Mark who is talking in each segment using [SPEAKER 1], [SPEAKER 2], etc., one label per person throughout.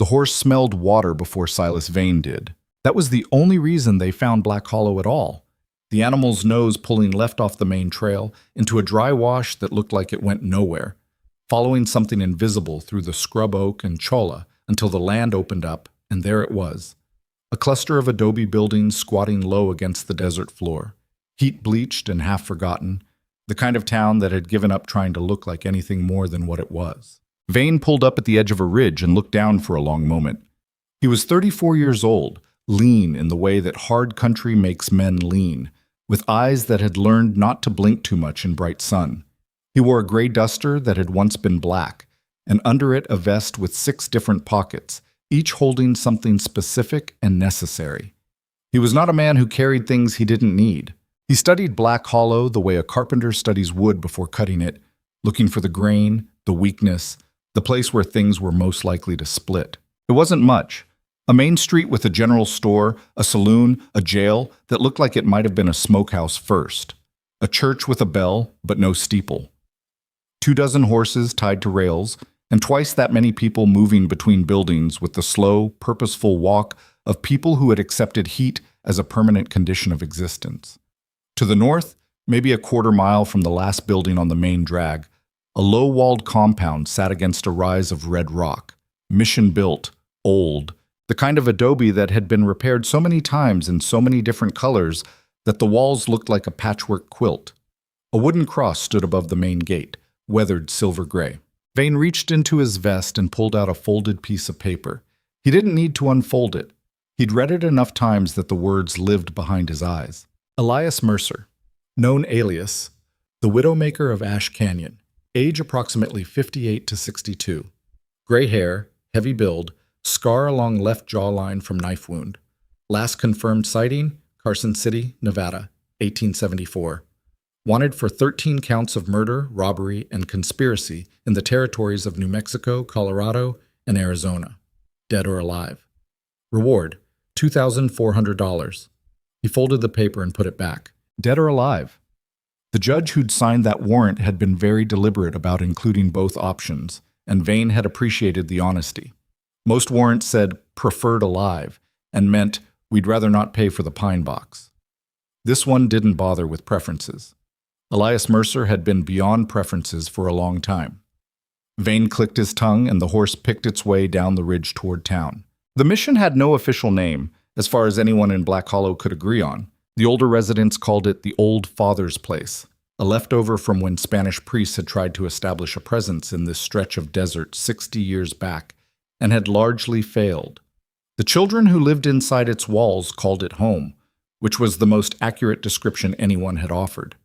[SPEAKER 1] The horse smelled water before Silas Vane did. That was the only reason they found Black Hollow at all. The animal's nose pulling left off the main trail into a dry wash that looked like it went nowhere, following something invisible through the scrub oak and cholla until the land opened up, and there it was. A cluster of adobe buildings squatting low against the desert floor, heat-bleached and half-forgotten, the kind of town that had given up trying to look like anything more than what it was. Vane pulled up at the edge of a ridge and looked down for a long moment. He was 34 years old, lean in the way that hard country makes men lean, with eyes that had learned not to blink too much in bright sun. He wore a gray duster that had once been black, and under it a vest with 6 different pockets, each holding something specific and necessary. He was not a man who carried things he didn't need. He studied Black Hollow the way a carpenter studies wood before cutting it, looking for the grain, the weakness, the place where things were most likely to split. It wasn't much. A main street with a general store, a saloon, a jail that looked like it might have been a smokehouse first. A church with a bell, but no steeple. 24 horses tied to rails, and twice that many people moving between buildings with the slow, purposeful walk of people who had accepted heat as a permanent condition of existence. To the north, maybe a quarter mile from the last building on the main drag, a low-walled compound sat against a rise of red rock, mission-built, old, the kind of adobe that had been repaired so many times in so many different colors that the walls looked like a patchwork quilt. A wooden cross stood above the main gate, weathered silver gray. Vane reached into his vest and pulled out a folded piece of paper. He didn't need to unfold it. He'd read it enough times that the words lived behind his eyes. Elias Mercer, known alias, the Widowmaker of Ash Canyon, age approximately 58 to 62. Gray hair, heavy build, scar along left jawline from knife wound. Last confirmed sighting, Carson City, Nevada, 1874. Wanted for 13 counts of murder, robbery, and conspiracy in the territories of New Mexico, Colorado, and Arizona. Dead or alive. Reward, $2,400. He folded the paper and put it back. Dead or alive? The judge who'd signed that warrant had been very deliberate about including both options, and Vane had appreciated the honesty. Most warrants said preferred alive and meant we'd rather not pay for the pine box. This one didn't bother with preferences. Elias Mercer had been beyond preferences for a long time. Vane clicked his tongue and the horse picked its way down the ridge toward town. The mission had no official name, as far as anyone in Black Hollow could agree on. The older residents called it the Old Father's Place, a leftover from when Spanish priests had tried to establish a presence in this stretch of desert 60 years back and had largely failed. The children who lived inside its walls called it home, which was the most accurate description anyone had offered.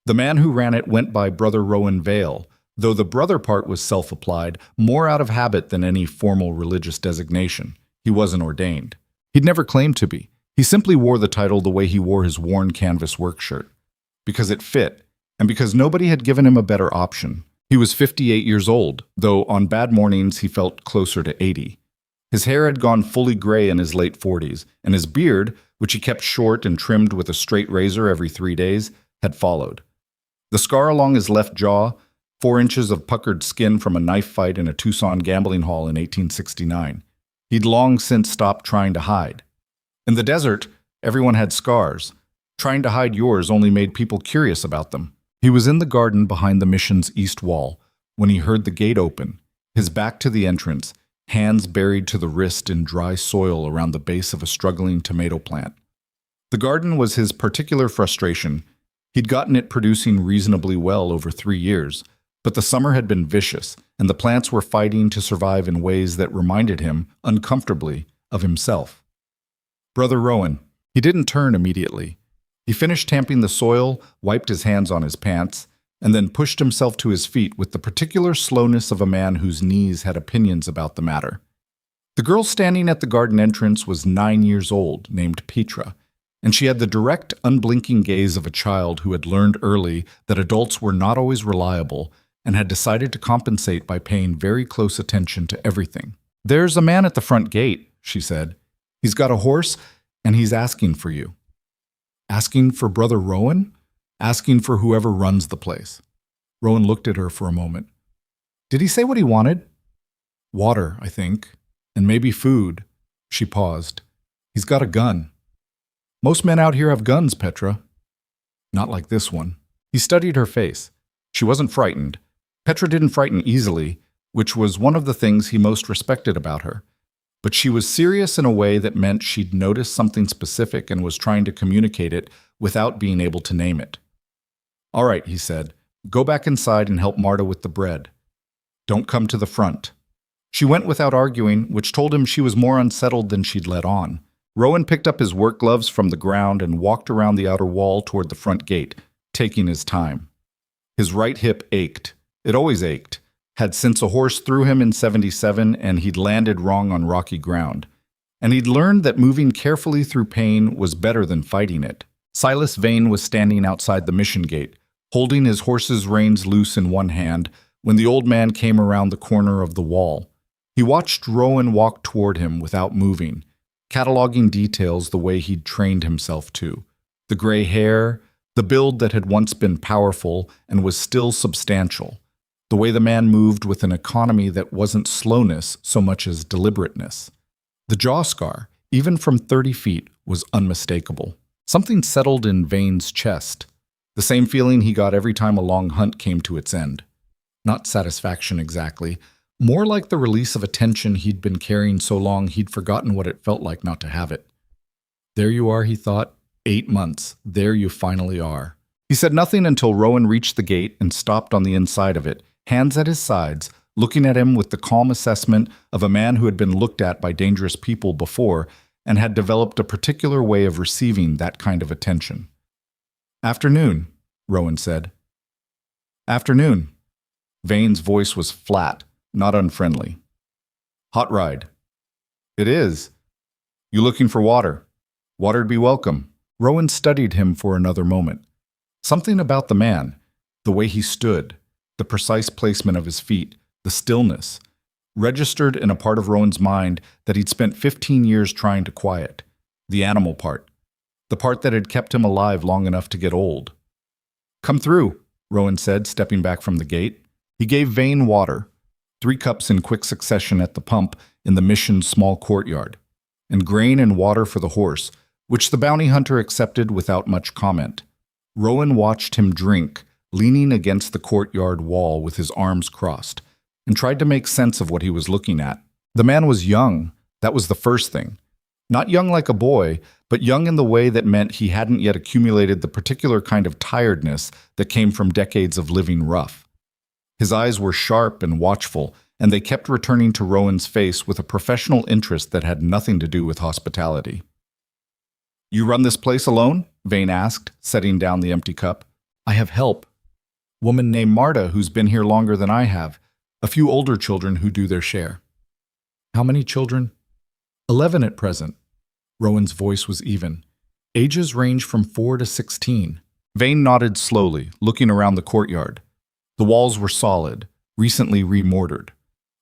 [SPEAKER 1] The man who ran it went by Brother Rowan Vale, though the brother part was self-applied, more out of habit than any formal religious designation. He wasn't ordained. He'd never claimed to be. He simply wore the title the way he wore his worn canvas work shirt, because it fit, and because nobody had given him a better option. He was 58 years old, though on bad mornings he felt closer to 80. His hair had gone fully gray in his late 40s, and his beard, which he kept short and trimmed with a straight razor every 3 days, had followed. The scar along his left jaw, 4 inches of puckered skin from a knife fight in a Tucson gambling hall in 1869. He'd long since stopped trying to hide. In the desert, everyone had scars. Trying to hide yours only made people curious about them. He was in the garden behind the mission's east wall when he heard the gate open, his back to the entrance, hands buried to the wrist in dry soil around the base of a struggling tomato plant. The garden was his particular frustration. He'd gotten it producing reasonably well over 3 years, but the summer had been vicious, and the plants were fighting to survive in ways that reminded him, uncomfortably, of himself. Brother Rowan. He didn't turn immediately. He finished tamping the soil, wiped his hands on his pants, and then pushed himself to his feet with the particular slowness of a man whose knees had opinions about the matter. The girl standing at the garden entrance was 9 years old, named Petra, and she had the direct, unblinking gaze of a child who had learned early that adults were not always reliable and had decided to compensate by paying very close attention to everything. "There's a man at the front gate," she said. "He's got a horse, and he's asking for you." Asking for Brother Rowan? Asking for whoever runs the place. Rowan looked at her for a moment. "Did he say what he wanted?" "Water, I think." And maybe food. She paused. He's got a gun. Most men out here have guns, Petra. Not like this one. He studied her face. She wasn't frightened. Petra didn't frighten easily, which was one of the things he most respected about her. But she was serious in a way that meant she'd noticed something specific and was trying to communicate it without being able to name it. All right, he said. Go back inside and help Marta with the bread. Don't come to the front. She went without arguing, which told him she was more unsettled than she'd let on. Rowan picked up his work gloves from the ground and walked around the outer wall toward the front gate, taking his time. His right hip ached. It always ached. Had since a horse threw him in '77 and he'd landed wrong on rocky ground. And he'd learned that moving carefully through pain was better than fighting it. Silas Vane was standing outside the mission gate, holding his horse's reins loose in one hand, when the old man came around the corner of the wall. He watched Rowan walk toward him without moving, cataloging details the way he'd trained himself to. The gray hair, the build that had once been powerful and was still substantial, the way the man moved with an economy that wasn't slowness so much as deliberateness. The jaw scar, even from 30 feet, was unmistakable. Something settled in Vane's chest, the same feeling he got every time a long hunt came to its end. Not satisfaction exactly, more like the release of a tension he'd been carrying so long he'd forgotten what it felt like not to have it. There you are, he thought. 8 months. There you finally are. He said nothing until Rowan reached the gate and stopped on the inside of it, hands at his sides, looking at him with the calm assessment of a man who had been looked at by dangerous people before and had developed a particular way of receiving that kind of attention. Afternoon, Rowan said. Afternoon. Vane's voice was flat, not unfriendly. Hot ride. It is. You looking for water? Water'd be welcome. Rowan studied him for another moment. Something about the man, the way he stood, the precise placement of his feet, the stillness, registered in a part of Rowan's mind that he'd spent 15 years trying to quiet. The animal part. The part that had kept him alive long enough to get old. Come through, Rowan said, stepping back from the gate. He gave Vane water, 3 cups in quick succession at the pump in the mission's small courtyard, and grain and water for the horse, which the bounty hunter accepted without much comment. Rowan watched him drink, leaning against the courtyard wall with his arms crossed, and tried to make sense of what he was looking at. The man was young, that was the first thing. Not young like a boy, but young in the way that meant he hadn't yet accumulated the particular kind of tiredness that came from decades of living rough. His eyes were sharp and watchful, and they kept returning to Rowan's face with a professional interest that had nothing to do with hospitality. You run this place alone? Vane asked, setting down the empty cup. I have help. Woman named Marta who's been here longer than I have. A few older children who do their share. How many children? 11 at present. Rowan's voice was even. Ages range from 4 to 16. Vane nodded slowly, looking around the courtyard. The walls were solid, recently remortared.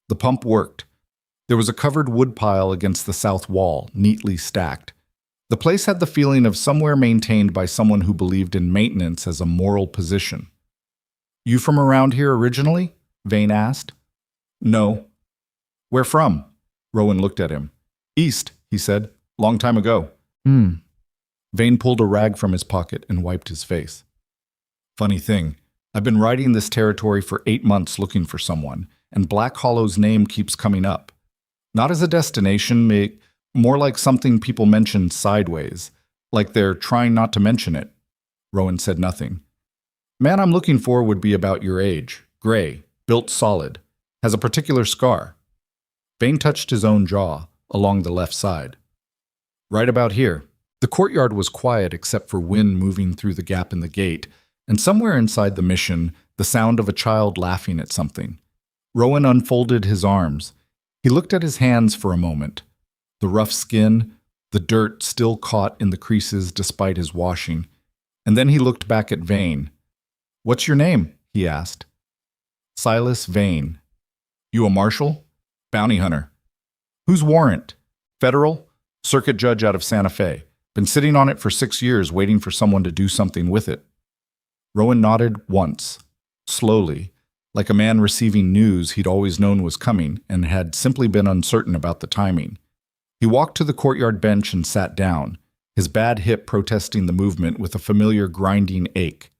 [SPEAKER 1] The pump worked. There was a covered wood pile against the south wall, neatly stacked. The place had the feeling of somewhere maintained by someone who believed in maintenance as a moral position. You from around here originally? Vane asked. No. Where from? Rowan looked at him. East, he said. Long time ago. Vane pulled a rag from his pocket and wiped his face. Funny thing, I've been riding this territory for 8 months looking for someone, and Black Hollow's name keeps coming up. Not as a destination, more like something people mention sideways, like they're trying not to mention it. Rowan said nothing. Man I'm looking for would be about your age, gray, built solid, has a particular scar. Vane touched his own jaw, along the left side. Right about here. The courtyard was quiet except for wind moving through the gap in the gate, and somewhere inside the mission, the sound of a child laughing at something. Rowan unfolded his arms. He looked at his hands for a moment. The rough skin, the dirt still caught in the creases despite his washing, and then he looked back at Vane. What's your name? He asked. Silas Vane. You a marshal? Bounty hunter. Whose warrant? Federal? Circuit judge out of Santa Fe. Been sitting on it for 6 years waiting for someone to do something with it. Rowan nodded once, slowly, like a man receiving news he'd always known was coming and had simply been uncertain about the timing. He walked to the courtyard bench and sat down, his bad hip protesting the movement with a familiar grinding ache.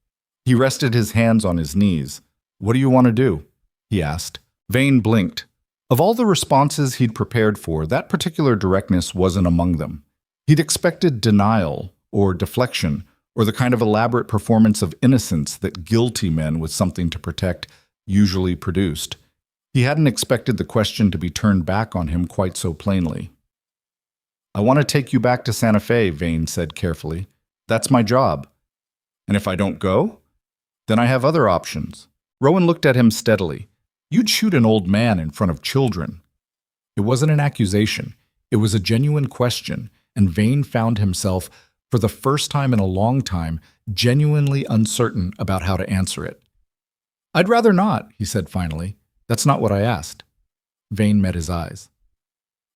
[SPEAKER 1] He rested his hands on his knees. "What do you want to do?" he asked. Vane blinked. Of all the responses he'd prepared for, that particular directness wasn't among them. He'd expected denial or deflection or the kind of elaborate performance of innocence that guilty men with something to protect usually produced. He hadn't expected the question to be turned back on him quite so plainly. "I want to take you back to Santa Fe," Vane said carefully. "That's my job. And if I don't go? Then I have other options." Rowan looked at him steadily. "You'd shoot an old man in front of children." It wasn't an accusation. It was a genuine question, and Vane found himself, for the first time in a long time, genuinely uncertain about how to answer it. "I'd rather not," he said finally. "That's not what I asked." Vane met his eyes.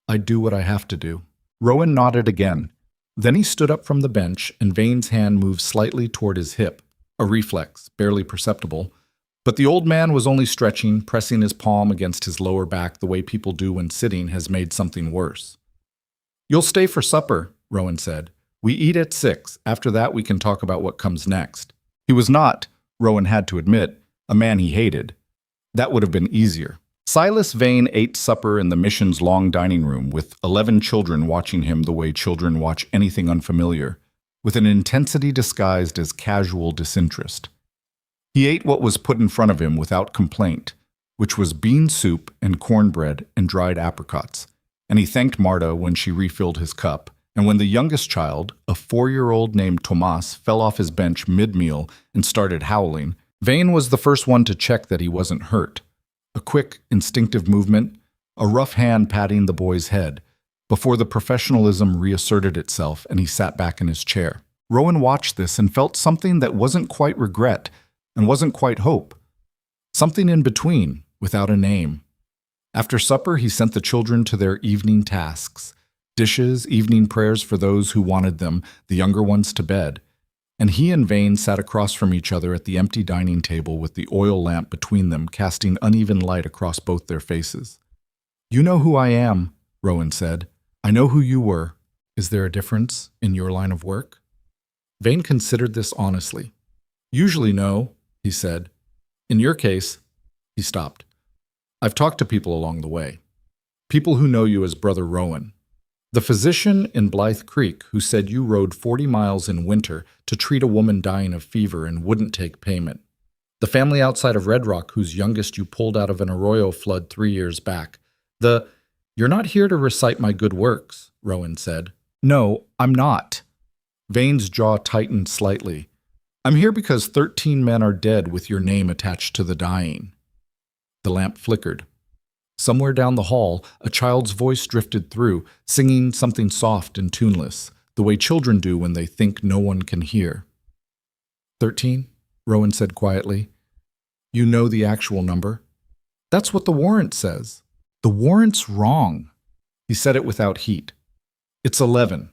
[SPEAKER 1] "I'd do what I have to do." Rowan nodded again. Then he stood up from the bench, and Vane's hand moved slightly toward his hip, a reflex, barely perceptible. But the old man was only stretching, pressing his palm against his lower back the way people do when sitting has made something worse. "You'll stay for supper," Rowan said. "We eat at 6. After that, we can talk about what comes next." He was not, Rowan had to admit, a man he hated. That would have been easier. Silas Vane ate supper in the mission's long dining room, with 11 children watching him the way children watch anything unfamiliar, with an intensity disguised as casual disinterest. He ate what was put in front of him without complaint, which was bean soup and cornbread and dried apricots, and he thanked Marta when she refilled his cup, and when the youngest child, a 4-year-old named Tomas, fell off his bench mid-meal and started howling, Vane was the first one to check that he wasn't hurt. A quick, instinctive movement, a rough hand patting the boy's head, before the professionalism reasserted itself and he sat back in his chair. Rowan watched this and felt something that wasn't quite regret and wasn't quite hope. Something in between, without a name. After supper, he sent the children to their evening tasks. Dishes, evening prayers for those who wanted them, the younger ones to bed. And he and Vane sat across from each other at the empty dining table with the oil lamp between them casting uneven light across both their faces. "You know who I am," Rowan said. "I know who you were. Is there a difference in your line of work?" Vane considered this honestly. "Usually no," he said. "In your case," he stopped. "I've talked to people along the way. People who know you as Brother Rowan. The physician in Blythe Creek who said you rode 40 miles in winter to treat a woman dying of fever and wouldn't take payment. The family outside of Red Rock whose youngest you pulled out of an arroyo flood 3 years back. You're not here to recite my good works," Rowan said. "No, I'm not." Vane's jaw tightened slightly. "I'm here because 13 men are dead with your name attached to the dying." The lamp flickered. Somewhere down the hall, a child's voice drifted through, singing something soft and tuneless, the way children do when they think no one can hear. 13, Rowan said quietly. "You know the actual number?" "That's what the warrant says." "The warrant's wrong." He said it without heat. "It's 11.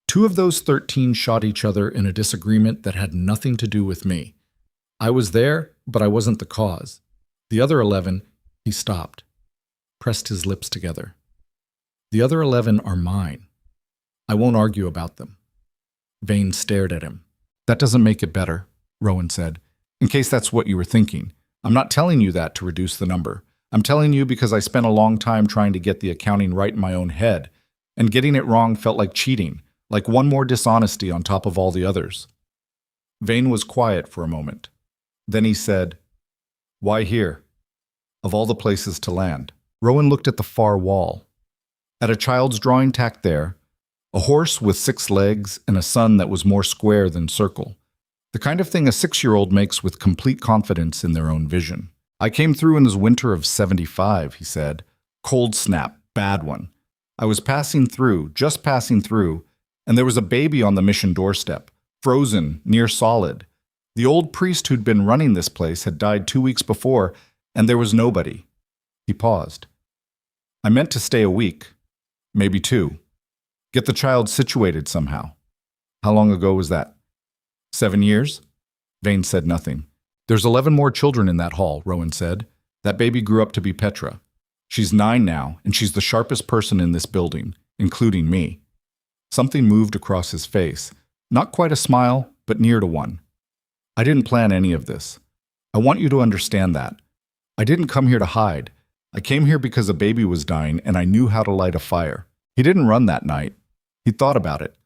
[SPEAKER 1] 2 of those 13 shot each other in a disagreement that had nothing to do with me. I was there, but I wasn't the cause. The other 11, he stopped, pressed his lips together. The other 11 are mine. I won't argue about them." Vane stared at him. "That doesn't make it better," Rowan said. "In case that's what you were thinking. I'm not telling you that to reduce the number. I'm telling you because I spent a long time trying to get the accounting right in my own head, and getting it wrong felt like cheating, like one more dishonesty on top of all the others." Vane was quiet for a moment. Then he said, "Why here? Of all the places to land." Rowan looked at the far wall. At a child's drawing tacked there, a horse with 6 legs and a sun that was more square than circle. The kind of thing a 6-year-old makes with complete confidence in their own vision. "I came through in this winter of 75, he said. "Cold snap, bad one. I was passing through, just passing through, and there was a baby on the mission doorstep, frozen, near solid. The old priest who'd been running this place had died 2 weeks before, and there was nobody." He paused. "I meant to stay a week, maybe 2. Get the child situated somehow." "How long ago was that?" 7 years? Vane said nothing. There's 11 more children in that hall, Rowan said. That baby grew up to be Petra. She's 9 now, and she's the sharpest person in this building, including me. Something moved across his face. Not quite a smile, but near to one. I didn't plan any of this. I want you to understand that. I didn't come here to hide. I came here because a baby was dying, and I knew how to light a fire. He didn't run that night. He thought about it.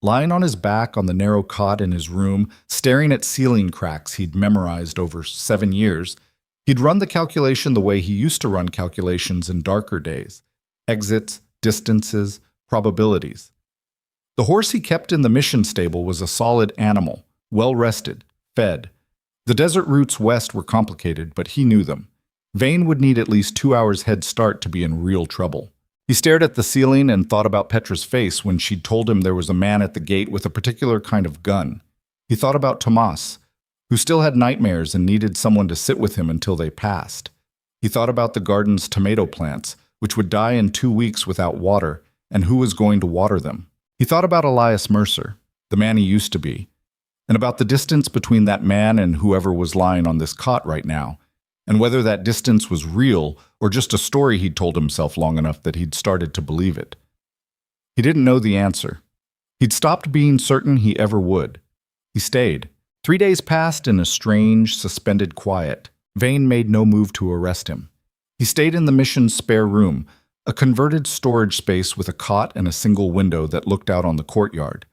[SPEAKER 1] Lying on his back on the narrow cot in his room, staring at ceiling cracks he'd memorized over 7 years, he'd run the calculation the way he used to run calculations in darker days. Exits, distances, probabilities. The horse he kept in the mission stable was a solid animal, well-rested, fed. The desert routes west were complicated, but he knew them. Vane would need at least 2 hours head start to be in real trouble. He stared at the ceiling and thought about Petra's face when she'd told him there was a man at the gate with a particular kind of gun. He thought about Tomas, who still had nightmares and needed someone to sit with him until they passed. He thought about the garden's tomato plants, which would die in 2 weeks without water, and who was going to water them. He thought about Elias Mercer, the man he used to be, and about the distance between that man and whoever was lying on this cot right now, and whether that distance was real or just a story he'd told himself long enough that he'd started to believe it. He didn't know the answer. He'd stopped being certain he ever would. He stayed. 3 days passed in a strange, suspended quiet. Vane made no move to arrest him. He stayed in the mission's spare room, a converted storage space with a cot and a single window that looked out on the courtyard.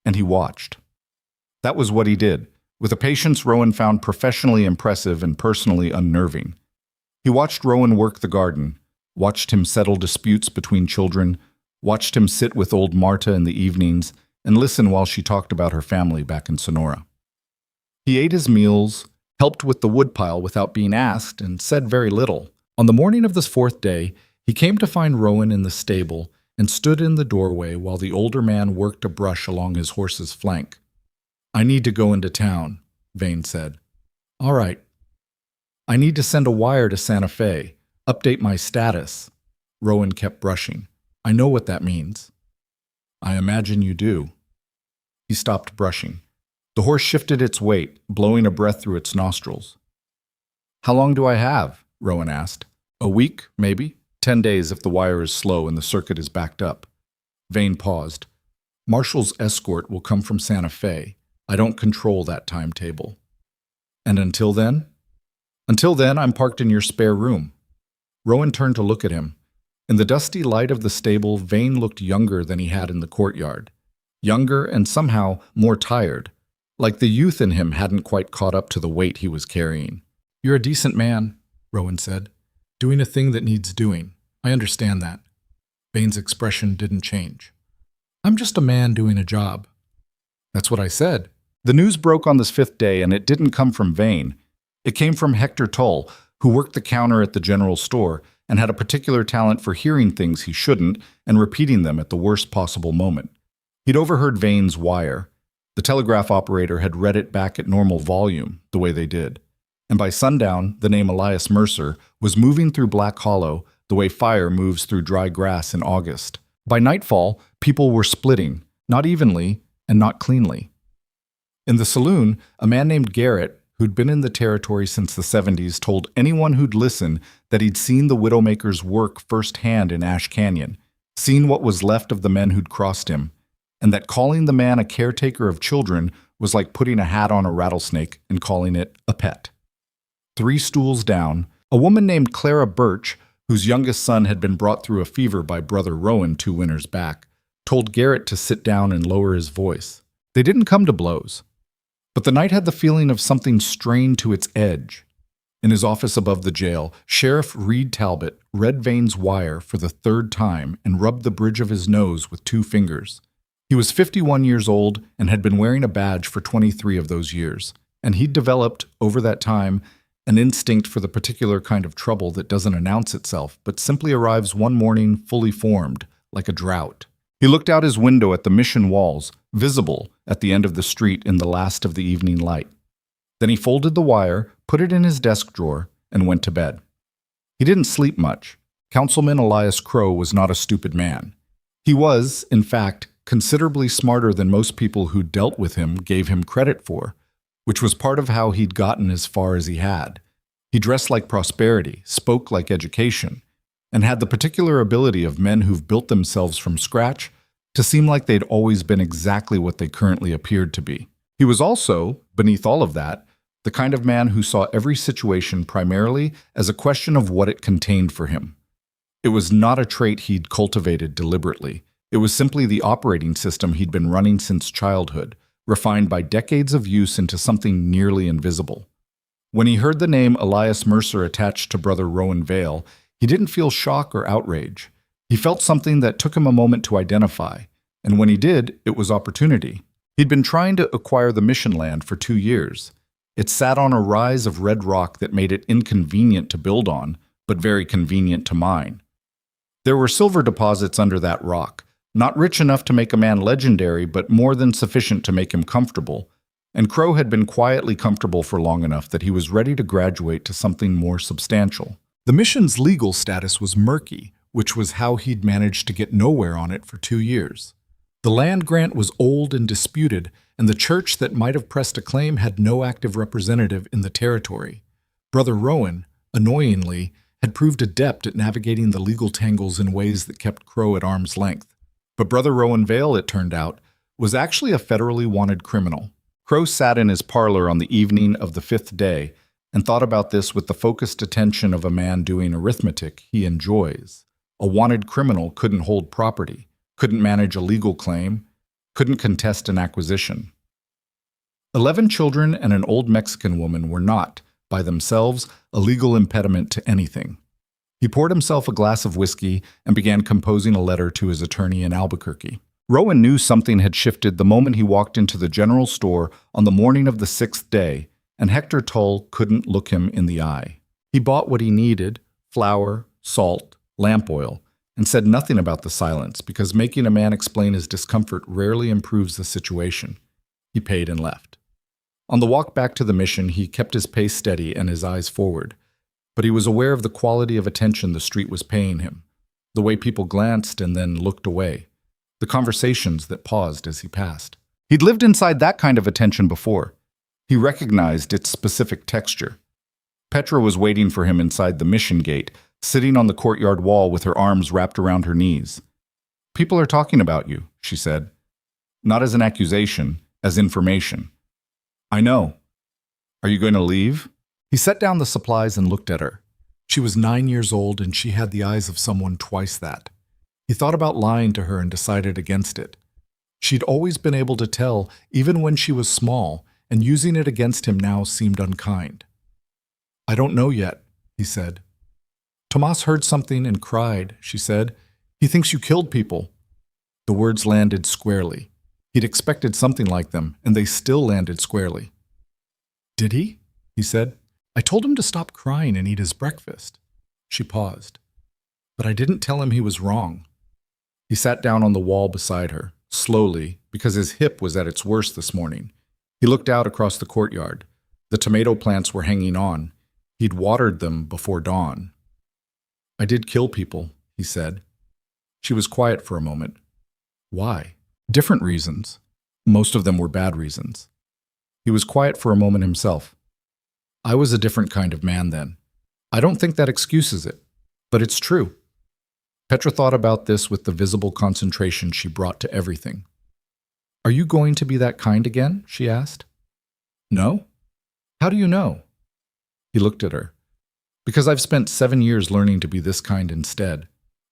[SPEAKER 1] And he watched. That was what he did, with a patience Rowan found professionally impressive and personally unnerving. He watched Rowan work the garden, watched him settle disputes between children, watched him sit with old Marta in the evenings, and listen while she talked about her family back in Sonora. He ate his meals, helped with the woodpile without being asked, and said very little. On the morning of this 4th day, he came to find Rowan in the stable and stood in the doorway while the older man worked a brush along his horse's flank. "I need to go into town," Vane said. "All right. I need to send a wire to Santa Fe, update my status." Rowan kept brushing. "I know what that means." "I imagine you do." He stopped brushing. The horse shifted its weight, blowing a breath through its nostrils. "How long do I have?" Rowan asked. "A week, maybe. 10 days if the wire is slow and the circuit is backed up." Vane paused. "Marshall's escort will come from Santa Fe. I don't control that timetable." "And until then?" "Until then, I'm parked in your spare room." Rowan turned to look at him. In the dusty light of the stable, Vane looked younger than he had in the courtyard. Younger and somehow more tired, like the youth in him hadn't quite caught up to the weight he was carrying. "You're a decent man," Rowan said. "Doing a thing that needs doing. I understand that." Vane's expression didn't change. "I'm just a man doing a job." "That's what I said." The news broke on this 5th day, and it didn't come from Vane. It came from Hector Tull, who worked the counter at the general store and had a particular talent for hearing things he shouldn't and repeating them at the worst possible moment. He'd overheard Vane's wire. The telegraph operator had read it back at normal volume, the way they did. And by sundown, the name Elias Mercer was moving through Black Hollow the way fire moves through dry grass in August. By nightfall, people were splitting, not evenly and not cleanly. In the saloon, a man named Garrett, who'd been in the territory since the 70s, told anyone who'd listen that he'd seen the Widowmakers work firsthand in Ash Canyon, seen what was left of the men who'd crossed him, and that calling the man a caretaker of children was like putting a hat on a rattlesnake and calling it a pet. 3 stools down, a woman named Clara Birch, whose youngest son had been brought through a fever by Brother Rowan 2 winters back, told Garrett to sit down and lower his voice. They didn't come to blows. But the night had the feeling of something strained to its edge. In his office above the jail, Sheriff Reed Talbot read Vane's wire for the 3rd time and rubbed the bridge of his nose with 2 fingers. He was 51 years old and had been wearing a badge for 23 of those years, and he'd developed, over that time, an instinct for the particular kind of trouble that doesn't announce itself, but simply arrives one morning fully formed, like a drought. He looked out his window at the mission walls, visible at the end of the street in the last of the evening light. Then he folded the wire, put it in his desk drawer, and went to bed. He didn't sleep much. Councilman Elias Crow was not a stupid man. He was, in fact, considerably smarter than most people who dealt with him gave him credit for, which was part of how he'd gotten as far as he had. He dressed like prosperity, spoke like education, and had the particular ability of men who've built themselves from scratch to seem like they'd always been exactly what they currently appeared to be. He was also, beneath all of that, the kind of man who saw every situation primarily as a question of what it contained for him. It was not a trait he'd cultivated deliberately. It was simply the operating system he'd been running since childhood, refined by decades of use into something nearly invisible. When he heard the name Elias Mercer attached to Brother Rowan Vale, he didn't feel shock or outrage. He felt something that took him a moment to identify, and when he did, it was opportunity. He'd been trying to acquire the mission land for 2 years. It sat on a rise of red rock that made it inconvenient to build on, but very convenient to mine. There were silver deposits under that rock, not rich enough to make a man legendary, but more than sufficient to make him comfortable, and Crow had been quietly comfortable for long enough that he was ready to graduate to something more substantial. The mission's legal status was murky, which was how he'd managed to get nowhere on it for 2 years. The land grant was old and disputed, and the church that might have pressed a claim had no active representative in the territory. Brother Rowan, annoyingly, had proved adept at navigating the legal tangles in ways that kept Crow at arm's length. But Brother Rowan Vale, it turned out, was actually a federally wanted criminal. Crow sat in his parlor on the evening of the 5th day and thought about this with the focused attention of a man doing arithmetic he enjoys. A wanted criminal couldn't hold property, couldn't manage a legal claim, couldn't contest an acquisition. 11 children and an old Mexican woman were not, by themselves, a legal impediment to anything. He poured himself a glass of whiskey and began composing a letter to his attorney in Albuquerque. Rowan knew something had shifted the moment he walked into the general store on the morning of the 6th day, and Hector Tull couldn't look him in the eye. He bought what he needed, flour, salt, lamp oil, and said nothing about the silence because making a man explain his discomfort rarely improves the situation. He paid and left. On the walk back to the mission, he kept his pace steady and his eyes forward, but he was aware of the quality of attention the street was paying him, the way people glanced and then looked away, the conversations that paused as he passed. He'd lived inside that kind of attention before. He recognized its specific texture. Petra was waiting for him inside the mission gate, sitting on the courtyard wall with her arms wrapped around her knees. "People are talking about you," she said. Not as an accusation, as information. "I know. Are you going to leave?" He set down the supplies and looked at her. She was 9 years old and she had the eyes of someone twice that. He thought about lying to her and decided against it. She'd always been able to tell, even when she was small, and using it against him now seemed unkind. "I don't know yet," he said. "Tomas heard something and cried," she said. "He thinks you killed people." The words landed squarely. He'd expected something like them, and they still landed squarely. "Did he?" he said. "I told him to stop crying and eat his breakfast." She paused. "But I didn't tell him he was wrong." He sat down on the wall beside her, slowly, because his hip was at its worst this morning. He looked out across the courtyard. The tomato plants were hanging on. He'd watered them before dawn. "I did kill people," he said. She was quiet for a moment. "Why?" "Different reasons. Most of them were bad reasons." He was quiet for a moment himself. "I was a different kind of man then. I don't think that excuses it, but it's true." Petra thought about this with the visible concentration she brought to everything. "Are you going to be that kind again?" she asked. "No? How do you know?" He looked at her. "Because I've spent 7 years learning to be this kind instead,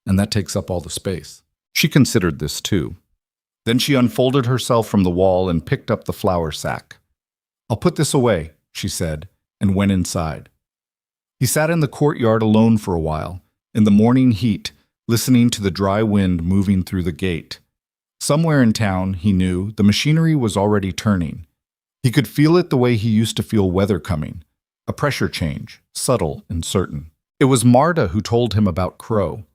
[SPEAKER 1] and that takes up all the space." She considered this too. Then she unfolded herself from the wall and picked up the flour sack. "I'll put this away," she said, and went inside. He sat in the courtyard alone for a while, in the morning heat, listening to the dry wind moving through the gate. Somewhere in town, he knew, the machinery was already turning. He could feel it the way he used to feel weather coming, a pressure change, subtle and certain. It was Marta who told him about Crow.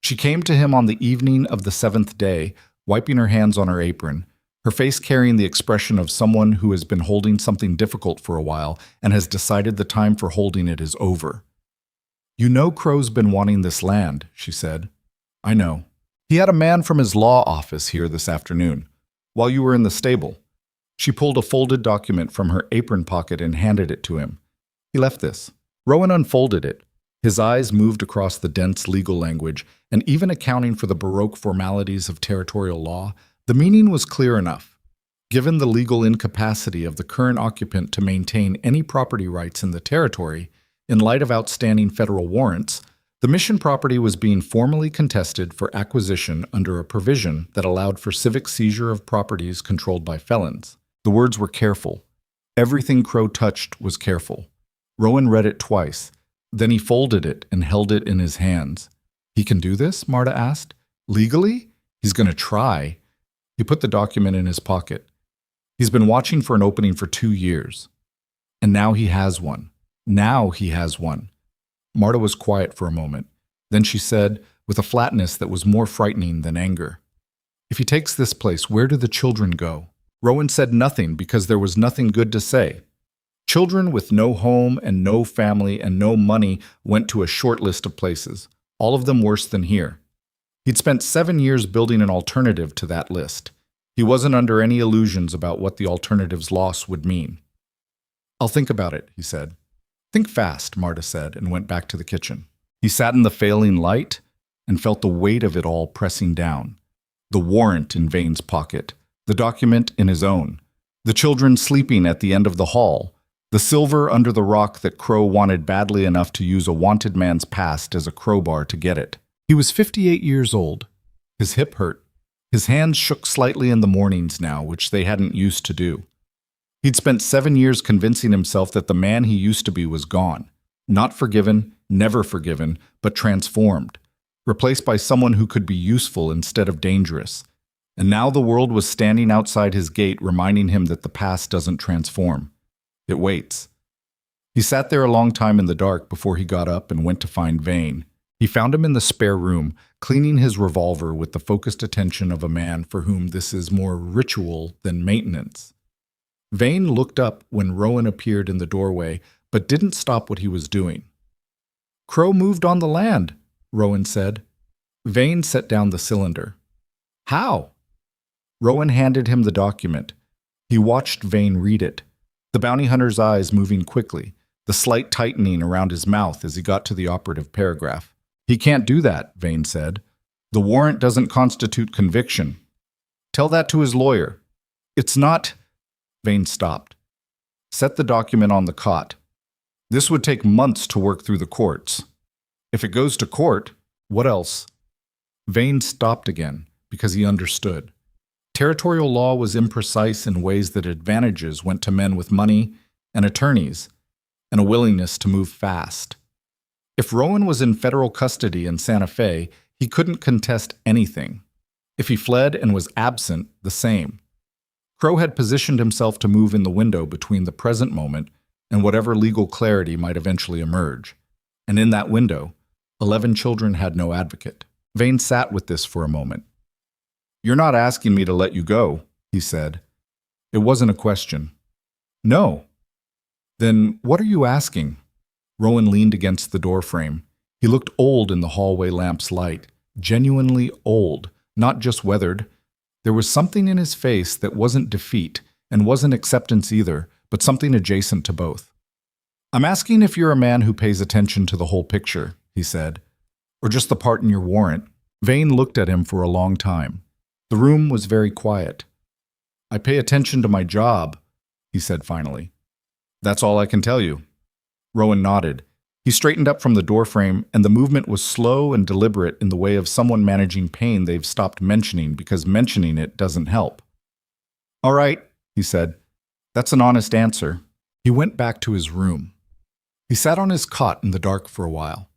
[SPEAKER 1] She came to him on the evening of the 7th day, wiping her hands on her apron, her face carrying the expression of someone who has been holding something difficult for a while and has decided the time for holding it is over. "You know Crow's been wanting this land," she said. "I know. He had a man from his law office here this afternoon, while you were in the stable. She pulled a folded document from her apron pocket and handed it to him. He left this. Rowan unfolded it. His eyes moved across the dense legal language, and even accounting for the baroque formalities of territorial law, the meaning was clear enough. Given the legal incapacity of the current occupant to maintain any property rights in the territory, in light of outstanding federal warrants, the mission property was being formally contested for acquisition under a provision that allowed for civic seizure of properties controlled by felons. The words were careful. Everything Crow touched was careful. Rowan read it twice. Then he folded it and held it in his hands. He can do this? Marta asked. Legally? He's going to try. He put the document in his pocket. He's been watching for an opening for 2 years. And now he has one. Now he has one. Marta was quiet for a moment. Then she said, with a flatness that was more frightening than anger, "If he takes this place, where do the children go?" Rowan said nothing because there was nothing good to say. Children with no home and no family and no money went to a short list of places, all of them worse than here. He'd spent 7 years building an alternative to that list. He wasn't under any illusions about what the alternative's loss would mean. "I'll think about it," he said. "Think fast," Marta said, and went back to the kitchen. He sat in the failing light and felt the weight of it all pressing down. The warrant in Vane's pocket, the document in his own, the children sleeping at the end of the hall, the silver under the rock that Crow wanted badly enough to use a wanted man's past as a crowbar to get it. He was 58 years old. His hip hurt. His hands shook slightly in the mornings now, which they hadn't used to do. He'd spent 7 years convincing himself that the man he used to be was gone. Not forgiven, never forgiven, but transformed. Replaced by someone who could be useful instead of dangerous. And now the world was standing outside his gate reminding him that the past doesn't transform. It waits. He sat there a long time in the dark before he got up and went to find Vane. He found him in the spare room, cleaning his revolver with the focused attention of a man for whom this is more ritual than maintenance. Vane looked up when Rowan appeared in the doorway, but didn't stop what he was doing. "Crow moved on the land," Rowan said. Vane set down the cylinder. "How?" Rowan handed him the document. He watched Vane read it, the bounty hunter's eyes moving quickly, the slight tightening around his mouth as he got to the operative paragraph. "He can't do that," Vane said. "The warrant doesn't constitute conviction. Tell that to his lawyer." "It's not—" Vane stopped. "Set the document on the cot. This would take months to work through the courts. If it goes to court, what else?" Vane stopped again because he understood. Territorial law was imprecise in ways that advantages went to men with money and attorneys and a willingness to move fast. If Rowan was in federal custody in Santa Fe, he couldn't contest anything. If he fled and was absent, the same. Crow had positioned himself to move in the window between the present moment and whatever legal clarity might eventually emerge. And in that window, 11 children had no advocate. Vane sat with this for a moment. "You're not asking me to let you go," he said. It wasn't a question. "No." "Then what are you asking?" Rowan leaned against the doorframe. He looked old in the hallway lamp's light, genuinely old, not just weathered. There was something in his face that wasn't defeat and wasn't acceptance either, but something adjacent to both. "I'm asking if you're a man who pays attention to the whole picture," he said, "or just the part in your warrant." Vane looked at him for a long time. The room was very quiet. "I pay attention to my job," he said finally. "That's all I can tell you." Rowan nodded. He straightened up from the doorframe, and the movement was slow and deliberate in the way of someone managing pain they've stopped mentioning because mentioning it doesn't help. "All right," he said. "That's an honest answer." He went back to his room. He sat on his cot in the dark for a while.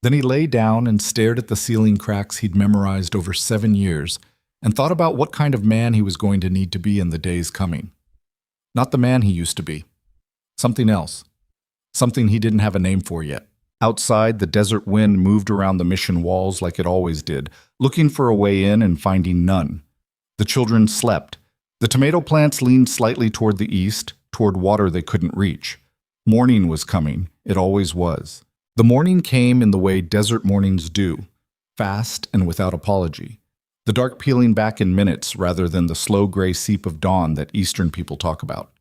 [SPEAKER 1] Then he lay down and stared at the ceiling cracks he'd memorized over 7 years and thought about what kind of man he was going to need to be in the days coming. Not the man he used to be. Something else. Something he didn't have a name for yet. Outside, the desert wind moved around the mission walls like it always did, looking for a way in and finding none. The children slept. The tomato plants leaned slightly toward the east, toward water they couldn't reach. Morning was coming. It always was. The morning came in the way desert mornings do, fast and without apology. The the dark peeling back in minutes rather than the slow gray seep of dawn that Eastern people talk about.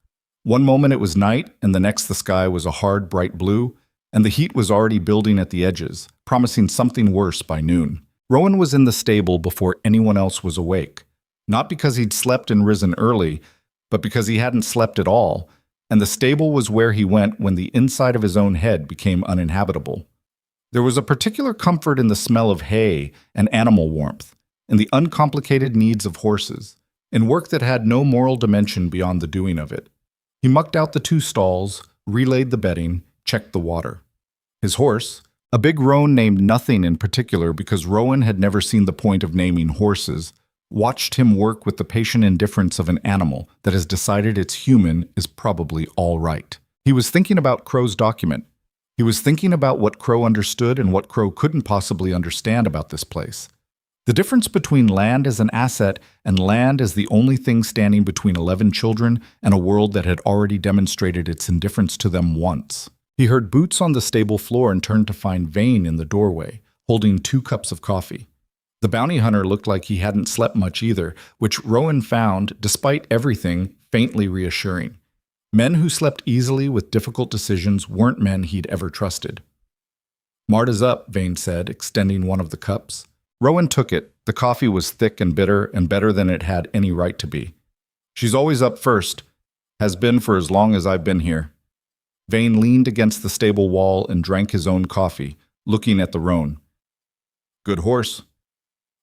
[SPEAKER 1] One moment it was night, and the next the sky was a hard, bright blue, and the heat was already building at the edges, promising something worse by noon. Rowan was in the stable before anyone else was awake, not because he'd slept and risen early, but because he hadn't slept at all, and the stable was where he went when the inside of his own head became uninhabitable. There was a particular comfort in the smell of hay and animal warmth, in the uncomplicated needs of horses, in work that had no moral dimension beyond the doing of it. He mucked out the 2 stalls, relayed the bedding, checked the water. His horse, a big roan named Nothing in particular because Rowan had never seen the point of naming horses, watched him work with the patient indifference of an animal that has decided its human is probably all right. He was thinking about Crow's document. He was thinking about what Crow understood and what Crow couldn't possibly understand about this place. The difference between land as an asset and land as the only thing standing between 11 children and a world that had already demonstrated its indifference to them once. He heard boots on the stable floor and turned to find Vane in the doorway, holding 2 cups of coffee. The bounty hunter looked like he hadn't slept much either, which Rowan found, despite everything, faintly reassuring. Men who slept easily with difficult decisions weren't men he'd ever trusted. "Marta's up," Vane said, extending one of the cups. Rowan took it. The coffee was thick and bitter, and better than it had any right to be. "She's always up first. Has been for as long as I've been here." Vane leaned against the stable wall and drank his own coffee, looking at the roan. "Good horse."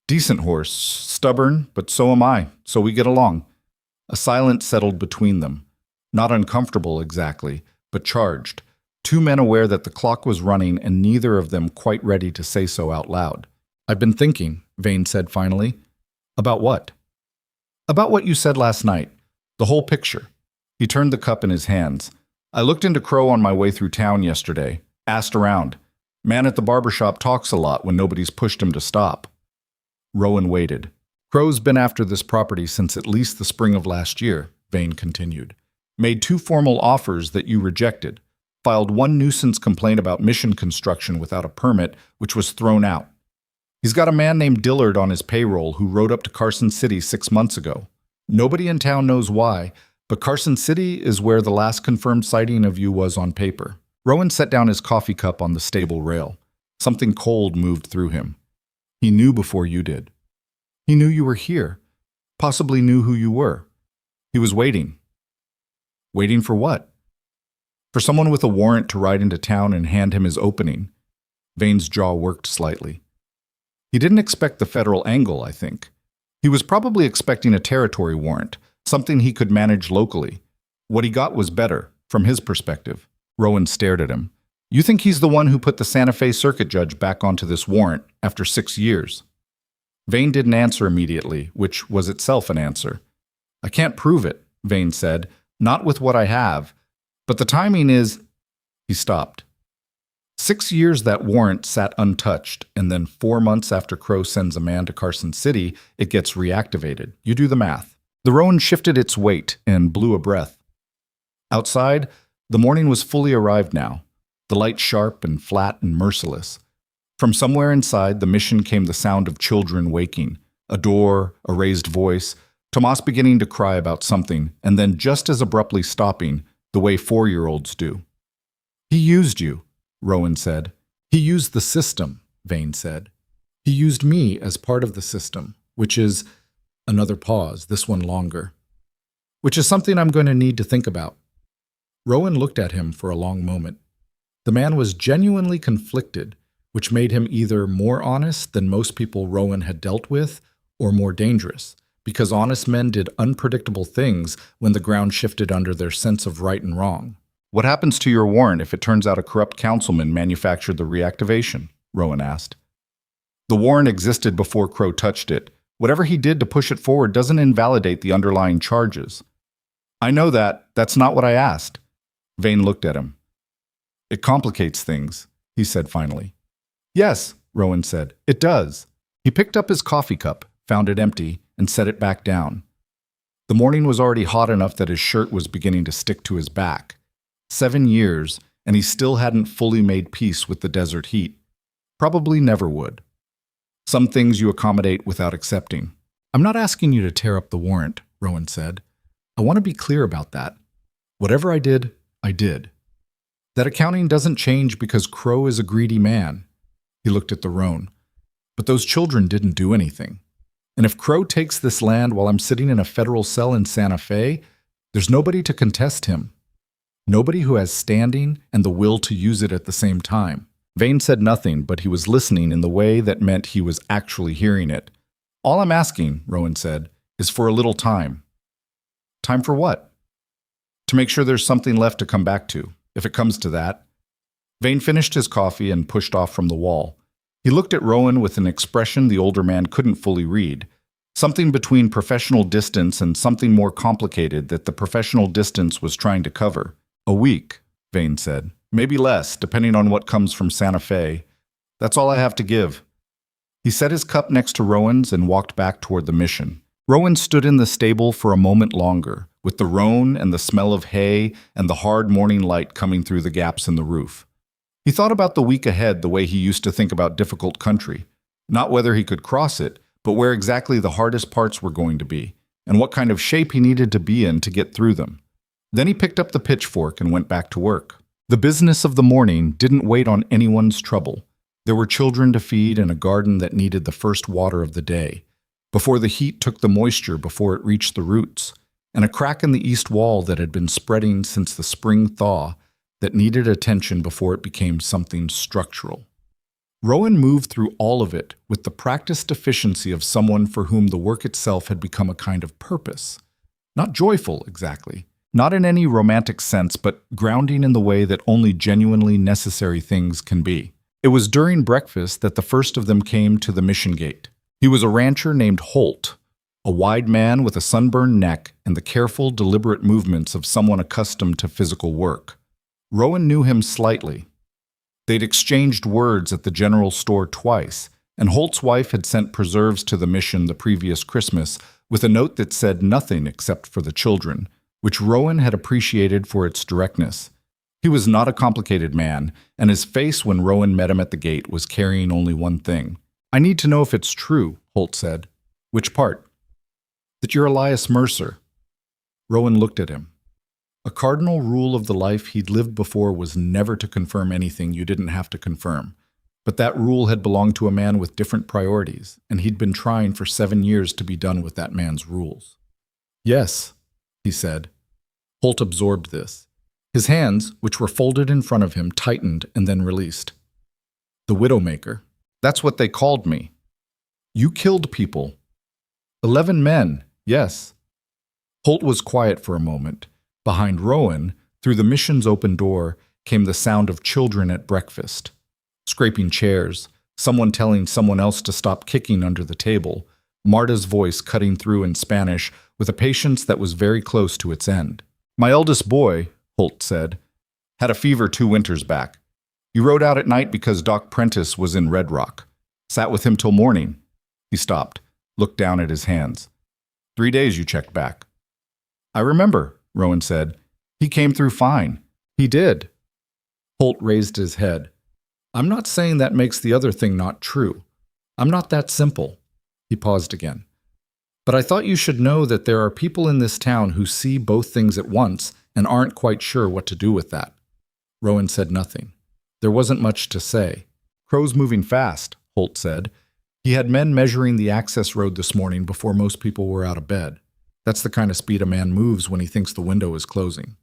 [SPEAKER 1] "Decent horse. Stubborn, but so am I, so we get along." A silence settled between them. Not uncomfortable exactly, but charged. 2 men aware that the clock was running and neither of them quite ready to say so out loud. "I've been thinking," Vane said finally. "About what?" "About what you said last night. The whole picture." He turned the cup in his hands. "I looked into Crow on my way through town yesterday. Asked around. Man at the barber shop talks a lot when nobody's pushed him to stop." Rowan waited. "Crow's been after this property since at least the spring of last year," Vane continued. "Made 2 formal offers that you rejected. Filed 1 nuisance complaint about mission construction without a permit, which was thrown out. He's got a man named Dillard on his payroll who rode up to Carson City 6 months ago. Nobody in town knows why, but Carson City is where the last confirmed sighting of you was on paper." Rowan set down his coffee cup on the stable rail. Something cold moved through him. "He knew before you did. He knew you were here. Possibly knew who you were. He was waiting." "Waiting for what?" "For someone with a warrant to ride into town and hand him his opening." Vane's jaw worked slightly. He didn't expect the federal angle, I think. He was probably expecting a territory warrant, something he could manage locally. What he got was better, from his perspective. Rowan stared at him. "You think he's the one who put the Santa Fe circuit judge back onto this warrant after 6 years?" Vane didn't answer immediately, which was itself an answer. "I can't prove it," Vane said. "Not with what I have. But the timing is—" He stopped. 6 years that warrant sat untouched, and then 4 months after Crow sends a man to Carson City, it gets reactivated. You do the math. The roan shifted its weight and blew a breath. Outside, the morning was fully arrived now, the light sharp and flat and merciless. From somewhere inside the mission came the sound of children waking, a door, a raised voice, Tomas beginning to cry about something, and then just as abruptly stopping, the way 4-year-olds do. "He used you," Rowan said. "He used the system," Vane said. "He used me as part of the system, which is—" another pause, this one longer. "Which is something I'm going to need to think about." Rowan looked at him for a long moment. The man was genuinely conflicted, which made him either more honest than most people Rowan had dealt with, or more dangerous, because honest men did unpredictable things when the ground shifted under their sense of right and wrong. "What happens to your warrant if it turns out a corrupt councilman manufactured the reactivation?" Rowan asked. "The warrant existed before Crow touched it. Whatever he did to push it forward doesn't invalidate the underlying charges." "I know that. That's not what I asked." Vane looked at him. "It complicates things," he said finally. "Yes," Rowan said, "it does." He picked up his coffee cup, found it empty, and set it back down. The morning was already hot enough that his shirt was beginning to stick to his back. 7 years, and he still hadn't fully made peace with the desert heat. Probably never would. Some things you accommodate without accepting, I'm not asking you to tear up the warrant, Rowan said. I want to be clear about that. Whatever I did, I did. That accounting doesn't change because Crow is a greedy man. He looked at the roan. But those children didn't do anything. And if Crow takes this land while I'm sitting in a federal cell in Santa Fe, there's nobody to contest him. Nobody who has standing and the will to use it at the same time. Vane said nothing, but he was listening in the way that meant he was actually hearing it. All I'm asking, Rowan said, is for a little time. Time for what? To make sure there's something left to come back to, if it comes to that. Vane finished his coffee and pushed off from the wall. He looked at Rowan with an expression the older man couldn't fully read. Something between professional distance and something more complicated that the professional distance was trying to cover. A week, Vane said. Maybe less, depending on what comes from Santa Fe. That's all I have to give. He set his cup next to Rowan's and walked back toward the mission. Rowan stood in the stable for a moment longer, with the roan and the smell of hay and the hard morning light coming through the gaps in the roof. He thought about the week ahead the way he used to think about difficult country. Not whether he could cross it, but where exactly the hardest parts were going to be, and what kind of shape he needed to be in to get through them. Then he picked up the pitchfork and went back to work. The business of the morning didn't wait on anyone's trouble. There were children to feed and a garden that needed the first water of the day, before the heat took the moisture before it reached the roots, and a crack in the east wall that had been spreading since the spring thaw that needed attention before it became something structural. Rowan moved through all of it with the practiced efficiency of someone for whom the work itself had become a kind of purpose. Not joyful, exactly. Not in any romantic sense, but grounding in the way that only genuinely necessary things can be. It was during breakfast that the first of them came to the mission gate. He was a rancher named Holt, a wide man with a sunburned neck and the careful, deliberate movements of someone accustomed to physical work. Rowan knew him slightly. They'd exchanged words at the general store twice, and Holt's wife had sent preserves to the mission the previous Christmas with a note that said nothing except for the children, which Rowan had appreciated for its directness. He was not a complicated man, and his face when Rowan met him at the gate was carrying only one thing. I need to know if it's true, Holt said. Which part? That you're Elias Mercer. Rowan looked at him. A cardinal rule of the life he'd lived before was never to confirm anything you didn't have to confirm. But that rule had belonged to a man with different priorities, and he'd been trying for 7 years to be done with that man's rules. Yes, he said. Holt absorbed this. His hands, which were folded in front of him, tightened and then released. The Widowmaker. That's what they called me. You killed people. 11 men, yes. Holt was quiet for a moment. Behind Rowan, through the mission's open door, came the sound of children at breakfast. Scraping chairs, someone telling someone else to stop kicking under the table, Marta's voice cutting through in Spanish with a patience that was very close to its end. My eldest boy, Holt said, had a fever 2 winters back. He rode out at night because Doc Prentice was in Red Rock. Sat with him till morning. He stopped, looked down at his hands. 3 days you checked back. I remember, Rowan said. He came through fine. He did. Holt raised his head. I'm not saying that makes the other thing not true. I'm not that simple. He paused again. But I thought you should know that there are people in this town who see both things at once and aren't quite sure what to do with that. Rowan said nothing. There wasn't much to say. Crow's moving fast, Holt said. He had men measuring the access road this morning before most people were out of bed. That's the kind of speed a man moves when he thinks the window is closing.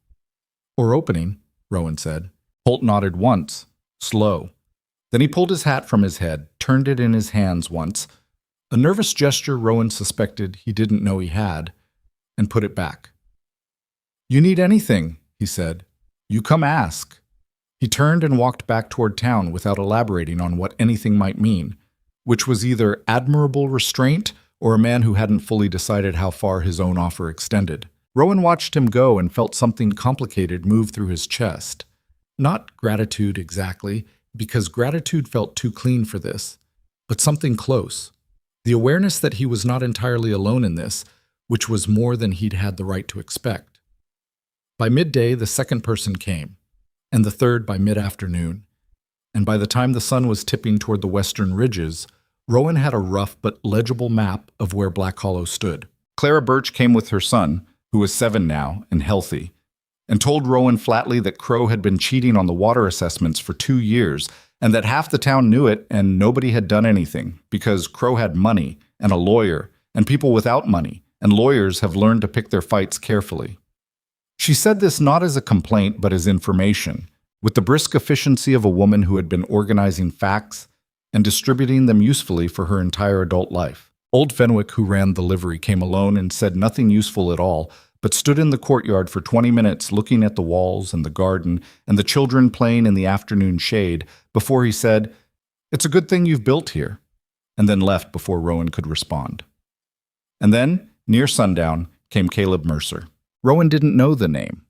[SPEAKER 1] Or opening, Rowan said. Holt nodded once, slow. Then he pulled his hat from his head, turned it in his hands once, a nervous gesture Rowan suspected he didn't know he had, and put it back. You need anything, he said. You come ask. He turned and walked back toward town without elaborating on what anything might mean, which was either admirable restraint or a man who hadn't fully decided how far his own offer extended. Rowan watched him go and felt something complicated move through his chest. Not gratitude exactly, because gratitude felt too clean for this, but something close. The awareness that he was not entirely alone in this, which was more than he'd had the right to expect. By midday, the second person came, and the third by mid-afternoon, and by the time the sun was tipping toward the western ridges, Rowan had a rough but legible map of where Black Hollow stood. Clara Birch came with her son, who was 7 now and healthy, and told Rowan flatly that Crow had been cheating on the water assessments for 2 years and that half the town knew it and nobody had done anything because Crow had money and a lawyer and people without money, and lawyers have learned to pick their fights carefully. She said this not as a complaint but as information, with the brisk efficiency of a woman who had been organizing facts and distributing them usefully for her entire adult life. Old Fenwick, who ran the livery, came alone and said nothing useful at all, but stood in the courtyard for 20 minutes looking at the walls and the garden and the children playing in the afternoon shade before he said, "It's a good thing you've built here," and then left before Rowan could respond. And then, near sundown, came Caleb Mercer. Rowan didn't know the name.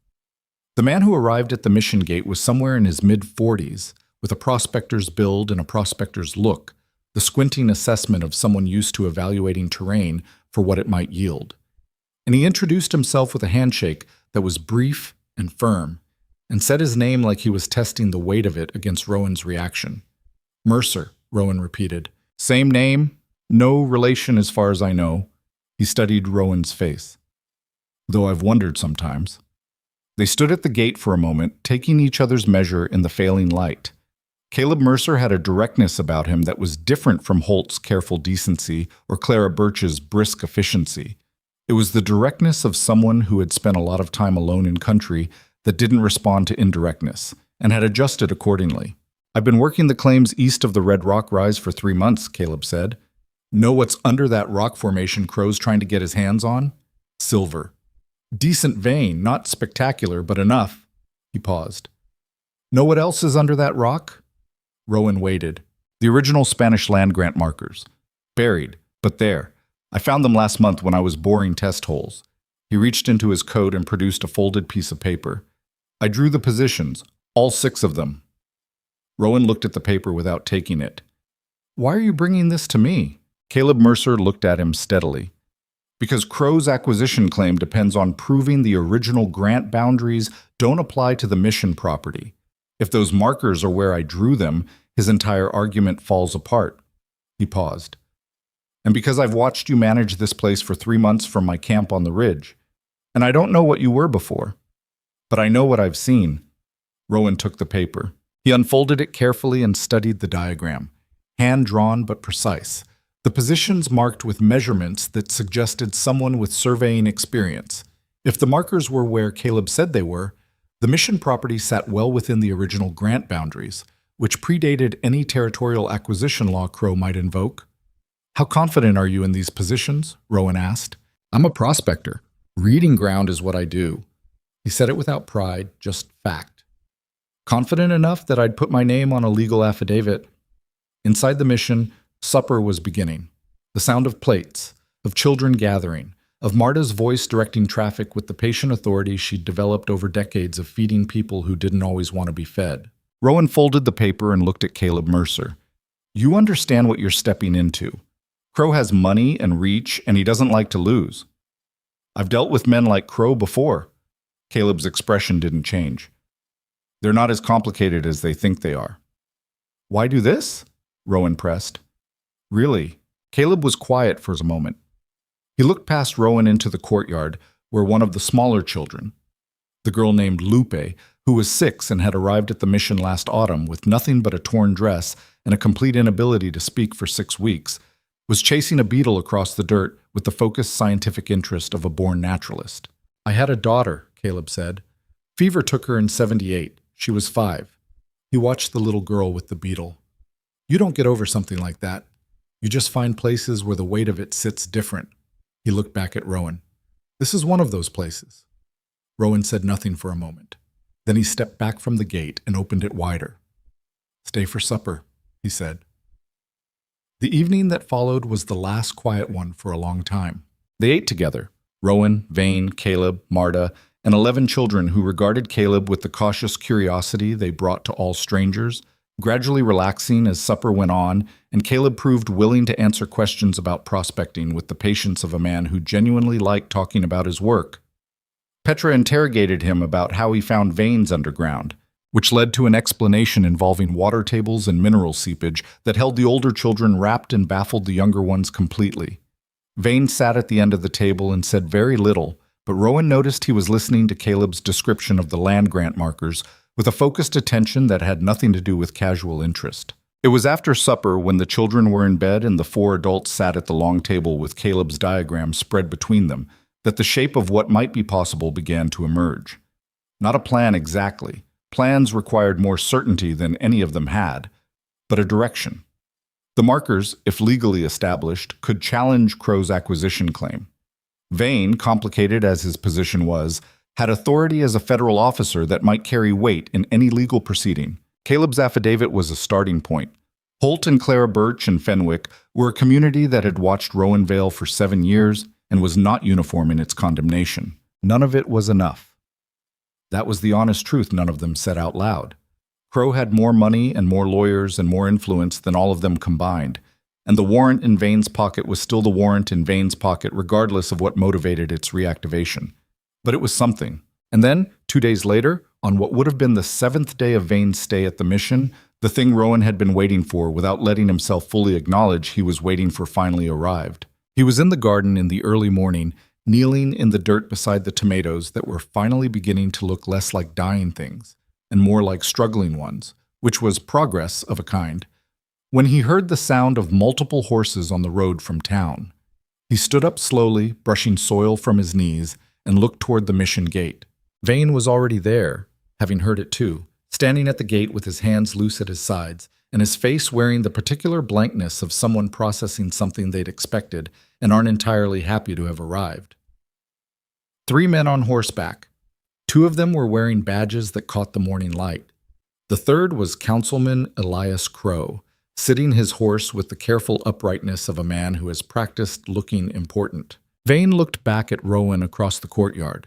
[SPEAKER 1] The man who arrived at the mission gate was somewhere in his mid-40s, with a prospector's build and a prospector's look, the squinting assessment of someone used to evaluating terrain for what it might yield. And he introduced himself with a handshake that was brief and firm, and said his name like he was testing the weight of it against Rowan's reaction. "Mercer," Rowan repeated. "Same name, no relation as far as I know." He studied Rowan's face. "Though I've wondered sometimes." They stood at the gate for a moment, taking each other's measure in the failing light. Caleb Mercer had a directness about him that was different from Holt's careful decency or Clara Birch's brisk efficiency. It was the directness of someone who had spent a lot of time alone in country that didn't respond to indirectness and had adjusted accordingly. "I've been working the claims east of the Red Rock Rise for 3 months, Caleb said. "Know what's under that rock formation Crow's trying to get his hands on? Silver. Decent vein, not spectacular, but enough." He paused. "Know what else is under that rock?" Rowan waited. "The original Spanish land grant markers. Buried, but there. I found them last month when I was boring test holes." He reached into his coat and produced a folded piece of paper. "I drew the positions, all 6 of them." Rowan looked at the paper without taking it. "Why are you bringing this to me?" Caleb Mercer looked at him steadily. "Because Crow's acquisition claim depends on proving the original grant boundaries don't apply to the mission property. If those markers are where I drew them, his entire argument falls apart." He paused. "And because I've watched you manage this place for 3 months from my camp on the ridge. And I don't know what you were before, but I know what I've seen." Rowan took the paper. He unfolded it carefully and studied the diagram, hand-drawn but precise, the positions marked with measurements that suggested someone with surveying experience. If the markers were where Caleb said they were, the mission property sat well within the original grant boundaries, which predated any territorial acquisition law Crow might invoke. "How confident are you in these positions?" Rowan asked. "I'm a prospector. Reading ground is what I do." He said it without pride, just fact. "Confident enough that I'd put my name on a legal affidavit." Inside the mission, supper was beginning. The sound of plates, of children gathering, of Marta's voice directing traffic with the patient authority she'd developed over decades of feeding people who didn't always want to be fed. Rowan folded the paper and looked at Caleb Mercer. "You understand what you're stepping into. Crow has money and reach, and he doesn't like to lose. I've dealt with men like Crow before." Caleb's expression didn't change. "They're not as complicated as they think they are." "Why do this?" Rowan pressed. "Really?" Caleb was quiet for a moment. He looked past Rowan into the courtyard, where one of the smaller children, the girl named Lupe, who was 6 and had arrived at the mission last autumn with nothing but a torn dress and a complete inability to speak for 6 weeks, was chasing a beetle across the dirt with the focused scientific interest of a born naturalist. "I had a daughter," Caleb said. "Fever took her in 78. She was 5. He watched the little girl with the beetle. "You don't get over something like that. You just find places where the weight of it sits different." He looked back at Rowan. "This is one of those places." Rowan said nothing for a moment. Then he stepped back from the gate and opened it wider. "Stay for supper," he said. The evening that followed was the last quiet one for a long time. They ate together, Rowan, Vane, Caleb, Marta, and 11 children who regarded Caleb with the cautious curiosity they brought to all strangers, gradually relaxing as supper went on, and Caleb proved willing to answer questions about prospecting with the patience of a man who genuinely liked talking about his work. Petra interrogated him about how he found veins underground, which led to an explanation involving water tables and mineral seepage that held the older children wrapped and baffled the younger ones completely. Vane sat at the end of the table and said very little, but Rowan noticed he was listening to Caleb's description of the land grant markers with a focused attention that had nothing to do with casual interest. It was after supper, when the children were in bed and the four adults sat at the long table with Caleb's diagram spread between them, that the shape of what might be possible began to emerge. Not a plan exactly. Plans required more certainty than any of them had, but a direction. The markers, if legally established, could challenge Crow's acquisition claim. Vane, complicated as his position was, had authority as a federal officer that might carry weight in any legal proceeding. Caleb's affidavit was a starting point. Holt and Clara Birch and Fenwick were a community that had watched Rowanvale for 7 years and was not uniform in its condemnation. None of it was enough. That was the honest truth none of them said out loud. Crow had more money and more lawyers and more influence than all of them combined, and the warrant in Vane's pocket was still the warrant in Vane's pocket regardless of what motivated its reactivation. But it was something. And then, 2 days later, on what would have been the 7th day of Vane's stay at the mission, the thing Rowan had been waiting for without letting himself fully acknowledge he was waiting for finally arrived. He was in the garden in the early morning, kneeling in the dirt beside the tomatoes that were finally beginning to look less like dying things and more like struggling ones, which was progress of a kind, when he heard the sound of multiple horses on the road from town. He stood up slowly, brushing soil from his knees, and looked toward the mission gate. Vane was already there, having heard it too, standing at the gate with his hands loose at his sides, and his face wearing the particular blankness of someone processing something they'd expected and aren't entirely happy to have arrived. 3 men on horseback. 2 of them were wearing badges that caught the morning light. The third was Councilman Elias Crow, sitting his horse with the careful uprightness of a man who has practiced looking important. Vane looked back at Rowan across the courtyard.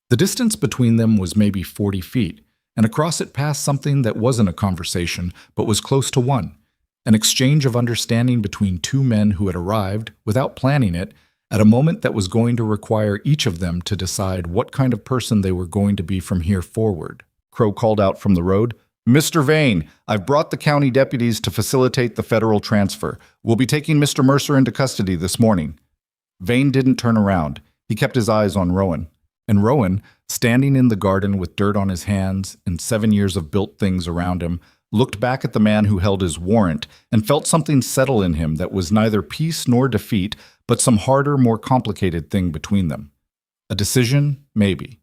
[SPEAKER 1] The distance between them was maybe 40 feet, and across it passed something that wasn't a conversation, but was close to one, an exchange of understanding between 2 men who had arrived, without planning it, at a moment that was going to require each of them to decide what kind of person they were going to be from here forward. Crow called out from the road, "Mr. Vane, I've brought the county deputies to facilitate the federal transfer. We'll be taking Mr. Mercer into custody this morning." Vane didn't turn around. He kept his eyes on Rowan. And Rowan, standing in the garden with dirt on his hands and 7 years of built things around him, looked back at the man who held his warrant and felt something settle in him that was neither peace nor defeat, but some harder, more complicated thing between them. A decision, maybe.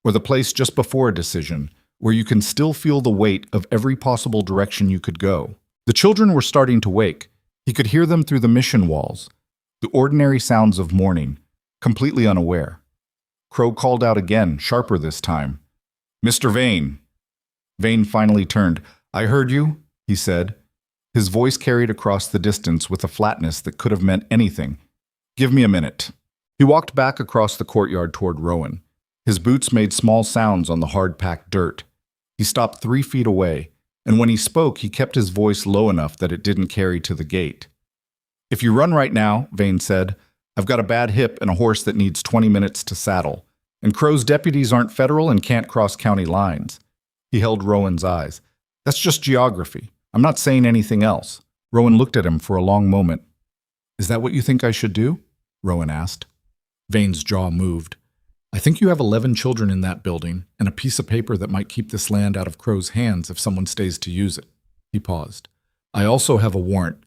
[SPEAKER 1] Or the place just before a decision, where you can still feel the weight of every possible direction you could go. The children were starting to wake. He could hear them through the mission walls, the ordinary sounds of morning, completely unaware. Crow called out again, sharper this time. "Mr. Vane." Vane finally turned. "I heard you," he said. His voice carried across the distance with a flatness that could have meant anything. "Give me a minute." He walked back across the courtyard toward Rowan. His boots made small sounds on the hard-packed dirt. He stopped 3 feet away, and when he spoke, he kept his voice low enough that it didn't carry to the gate. "If you run right now," Vane said, "I've got a bad hip and a horse that needs 20 minutes to saddle. And Crow's deputies aren't federal and can't cross county lines." He held Rowan's eyes. "That's just geography. I'm not saying anything else." Rowan looked at him for a long moment. "Is that what you think I should do?" Rowan asked. Vane's jaw moved. "I think you have 11 children in that building and a piece of paper that might keep this land out of Crow's hands if someone stays to use it." He paused. "I also have a warrant.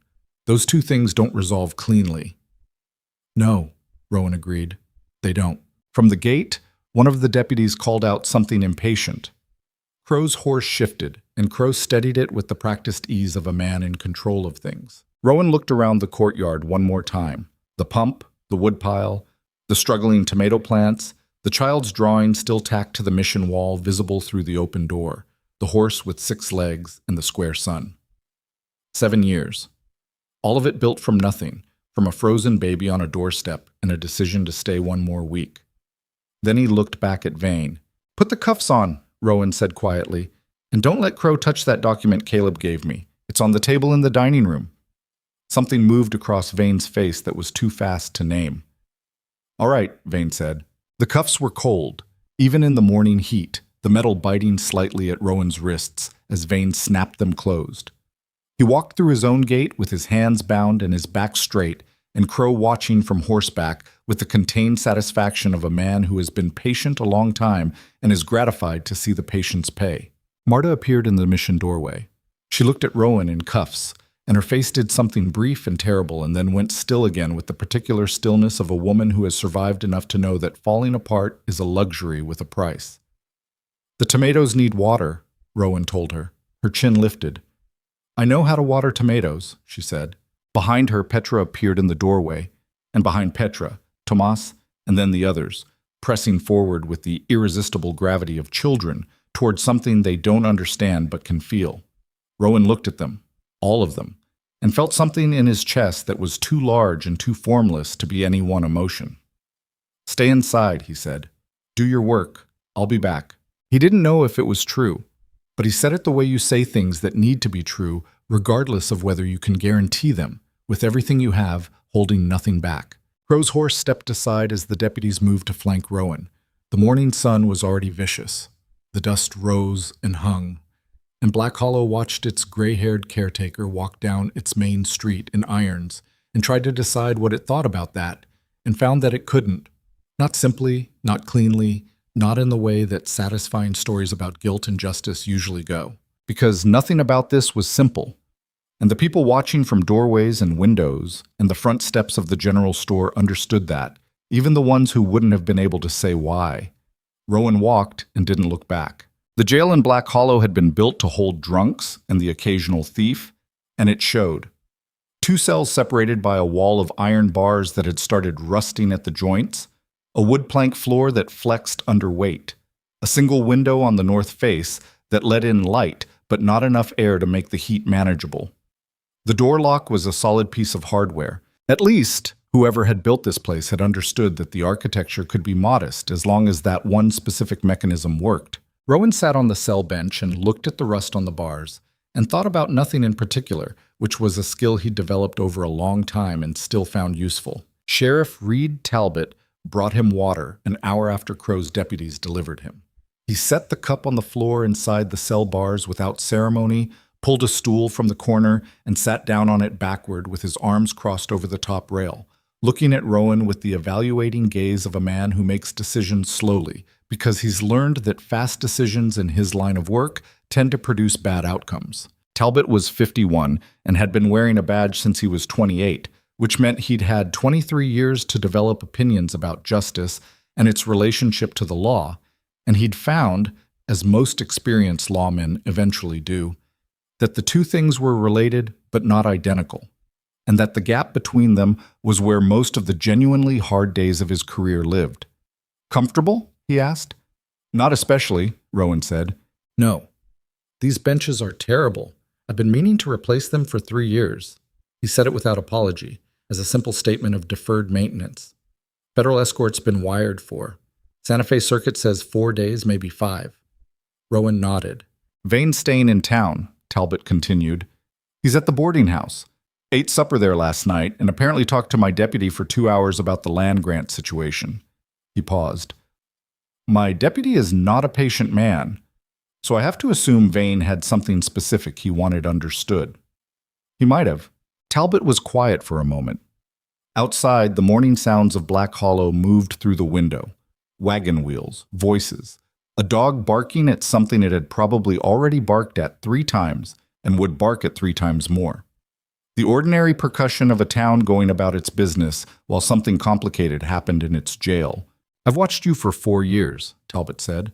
[SPEAKER 1] Those 2 things don't resolve cleanly." "No," Rowan agreed. "They don't." From the gate, one of the deputies called out something impatient. Crow's horse shifted, and Crow steadied it with the practiced ease of a man in control of things. Rowan looked around the courtyard one more time. The pump, the woodpile, the struggling tomato plants, the child's drawing still tacked to the mission wall visible through the open door, the horse with 6 legs, and the square sun. 7 years. All of it built from nothing, from a frozen baby on a doorstep and a decision to stay 1 more week. Then he looked back at Vane. "Put the cuffs on," Rowan said quietly, "and don't let Crow touch that document Caleb gave me. It's on the table in the dining room." Something moved across Vane's face that was too fast to name. "All right," Vane said. The cuffs were cold. Even in the morning heat, the metal biting slightly at Rowan's wrists as Vane snapped them closed. He walked through his own gate with his hands bound and his back straight, and Crow watching from horseback with the contained satisfaction of a man who has been patient a long time and is gratified to see the patience pay. Marta appeared in the mission doorway. She looked at Rowan in cuffs, and her face did something brief and terrible and then went still again with the particular stillness of a woman who has survived enough to know that falling apart is a luxury with a price. "The tomatoes need water," Rowan told her. Her chin lifted. "I know how to water tomatoes," she said. Behind her, Petra appeared in the doorway, and behind Petra, Tomas, and then the others, pressing forward with the irresistible gravity of children toward something they don't understand but can feel. Rowan looked at them, all of them, and felt something in his chest that was too large and too formless to be any one emotion. "Stay inside," he said. "Do your work. I'll be back." He didn't know if it was true, but he said it the way you say things that need to be true, regardless of whether you can guarantee them, with everything you have, holding nothing back. Crow's horse stepped aside as the deputies moved to flank Rowan. The morning sun was already vicious. The dust rose and hung, and Black Hollow watched its gray-haired caretaker walk down its main street in irons and tried to decide what it thought about that, and found that it couldn't. Not simply, not cleanly, not in the way that satisfying stories about guilt and justice usually go. Because nothing about this was simple. And the people watching from doorways and windows and the front steps of the general store understood that, even the ones who wouldn't have been able to say why. Rowan walked and didn't look back. The jail in Black Hollow had been built to hold drunks and the occasional thief, and it showed. 2 cells separated by a wall of iron bars that had started rusting at the joints, a wood plank floor that flexed under weight, a single window on the north face that let in light but not enough air to make the heat manageable. The door lock was a solid piece of hardware. At least, whoever had built this place had understood that the architecture could be modest as long as that one specific mechanism worked. Rowan sat on the cell bench and looked at the rust on the bars and thought about nothing in particular, which was a skill he'd developed over a long time and still found useful. Sheriff Reed Talbot brought him water an hour after Crow's deputies delivered him. He set the cup on the floor inside the cell bars without ceremony, pulled a stool from the corner, and sat down on it backward with his arms crossed over the top rail, looking at Rowan with the evaluating gaze of a man who makes decisions slowly, because he's learned that fast decisions in his line of work tend to produce bad outcomes. Talbot was 51 and had been wearing a badge since he was 28, which meant he'd had 23 years to develop opinions about justice and its relationship to the law, and he'd found, as most experienced lawmen eventually do, that the two things were related but not identical, and that the gap between them was where most of the genuinely hard days of his career lived. "Comfortable?" he asked. "Not especially," Rowan said. "No. These benches are terrible. I've been meaning to replace them for 3 years." He said it without apology, as a simple statement of deferred maintenance. "Federal escort's been wired for. Santa Fe Circuit says 4 days, maybe 5. Rowan nodded. "Vane's staying in town," Talbot continued. "He's at the boarding house. Ate supper there last night and apparently talked to my deputy for 2 hours about the land grant situation." He paused. "My deputy is not a patient man, so I have to assume Vane had something specific he wanted understood." "He might have." Talbot was quiet for a moment. Outside, the morning sounds of Black Hollow moved through the window. Wagon wheels, voices, a dog barking at something it had probably already barked at 3 times and would bark at 3 times more. The ordinary percussion of a town going about its business while something complicated happened in its jail. "I've watched you for 4 years, Talbot said.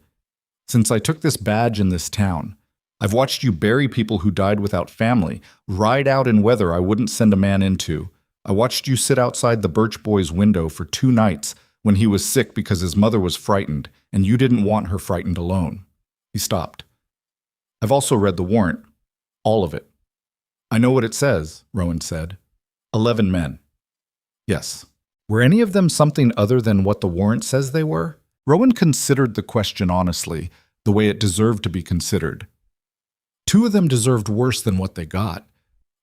[SPEAKER 1] "Since I took this badge in this town. I've watched you bury people who died without family, ride out in weather I wouldn't send a man into. I watched you sit outside the Birch Boy's window for 2 nights when he was sick because his mother was frightened, and you didn't want her frightened alone." He stopped. "I've also read the warrant. All of it." "I know what it says," Rowan said. 11 men. "Yes. Were any of them something other than what the warrant says they were?" Rowan considered the question honestly, the way it deserved to be considered. 2 of them deserved worse than what they got.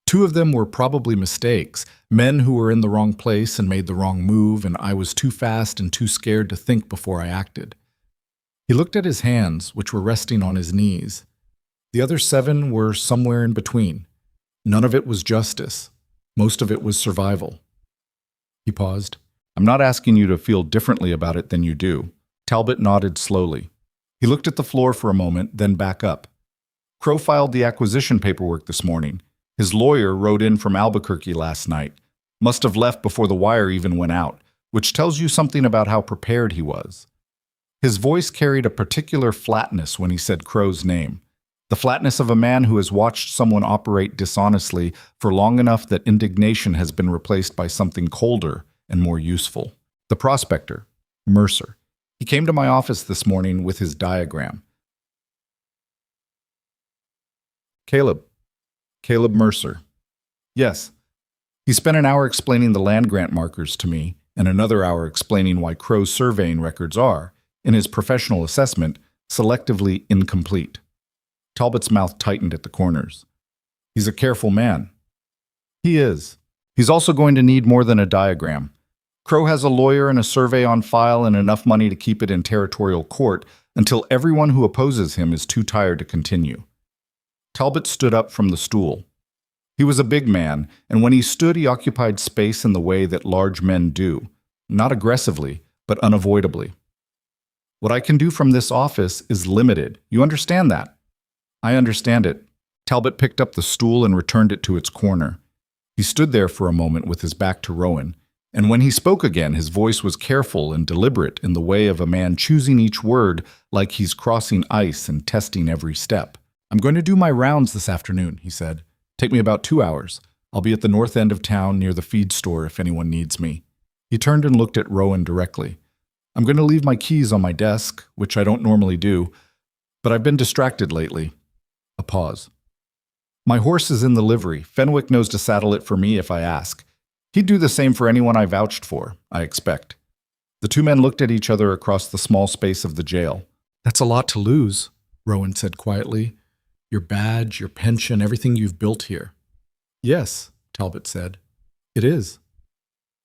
[SPEAKER 1] 2 of them were probably mistakes, men who were in the wrong place and made the wrong move, and I was too fast and too scared to think before I acted. He looked at his hands, which were resting on his knees. The other 7 were somewhere in between. None of it was justice. Most of it was survival. He paused. I'm not asking you to feel differently about it than you do. Talbot nodded slowly. He looked at the floor for a moment, then back up. Crow filed the acquisition paperwork this morning. His lawyer rode in from Albuquerque last night. Must have left before the wire even went out, which tells you something about how prepared he was. His voice carried a particular flatness when he said Crow's name. The flatness of a man who has watched someone operate dishonestly for long enough that indignation has been replaced by something colder and more useful. The prospector, Mercer. He came to my office this morning with his diagram. Caleb Mercer. Yes. He spent an hour explaining the land grant markers to me, and another hour explaining why Crow's surveying records are, in his professional assessment, selectively incomplete. Talbot's mouth tightened at the corners. He's a careful man. He is. He's also going to need more than a diagram. Crow has a lawyer and a survey on file and enough money to keep it in territorial court until everyone who opposes him is too tired to continue. Talbot stood up from the stool. He was a big man, and when he stood, he occupied space in the way that large men do, not aggressively, but unavoidably. What I can do from this office is limited. You understand that? I understand it. Talbot picked up the stool and returned it to its corner. He stood there for a moment with his back to Rowan, and when he spoke again, his voice was careful and deliberate in the way of a man choosing each word like he's crossing ice and testing every step. I'm going to do my rounds this afternoon, he said. Take me about 2 hours. I'll be at the north end of town near the feed store if anyone needs me. He turned and looked at Rowan directly. I'm going to leave my keys on my desk, which I don't normally do, but I've been distracted lately. A pause. My horse is in the livery. Fenwick knows to saddle it for me if I ask. He'd do the same for anyone I vouched for, I expect. The 2 men looked at each other across the small space of the jail. That's a lot to lose, Rowan said quietly. Your badge, your pension, everything you've built here. Yes, Talbot said. It is.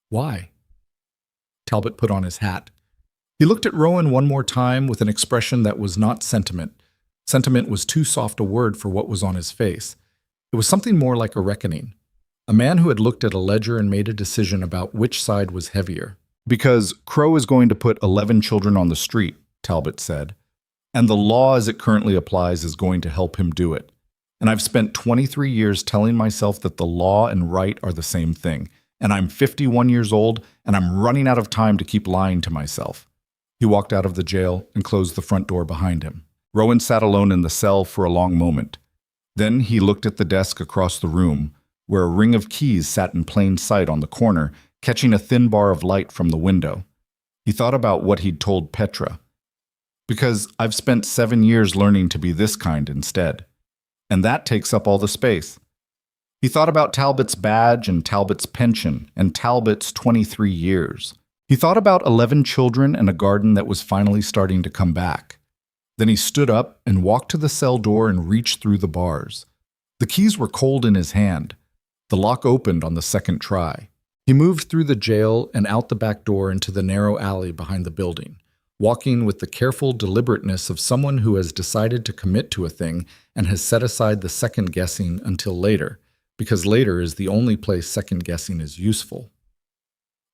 [SPEAKER 1] Why? Talbot put on his hat. He looked at Rowan one more time with an expression that was not sentiment. Sentiment was too soft a word for what was on his face. It was something more like a reckoning. A man who had looked at a ledger and made a decision about which side was heavier. Because Crow is going to put 11 children on the street, Talbot said. And the law as it currently applies is going to help him do it. And I've spent 23 years telling myself that the law and right are the same thing. And I'm 51 years old, and I'm running out of time to keep lying to myself. He walked out of the jail and closed the front door behind him. Rowan sat alone in the cell for a long moment. Then he looked at the desk across the room, where a ring of keys sat in plain sight on the corner, catching a thin bar of light from the window. He thought about what he'd told Petra. Because I've spent 7 years learning to be this kind instead. And that takes up all the space. He thought about Talbot's badge and Talbot's pension and Talbot's 23 years. He thought about 11 children and a garden that was finally starting to come back. Then he stood up and walked to the cell door and reached through the bars. The keys were cold in his hand. The lock opened on the second try. He moved through the jail and out the back door into the narrow alley behind the building, walking with the careful deliberateness of someone who has decided to commit to a thing and has set aside the second-guessing until later, because later is the only place second-guessing is useful.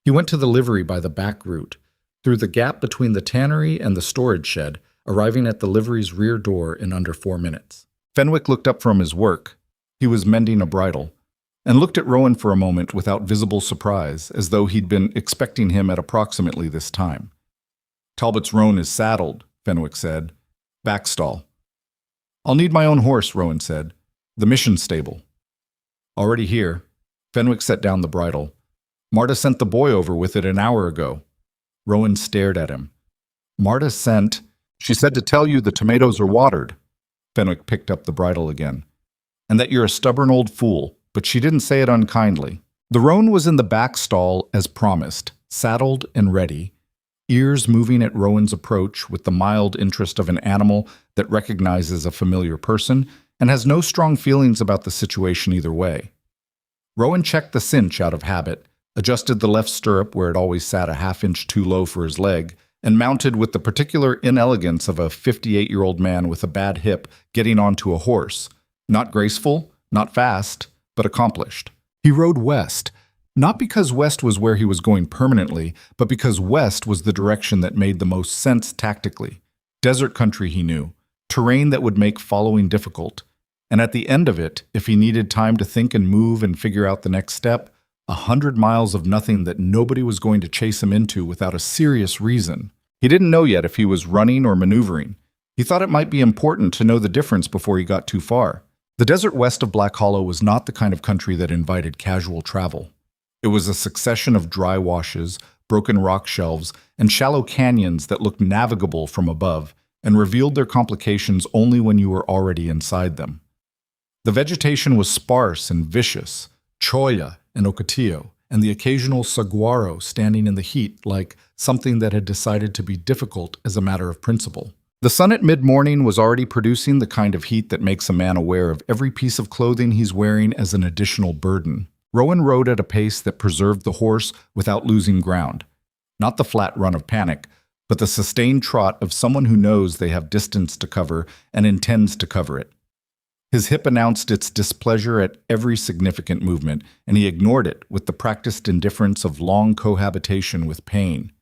[SPEAKER 1] He went to the livery by the back route, through the gap between the tannery and the storage shed, arriving at the livery's rear door in under 4 minutes. Fenwick looked up from his work. He was mending a bridle, and looked at Rowan for a moment without visible surprise, as though he'd been expecting him at approximately this time. Talbot's roan is saddled, Fenwick said. Backstall. I'll need my own horse, Rowan said. The mission stable. Already here. Fenwick set down the bridle. Marta sent the boy over with it an hour ago. Rowan stared at him. Marta sent... She said to tell you the tomatoes are watered. Fenwick picked up the bridle again. And that you're a stubborn old fool, but she didn't say it unkindly. The roan was in the back stall as promised, saddled and ready, ears moving at Rowan's approach with the mild interest of an animal that recognizes a familiar person and has no strong feelings about the situation either way. Rowan checked the cinch out of habit, adjusted the left stirrup where it always sat a half-inch too low for his leg, and mounted with the particular inelegance of a 58-year-old man with a bad hip getting onto a horse. Not graceful, not fast, but accomplished. He rode west, not because west was where he was going permanently, but because west was the direction that made the most sense tactically. Desert country, he knew, terrain that would make following difficult. And at the end of it, if he needed time to think and move and figure out the next step, 100 miles of nothing that nobody was going to chase him into without a serious reason. He didn't know yet if he was running or maneuvering. He thought it might be important to know the difference before he got too far. The desert west of Black Hollow was not the kind of country that invited casual travel. It was a succession of dry washes, broken rock shelves, and shallow canyons that looked navigable from above and revealed their complications only when you were already inside them. The vegetation was sparse and vicious, cholla and ocotillo, and the occasional saguaro standing in the heat like something that had decided to be difficult as a matter of principle. The sun at mid-morning was already producing the kind of heat that makes a man aware of every piece of clothing he's wearing as an additional burden. Rowan rode at a pace that preserved the horse without losing ground. Not the flat run of panic, but the sustained trot of someone who knows they have distance to cover and intends to cover it. His hip announced its displeasure at every significant movement, and he ignored it with the practiced indifference of long cohabitation with pain.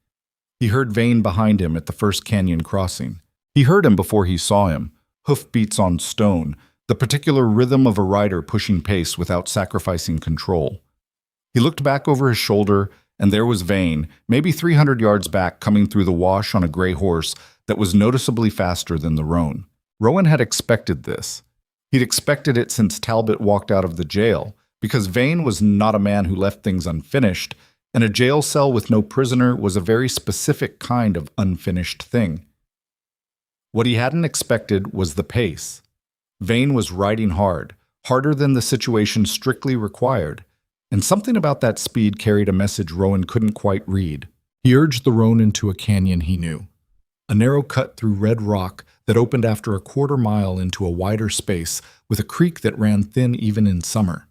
[SPEAKER 1] He heard Vane behind him at the first canyon crossing. He heard him before he saw him, hoofbeats on stone, the particular rhythm of a rider pushing pace without sacrificing control. He looked back over his shoulder, and there was Vane, maybe 300 yards back, coming through the wash on a gray horse that was noticeably faster than the roan. Rowan had expected this. He'd expected it since Talbot walked out of the jail, because Vane was not a man who left things unfinished, and a jail cell with no prisoner was a very specific kind of unfinished thing. What he hadn't expected was the pace. Vane was riding hard, harder than the situation strictly required, and something about that speed carried a message Rowan couldn't quite read. He urged the roan into a canyon he knew, a narrow cut through red rock that opened after a quarter-mile into a wider space with a creek that ran thin even in summer.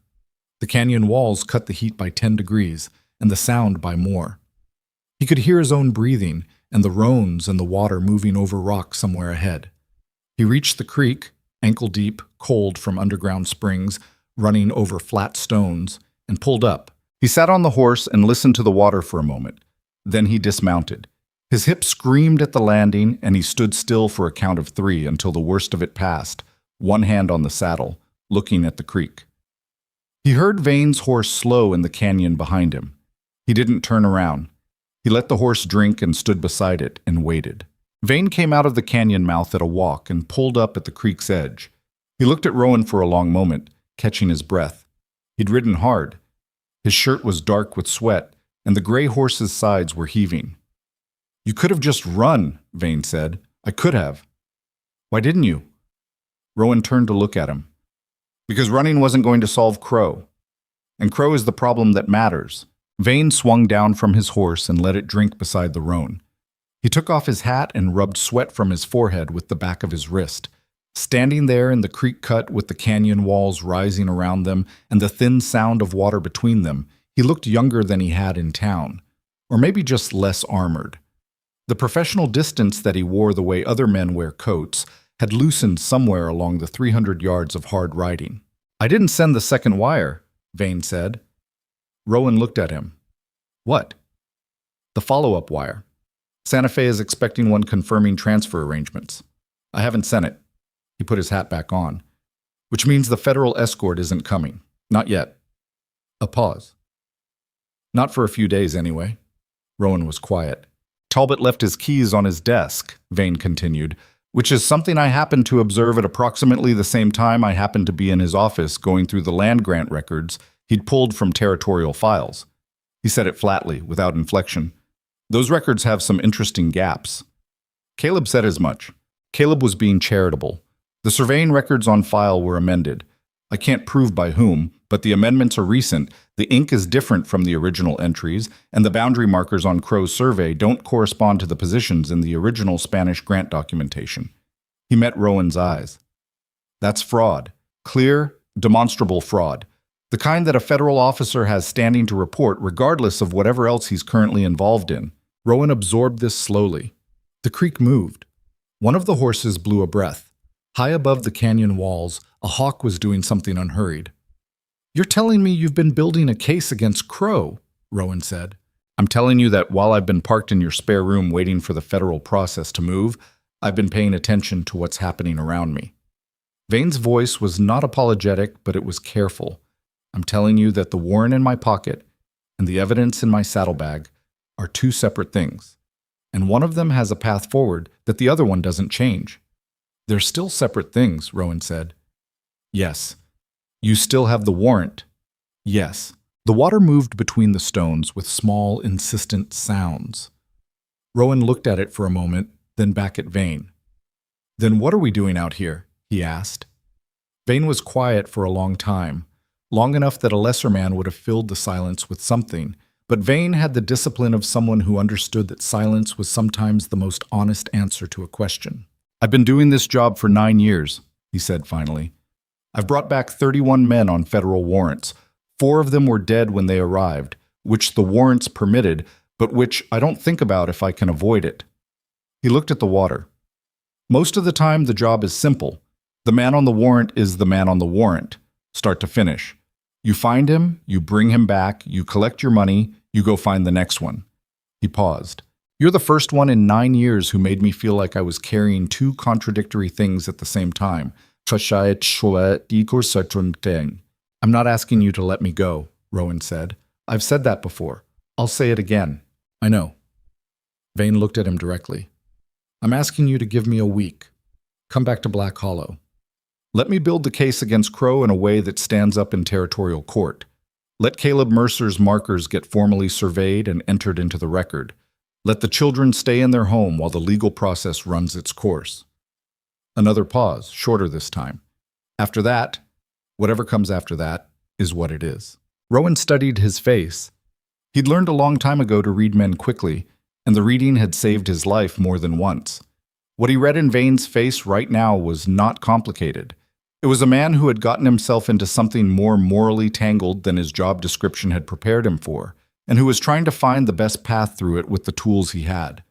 [SPEAKER 1] The canyon walls cut the heat by 10 degrees, and the sound by more. He could hear his own breathing, and the roans and the water moving over rock somewhere ahead. He reached the creek, ankle-deep, cold from underground springs, running over flat stones, and pulled up. He sat on the horse and listened to the water for a moment. Then he dismounted. His hip screamed at the landing, and he stood still for a count of 3 until the worst of it passed, one hand on the saddle, looking at the creek. He heard Vane's horse slow in the canyon behind him. He didn't turn around. He let the horse drink and stood beside it and waited. Vane came out of the canyon mouth at a walk and pulled up at the creek's edge. He looked at Rowan for a long moment, catching his breath. He'd ridden hard. His shirt was dark with sweat, and the gray horse's sides were heaving. "You could have just run," Vane said. "I could have." "Why didn't you?" Rowan turned to look at him. "Because running wasn't going to solve Crow. And Crow is the problem that matters." Vane swung down from his horse and let it drink beside the roan. He took off his hat and rubbed sweat from his forehead with the back of his wrist. Standing there in the creek cut with the canyon walls rising around them and the thin sound of water between them, he looked younger than he had in town, or maybe just less armored. The professional distance that he wore the way other men wear coats had loosened somewhere along the 300 yards of hard riding. "I didn't send the second wire," Vane said. Rowan looked at him. "What?" "The follow-up wire. Santa Fe is expecting one confirming transfer arrangements. I haven't sent it." He put his hat back on. "Which means the federal escort isn't coming. Not yet." A pause. "Not for a few days, anyway." Rowan was quiet. "Talbot left his keys on his desk," Vane continued, "which is something I happened to observe at approximately the same time I happened to be in his office going through the land grant records he'd pulled from territorial files." He said it flatly, without inflection. "Those records have some interesting gaps." Caleb said as much. Caleb was being charitable. The surveying records on file were amended. I can't prove by whom, but the amendments are recent, the ink is different from the original entries, and the boundary markers on Crow's survey don't correspond to the positions in the original Spanish grant documentation. He met Rowan's eyes. "That's fraud. Clear, demonstrable fraud. The kind that a federal officer has standing to report regardless of whatever else he's currently involved in." Rowan absorbed this slowly. The creek moved. One of the horses blew a breath. High above the canyon walls, a hawk was doing something unhurried. "You're telling me you've been building a case against Crow," Rowan said. "I'm telling you that while I've been parked in your spare room waiting for the federal process to move, I've been paying attention to what's happening around me." Vane's voice was not apologetic, but it was careful. "I'm telling you that the warrant in my pocket and the evidence in my saddlebag are two separate things, and one of them has a path forward that the other one doesn't change." "They're still separate things," Rowan said. "Yes. You still have the warrant." "Yes." The water moved between the stones with small, insistent sounds. Rowan looked at it for a moment, then back at Vane. "Then what are we doing out here?" he asked. Vane was quiet for a long time, long enough that a lesser man would have filled the silence with something, but Vane had the discipline of someone who understood that silence was sometimes the most honest answer to a question. "I've been doing this job for 9 years, he said finally. "I've brought back 31 men on federal warrants. 4 of them were dead when they arrived, which the warrants permitted, but which I don't think about if I can avoid it." He looked at the water. "Most of the time, the job is simple. The man on the warrant is the man on the warrant, start to finish. You find him, you bring him back, you collect your money, you go find the next one." He paused. "You're the first one in 9 years who made me feel like I was carrying 2 contradictory things at the same time. I'm not asking you to let me go," Rowan said. "I've said that before. I'll say it again." "I know." Vane looked at him directly. "I'm asking you to give me a week. Come back to Black Hollow. Let me build the case against Crow in a way that stands up in territorial court. Let Caleb Mercer's markers get formally surveyed and entered into the record. Let the children stay in their home while the legal process runs its course." Another pause, shorter this time. "After that, whatever comes after that, is what it is." Rowan studied his face. He'd learned a long time ago to read men quickly, and the reading had saved his life more than once. What he read in Vane's face right now was not complicated. It was a man who had gotten himself into something more morally tangled than his job description had prepared him for, and who was trying to find the best path through it with the tools he had.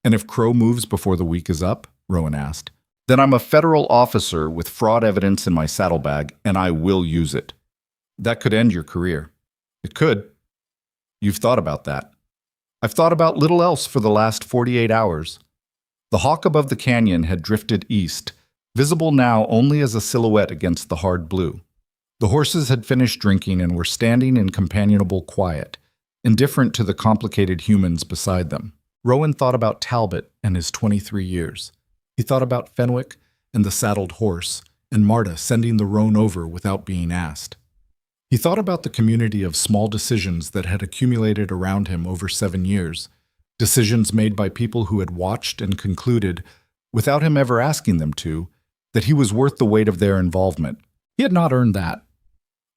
[SPEAKER 1] "And if Crow moves before the week is up?" Rowan asked. "Then I'm a federal officer with fraud evidence in my saddlebag, and I will use it." "That could end your career." "It could." "You've thought about that." "I've thought about little else for the last 48 hours. The hawk above the canyon had drifted east, visible now only as a silhouette against the hard blue. The horses had finished drinking and were standing in companionable quiet, indifferent to the complicated humans beside them. Rowan thought about Talbot and his 23 years. He thought about Fenwick and the saddled horse, and Marta sending the roan over without being asked. He thought about the community of small decisions that had accumulated around him over 7 years, decisions made by people who had watched and concluded, without him ever asking them to, that he was worth the weight of their involvement. He had not earned that.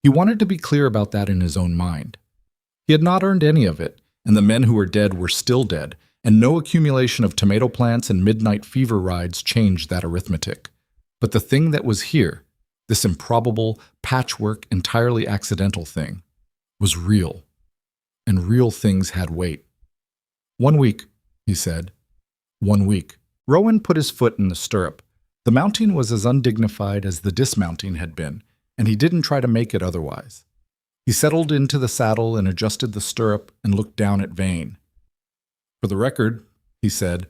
[SPEAKER 1] He wanted to be clear about that in his own mind. He had not earned any of it, and the men who were dead were still dead, and no accumulation of tomato plants and midnight fever rides changed that arithmetic. But the thing that was here, this improbable, patchwork, entirely accidental thing, was real. And real things had weight. 1 week, he said. 1 week. Rowan put his foot in the stirrup. The mounting was as undignified as the dismounting had been, and he didn't try to make it otherwise. He settled into the saddle and adjusted the stirrup and looked down at Vane. "For the record," he said,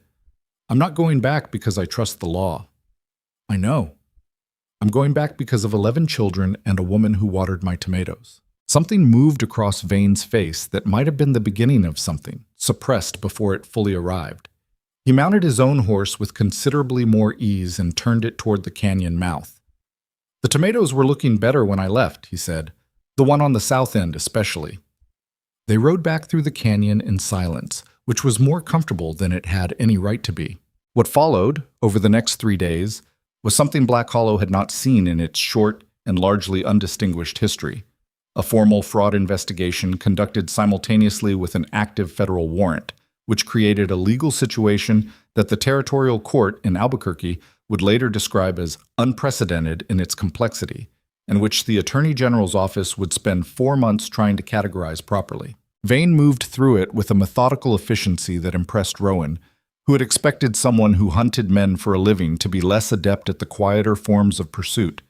[SPEAKER 1] "I'm not going back because I trust the law." "I know. I'm going back because of 11 children and a woman who watered my tomatoes." Something moved across Vane's face that might have been the beginning of something, suppressed before it fully arrived. He mounted his own horse with considerably more ease and turned it toward the canyon mouth. "The tomatoes were looking better when I left," he said. "The one on the south end especially." They rode back through the canyon in silence, which was more comfortable than it had any right to be. What followed, over the next 3 days, was something Black Hollow had not seen in its short and largely undistinguished history. A formal fraud investigation conducted simultaneously with an active federal warrant, which created a legal situation that the territorial court in Albuquerque would later describe as unprecedented in its complexity, and which the Attorney General's office would spend 4 months trying to categorize properly. Vane moved through it with a methodical efficiency that impressed Rowan, who had expected someone who hunted men for a living to be less adept at the quieter forms of pursuit.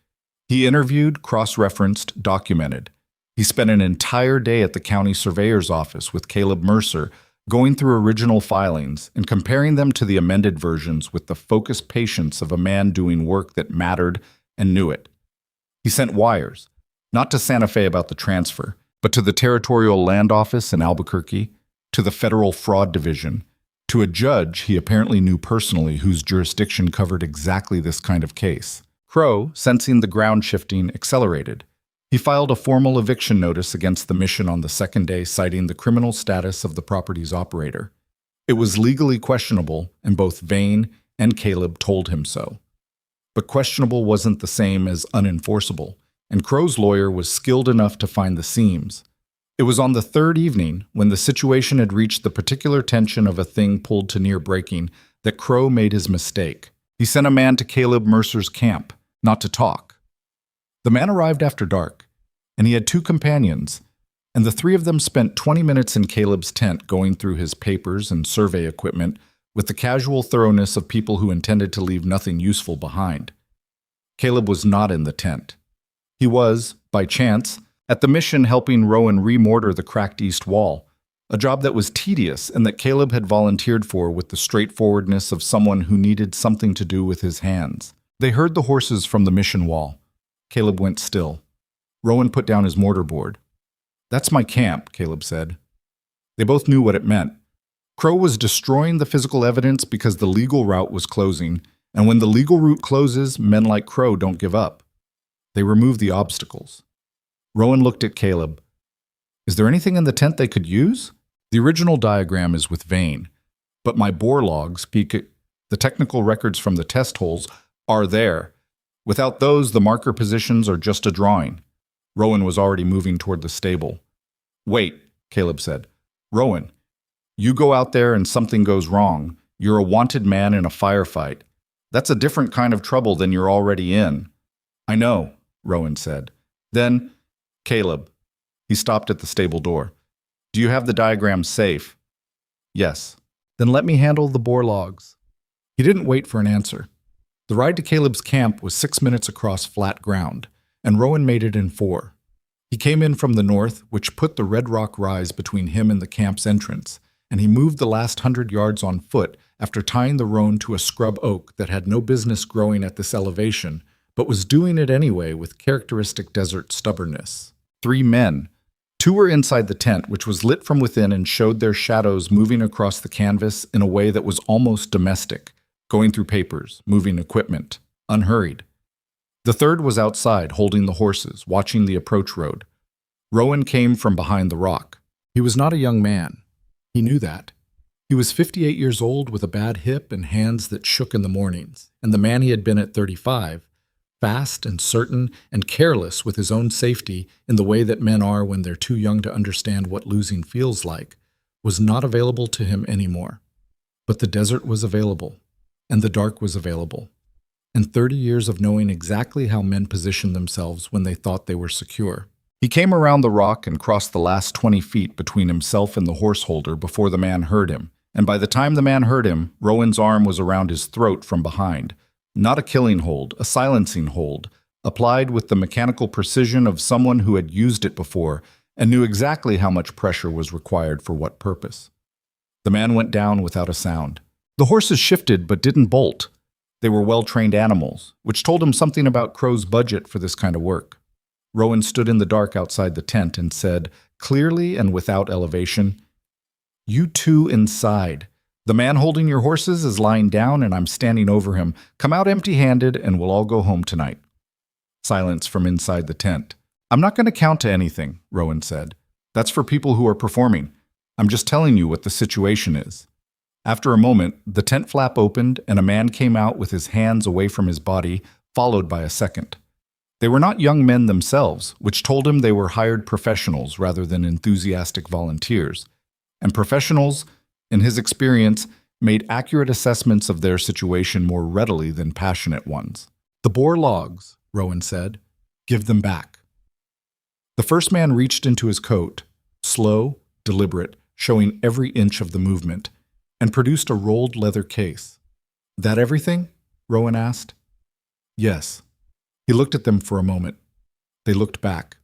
[SPEAKER 1] He interviewed, cross-referenced, documented. He spent an entire day at the county surveyor's office with Caleb Mercer, going through original filings and comparing them to the amended versions with the focused patience of a man doing work that mattered and knew it. He sent wires, not to Santa Fe about the transfer, but to the Territorial Land Office in Albuquerque, to the Federal Fraud Division, to a judge he apparently knew personally whose jurisdiction covered exactly this kind of case. Crow, sensing the ground shifting, accelerated. He filed a formal eviction notice against the mission on the second day, citing the criminal status of the property's operator. It was legally questionable, and both Vane and Caleb told him so. But questionable wasn't the same as unenforceable, and Crow's lawyer was skilled enough to find the seams. It was on the third evening, when the situation had reached the particular tension of a thing pulled to near breaking, that Crow made his mistake. He sent a man to Caleb Mercer's camp, not to talk. The man arrived after dark, and he had two companions, and the three of them spent 20 minutes in Caleb's tent going through his papers and survey equipment with the casual thoroughness of people who intended to leave nothing useful behind. Caleb was not in the tent. He was, by chance, at the mission helping Rowan remortar the cracked east wall, a job that was tedious and that Caleb had volunteered for with the straightforwardness of someone who needed something to do with his hands. They heard the horses from the mission wall. Caleb went still. Rowan put down his mortar board. "That's my camp," Caleb said. They both knew what it meant. Crow was destroying the physical evidence because the legal route was closing, and when the legal route closes, men like Crow don't give up. They remove the obstacles. Rowan looked at Caleb. "Is there anything in the tent they could use? The original diagram is with Vane, but my bore logs, the technical records from the test holes, are there. Without those, the marker positions are just a drawing." Rowan was already moving toward the stable. "Wait," Caleb said. "Rowan, you go out there and something goes wrong. You're a wanted man in a firefight. That's a different kind of trouble than you're already in." "I know," Rowan said. "Then, Caleb." He stopped at the stable door. "Do you have the diagram safe?" "Yes." "Then let me handle the bore logs." He didn't wait for an answer. The ride to Caleb's camp was 6 minutes across flat ground, and Rowan made it in 4. He came in from the north, which put the red rock rise between him and the camp's entrance, and he moved the last 100 yards on foot after tying the roan to a scrub oak that had no business growing at this elevation, but was doing it anyway with characteristic desert stubbornness. 3 men. 2 were inside the tent, which was lit from within and showed their shadows moving across the canvas in a way that was almost domestic, going through papers, moving equipment, unhurried. The third was outside, holding the horses, watching the approach road. Rowan came from behind the rock. He was not a young man. He knew that. He was 58 years old with a bad hip and hands that shook in the mornings, and the man he had been at 35, fast and certain and careless with his own safety in the way that men are when they're too young to understand what losing feels like, was not available to him anymore. But the desert was available, and the dark was available, and 30 years of knowing exactly how men positioned themselves when they thought they were secure. He came around the rock and crossed the last 20 feet between himself and the horse holder before the man heard him, and by the time the man heard him, Rowan's arm was around his throat from behind. Not a killing hold, a silencing hold, applied with the mechanical precision of someone who had used it before and knew exactly how much pressure was required for what purpose. The man went down without a sound. The horses shifted but didn't bolt. They were well-trained animals, which told him something about Crow's budget for this kind of work. Rowan stood in the dark outside the tent and said, clearly and without elevation, "You 2 inside. The man holding your horses is lying down and I'm standing over him. Come out empty-handed and we'll all go home tonight." Silence from inside the tent. "I'm not going to count to anything," Rowan said. "That's for people who are performing. I'm just telling you what the situation is." After a moment, the tent flap opened and a man came out with his hands away from his body, followed by a second. They were not young men themselves, which told him they were hired professionals rather than enthusiastic volunteers. And professionals, in his experience, made accurate assessments of their situation more readily than passionate ones. "The bore logs," Rowan said. "Give them back." The first man reached into his coat, slow, deliberate, showing every inch of the movement. and produced a rolled leather case. "That everything?" Rowan asked. "Yes." He looked at them for a moment. They looked back.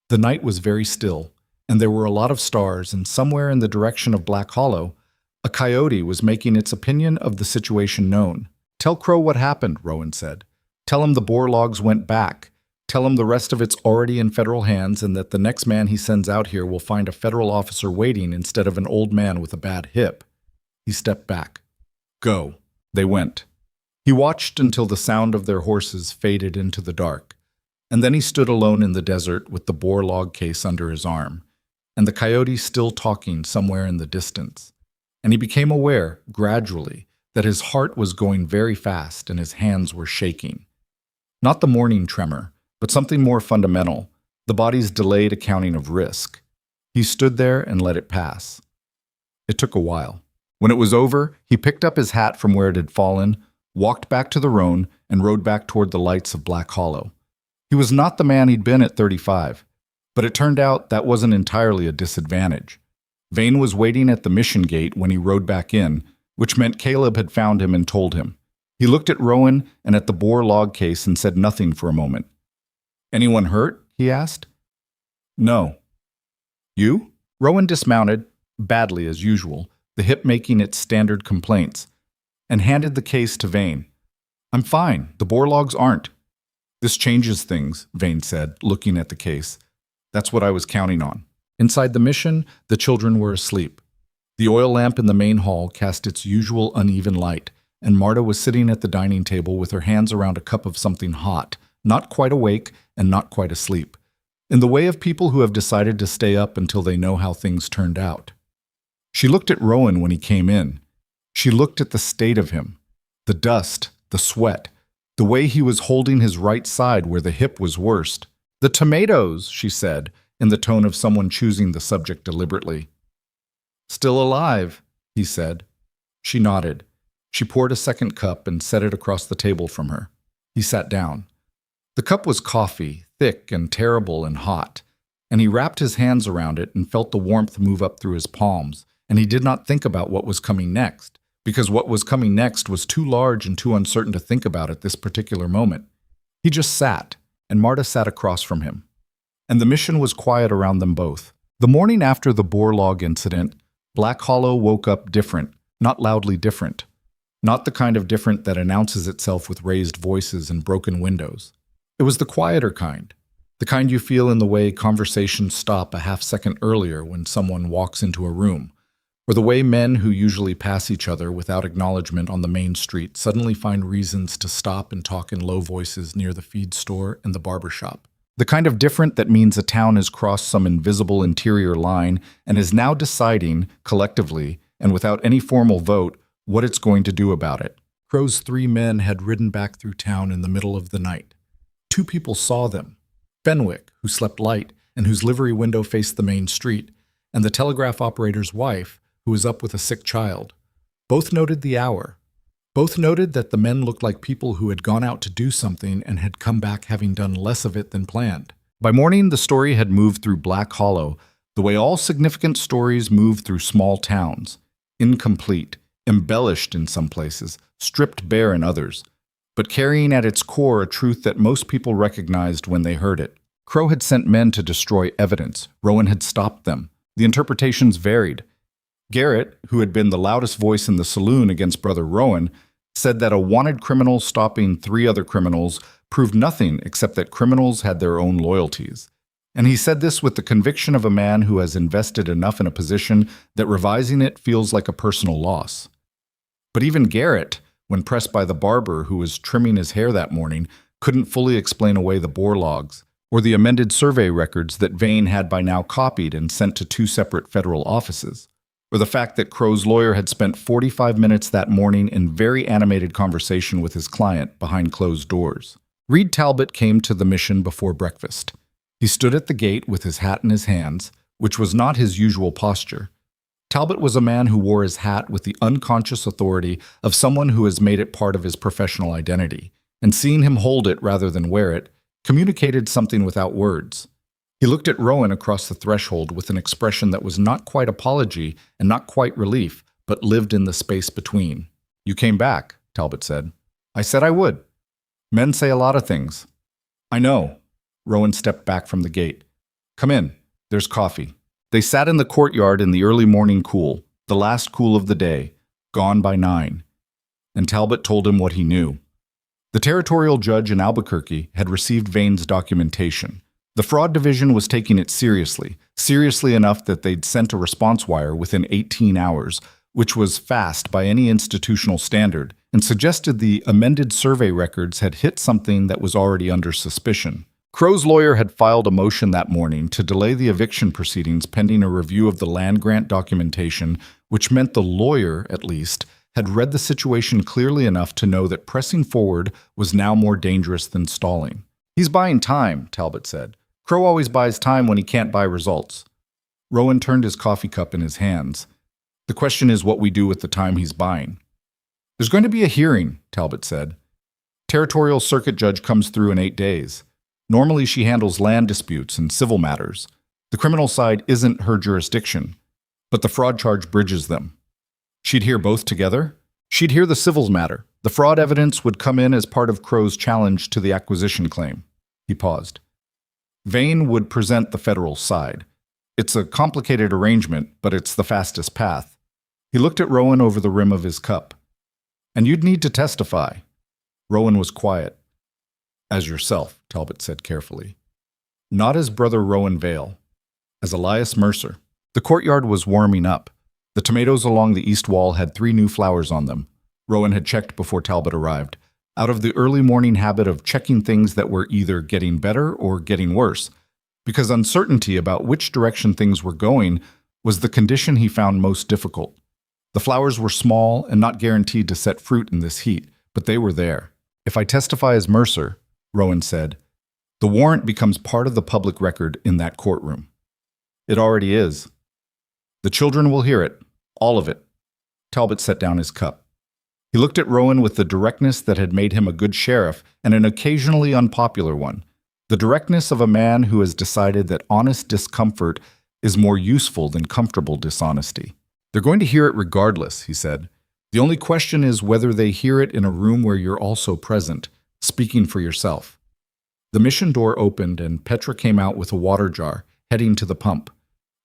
[SPEAKER 1] The night was very still, and there were a lot of stars, and somewhere in the direction of Black Hollow, a coyote was making its opinion of the situation known. "Tell Crow what happened," Rowan said. "Tell him the boar logs went back. Tell him the rest of it's already in federal hands and that the next man he sends out here will find a federal officer waiting instead of an old man with a bad hip." He stepped back. "Go." They went. He watched until the sound of their horses faded into the dark, and then he stood alone in the desert with the boar log case under his arm, and the coyote still talking somewhere in the distance. And he became aware, gradually, that his heart was going very fast and his hands were shaking. Not the morning tremor, but something more fundamental, the body's delayed accounting of risk. He stood there and let it pass. It took a while. When it was over, he picked up his hat from where it had fallen, walked back to the roan, and rode back toward the lights of Black Hollow. He was not the man he'd been at 35, but it turned out that wasn't entirely a disadvantage. Vane was waiting at the mission gate when he rode back in, which meant Caleb had found him and told him. He looked at Rowan and at the boar log case and said nothing for a moment. "Anyone hurt?" he asked. "No." "You?" Rowan dismounted, badly as usual, the hip making its standard complaints, and handed the case to Vane. "I'm fine. The boar logs aren't." "This changes things," Vane said, looking at the case. "That's what I was counting on." Inside the mission, the children were asleep. The oil lamp in the main hall cast its usual uneven light, and Marta was sitting at the dining table with her hands around a cup of something hot, not quite awake and not quite asleep, in the way of people who have decided to stay up until they know how things turned out. She looked at Rowan when he came in. She looked at the state of him, the dust, the sweat, the way he was holding his right side where the hip was worst. "The tomatoes," she said, in the tone of someone choosing the subject deliberately. "Still alive," he said. She nodded. She poured a second cup and set it across the table from her. He sat down. The cup was coffee, thick and terrible and hot, and he wrapped his hands around it and felt the warmth move up through his palms, and he did not think about what was coming next, because what was coming next was too large and too uncertain to think about at this particular moment. He just sat, and Marta sat across from him. And the mission was quiet around them both. The morning after the boar log incident, Black Hollow woke up different, not loudly different. Not the kind of different that announces itself with raised voices and broken windows. It was the quieter kind, the kind you feel in the way conversations stop a half-second earlier when someone walks into a room, or the way men who usually pass each other without acknowledgement on the main street suddenly find reasons to stop and talk in low voices near the feed store and the barber shop. The kind of different that means a town has crossed some invisible interior line and is now deciding, collectively, and without any formal vote, what it's going to do about it. Crow's 3 men had ridden back through town in the middle of the night. 2 people saw them. Fenwick, who slept light and whose livery window faced the main street, and the telegraph operator's wife, who was up with a sick child. Both noted the hour. Both noted that the men looked like people who had gone out to do something and had come back having done less of it than planned. By morning, the story had moved through Black Hollow, the way all significant stories move through small towns. Incomplete, embellished in some places, stripped bare in others, but carrying at its core a truth that most people recognized when they heard it. Crow had sent men to destroy evidence. Rowan had stopped them. The interpretations varied. Garrett, who had been the loudest voice in the saloon against Brother Rowan, said that a wanted criminal stopping 3 other criminals proved nothing except that criminals had their own loyalties. And he said this with the conviction of a man who has invested enough in a position that revising it feels like a personal loss. But even Garrett, when pressed by the barber who was trimming his hair that morning, couldn't fully explain away the boar logs, or the amended survey records that Vane had by now copied and sent to 2 separate federal offices, or the fact that Crow's lawyer had spent 45 minutes that morning in very animated conversation with his client behind closed doors. Reed Talbot came to the mission before breakfast. He stood at the gate with his hat in his hands, which was not his usual posture. Talbot was a man who wore his hat with the unconscious authority of someone who has made it part of his professional identity, and seeing him hold it rather than wear it, communicated something without words. He looked at Rowan across the threshold with an expression that was not quite apology and not quite relief, but lived in the space between. You came back, Talbot said. I said I would. Men say a lot of things. I know. Rowan stepped back from the gate. Come in. There's coffee. They sat in the courtyard in the early morning cool, the last cool of the day, gone by 9. And Talbot told him what he knew. The territorial judge in Albuquerque had received Vane's documentation. The fraud division was taking it seriously, seriously enough that they'd sent a response wire within 18 hours, which was fast by any institutional standard, and suggested the amended survey records had hit something that was already under suspicion. Crow's lawyer had filed a motion that morning to delay the eviction proceedings pending a review of the land grant documentation, which meant the lawyer, at least, had read the situation clearly enough to know that pressing forward was now more dangerous than stalling. He's buying time, Talbot said. Crow always buys time when he can't buy results. Rowan turned his coffee cup in his hands. The question is what we do with the time he's buying. There's going to be a hearing, Talbot said. Territorial circuit judge comes through in 8 days. Normally she handles land disputes and civil matters. The criminal side isn't her jurisdiction, but the fraud charge bridges them. She'd hear both together? She'd hear the civils matter. The fraud evidence would come in as part of Crow's challenge to the acquisition claim. He paused. Vane would present the federal side. It's a complicated arrangement, but it's the fastest path. He looked at Rowan over the rim of his cup. And you'd need to testify. Rowan was quiet. As yourself, Talbot said carefully. Not as Brother Rowan Vale. As Elias Mercer. The courtyard was warming up. The tomatoes along the east wall had 3 new flowers on them. Rowan had checked before Talbot arrived, out of the early morning habit of checking things that were either getting better or getting worse, because uncertainty about which direction things were going was the condition he found most difficult. The flowers were small and not guaranteed to set fruit in this heat, but they were there. If I testify as Mercer, Rowan said, the warrant becomes part of the public record in that courtroom. It already is. The children will hear it, all of it. Talbot set down his cup. He looked at Rowan with the directness that had made him a good sheriff and an occasionally unpopular one, the directness of a man who has decided that honest discomfort is more useful than comfortable dishonesty. They're going to hear it regardless, he said. The only question is whether they hear it in a room where you're also present, speaking for yourself. The mission door opened and Petra came out with a water jar, heading to the pump.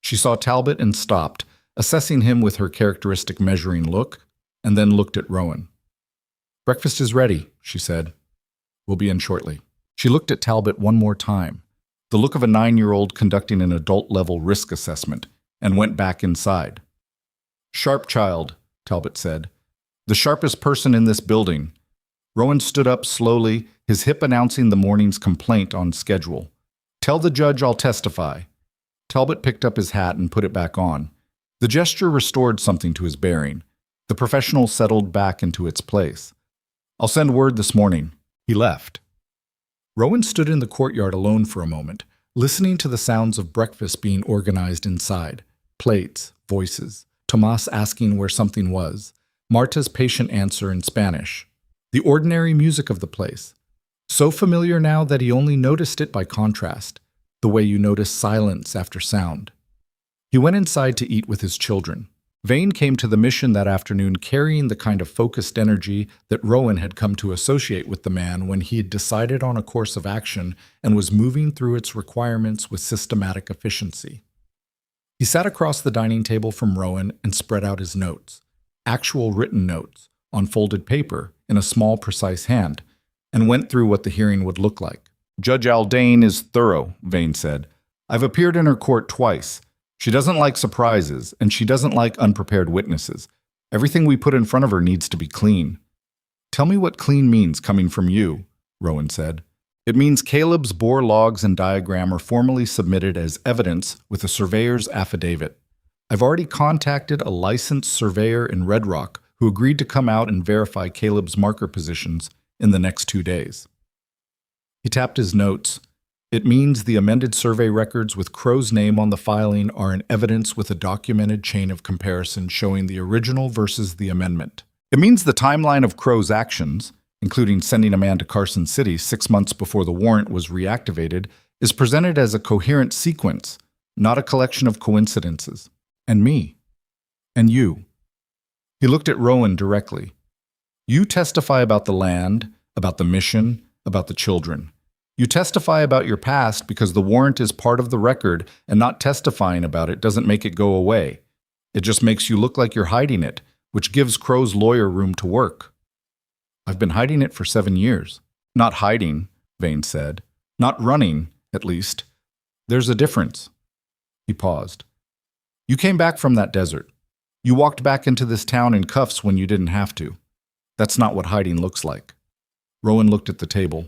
[SPEAKER 1] She saw Talbot and stopped, assessing him with her characteristic measuring look, and then looked at Rowan. Breakfast is ready, she said. We'll be in shortly. She looked at Talbot one more time, the look of a 9-year-old conducting an adult-level risk assessment, and went back inside. Sharp child, Talbot said. The sharpest person in this building. Rowan stood up slowly, his hip announcing the morning's complaint on schedule. Tell the judge I'll testify. Talbot picked up his hat and put it back on. The gesture restored something to his bearing. The professional settled back into its place. I'll send word this morning. He left. Rowan stood in the courtyard alone for a moment, listening to the sounds of breakfast being organized inside. Plates, voices, Tomas asking where something was, Marta's patient answer in Spanish. The ordinary music of the place. So familiar now that he only noticed it by contrast, the way you notice silence after sound. He went inside to eat with his children. Vane came to the mission that afternoon carrying the kind of focused energy that Rowan had come to associate with the man when he had decided on a course of action and was moving through its requirements with systematic efficiency. He sat across the dining table from Rowan and spread out his notes, actual written notes, on folded paper in a small, precise hand, and went through what the hearing would look like. Judge Aldane is thorough, Vane said. I've appeared in her court twice. She doesn't like surprises, and she doesn't like unprepared witnesses. Everything we put in front of her needs to be clean. Tell me what clean means coming from you, Rowan said. It means Caleb's bore logs and diagram are formally submitted as evidence with a surveyor's affidavit. I've already contacted a licensed surveyor in Red Rock who agreed to come out and verify Caleb's marker positions in the next 2 days. He tapped his notes. It means the amended survey records with Crow's name on the filing are in evidence with a documented chain of comparison showing the original versus the amendment. It means the timeline of Crow's actions, including sending a man to Carson City 6 months before the warrant was reactivated, is presented as a coherent sequence, not a collection of coincidences. And me. And you. He looked at Rowan directly. You testify about the land, about the mission, about the children. You testify about your past because the warrant is part of the record, and not testifying about it doesn't make it go away. It just makes you look like you're hiding it, which gives Crow's lawyer room to work. I've been hiding it for 7 years. Not hiding, Vane said. Not running, at least. There's a difference. He paused. You came back from that desert. You walked back into this town in cuffs when you didn't have to. That's not what hiding looks like. Rowan looked at the table.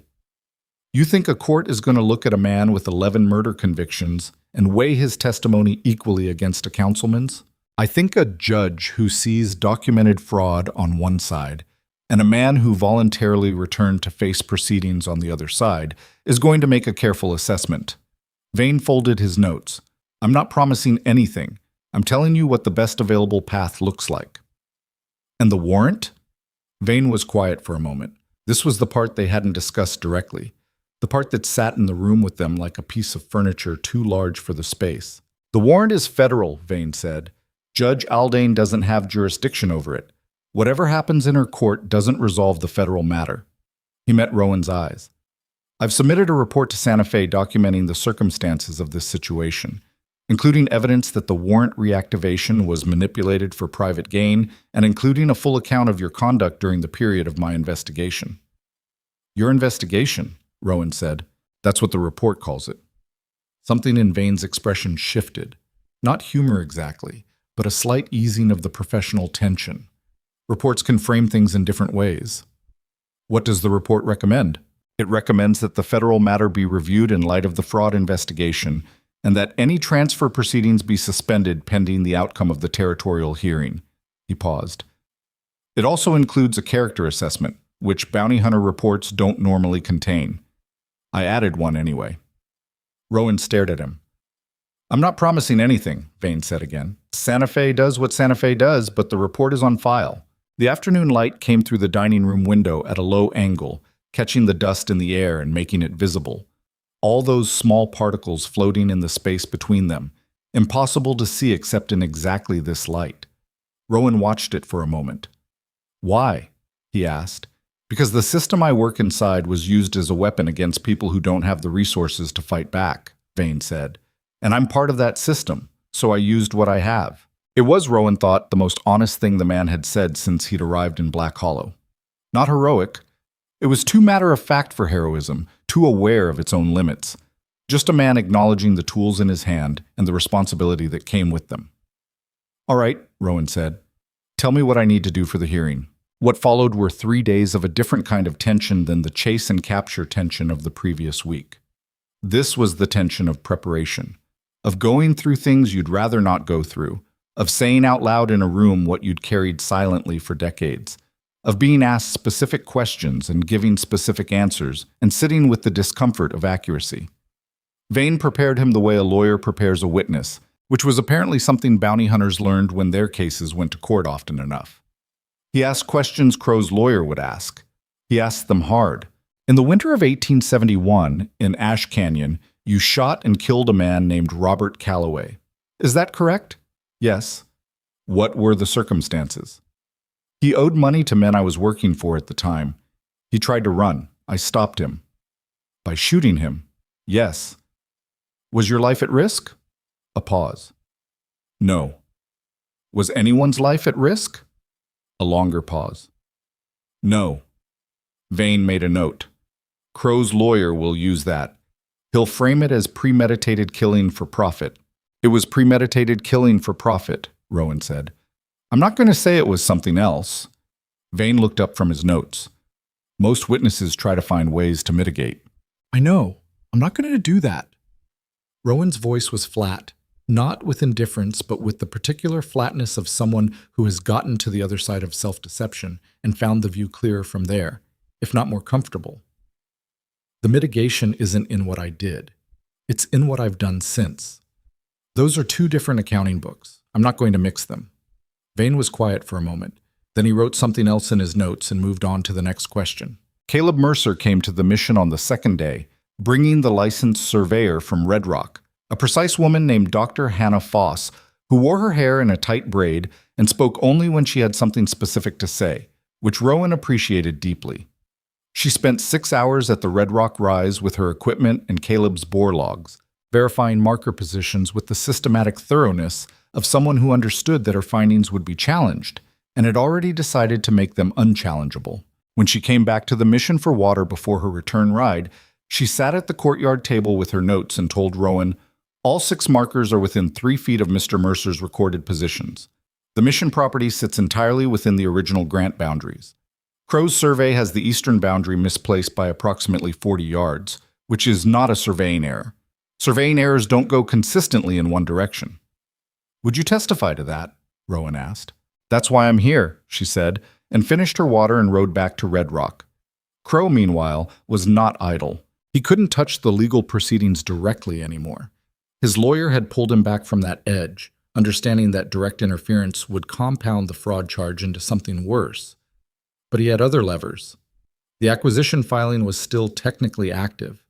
[SPEAKER 1] You think a court is going to look at a man with 11 murder convictions and weigh his testimony equally against a councilman's? I think a judge who sees documented fraud on one side and a man who voluntarily returned to face proceedings on the other side is going to make a careful assessment. Vane folded his notes. I'm not promising anything. I'm telling you what the best available path looks like. And the warrant? Vane was quiet for a moment. This was the part they hadn't discussed directly, the part that sat in the room with them like a piece of furniture too large for the space. The warrant is federal, Vane said. Judge Aldane doesn't have jurisdiction over it. Whatever happens in her court doesn't resolve the federal matter. He met Rowan's eyes. I've submitted a report to Santa Fe documenting the circumstances of this situation, including evidence that the warrant reactivation was manipulated for private gain and including a full account of your conduct during the period of my investigation. Your investigation, Rowan said. That's what the report calls it. Something in Vane's expression shifted. Not humor exactly, but a slight easing of the professional tension. Reports can frame things in different ways. What does the report recommend? It recommends that the federal matter be reviewed in light of the fraud investigation and that any transfer proceedings be suspended pending the outcome of the territorial hearing. He paused. It also includes a character assessment, which bounty hunter reports don't normally contain. I added one anyway. Rowan stared at him. I'm not promising anything, Vane said again. Santa Fe does what Santa Fe does, but the report is on file. The afternoon light came through the dining room window at a low angle, catching the dust in the air and making it visible. All those small particles floating in the space between them, impossible to see except in exactly this light. Rowan watched it for a moment. Why? He asked. Because the system I work inside was used as a weapon against people who don't have the resources to fight back, Vane said. And I'm part of that system, so I used what I have. It was, Rowan thought, the most honest thing the man had said since he'd arrived in Black Hollow. Not heroic. It was too matter-of-fact for heroism, too aware of its own limits. Just a man acknowledging the tools in his hand and the responsibility that came with them. All right, Rowan said. Tell me what I need to do for the hearing. What followed were 3 days of a different kind of tension than the chase and capture tension of the previous week. This was the tension of preparation, of going through things you'd rather not go through, of saying out loud in a room what you'd carried silently for decades, of being asked specific questions and giving specific answers, and sitting with the discomfort of accuracy. Vane prepared him the way a lawyer prepares a witness, which was apparently something bounty hunters learned when their cases went to court often enough. He asked questions Crow's lawyer would ask. He asked them hard. In the winter of 1871, in Ash Canyon, you shot and killed a man named Robert Calloway. Is that correct? Yes. What were the circumstances? He owed money to men I was working for at the time. He tried to run. I stopped him. By shooting him? Yes. Was your life at risk? A pause. No. Was anyone's life at risk? A longer pause. No. Vane made a note. Crow's lawyer will use that. He'll frame it as premeditated killing for profit. It was premeditated killing for profit, Rowan said. I'm not going to say it was something else. Vane looked up from his notes. Most witnesses try to find ways to mitigate. I know. I'm not going to do that. Rowan's voice was flat, not with indifference, but with the particular flatness of someone who has gotten to the other side of self-deception and found the view clearer from there, if not more comfortable. The mitigation isn't in what I did. It's in what I've done since. Those are two different accounting books. I'm not going to mix them. Vane was quiet for a moment. Then he wrote something else in his notes and moved on to the next question. Caleb Mercer came to the mission on the second day, bringing the licensed surveyor from Red Rock, a precise woman named Dr. Hannah Foss, who wore her hair in a tight braid and spoke only when she had something specific to say, which Rowan appreciated deeply. She spent 6 hours at the Red Rock Rise with her equipment and Caleb's bore logs, verifying marker positions with the systematic thoroughness of someone who understood that her findings would be challenged and had already decided to make them unchallengeable. When she came back to the mission for water before her return ride, she sat at the courtyard table with her notes and told Rowan, "All 6 markers are within 3 feet of Mr. Mercer's recorded positions. The mission property sits entirely within the original grant boundaries. Crow's survey has the eastern boundary misplaced by approximately 40 yards, which is not a surveying error. Surveying errors don't go consistently in one direction." "Would you testify to that?" Rowan asked. "That's why I'm here," she said, and finished her water and rode back to Red Rock. Crow, meanwhile, was not idle. He couldn't touch the legal proceedings directly anymore. His lawyer had pulled him back from that edge, understanding that direct interference would compound the fraud charge into something worse. But he had other levers. The acquisition filing was still technically active.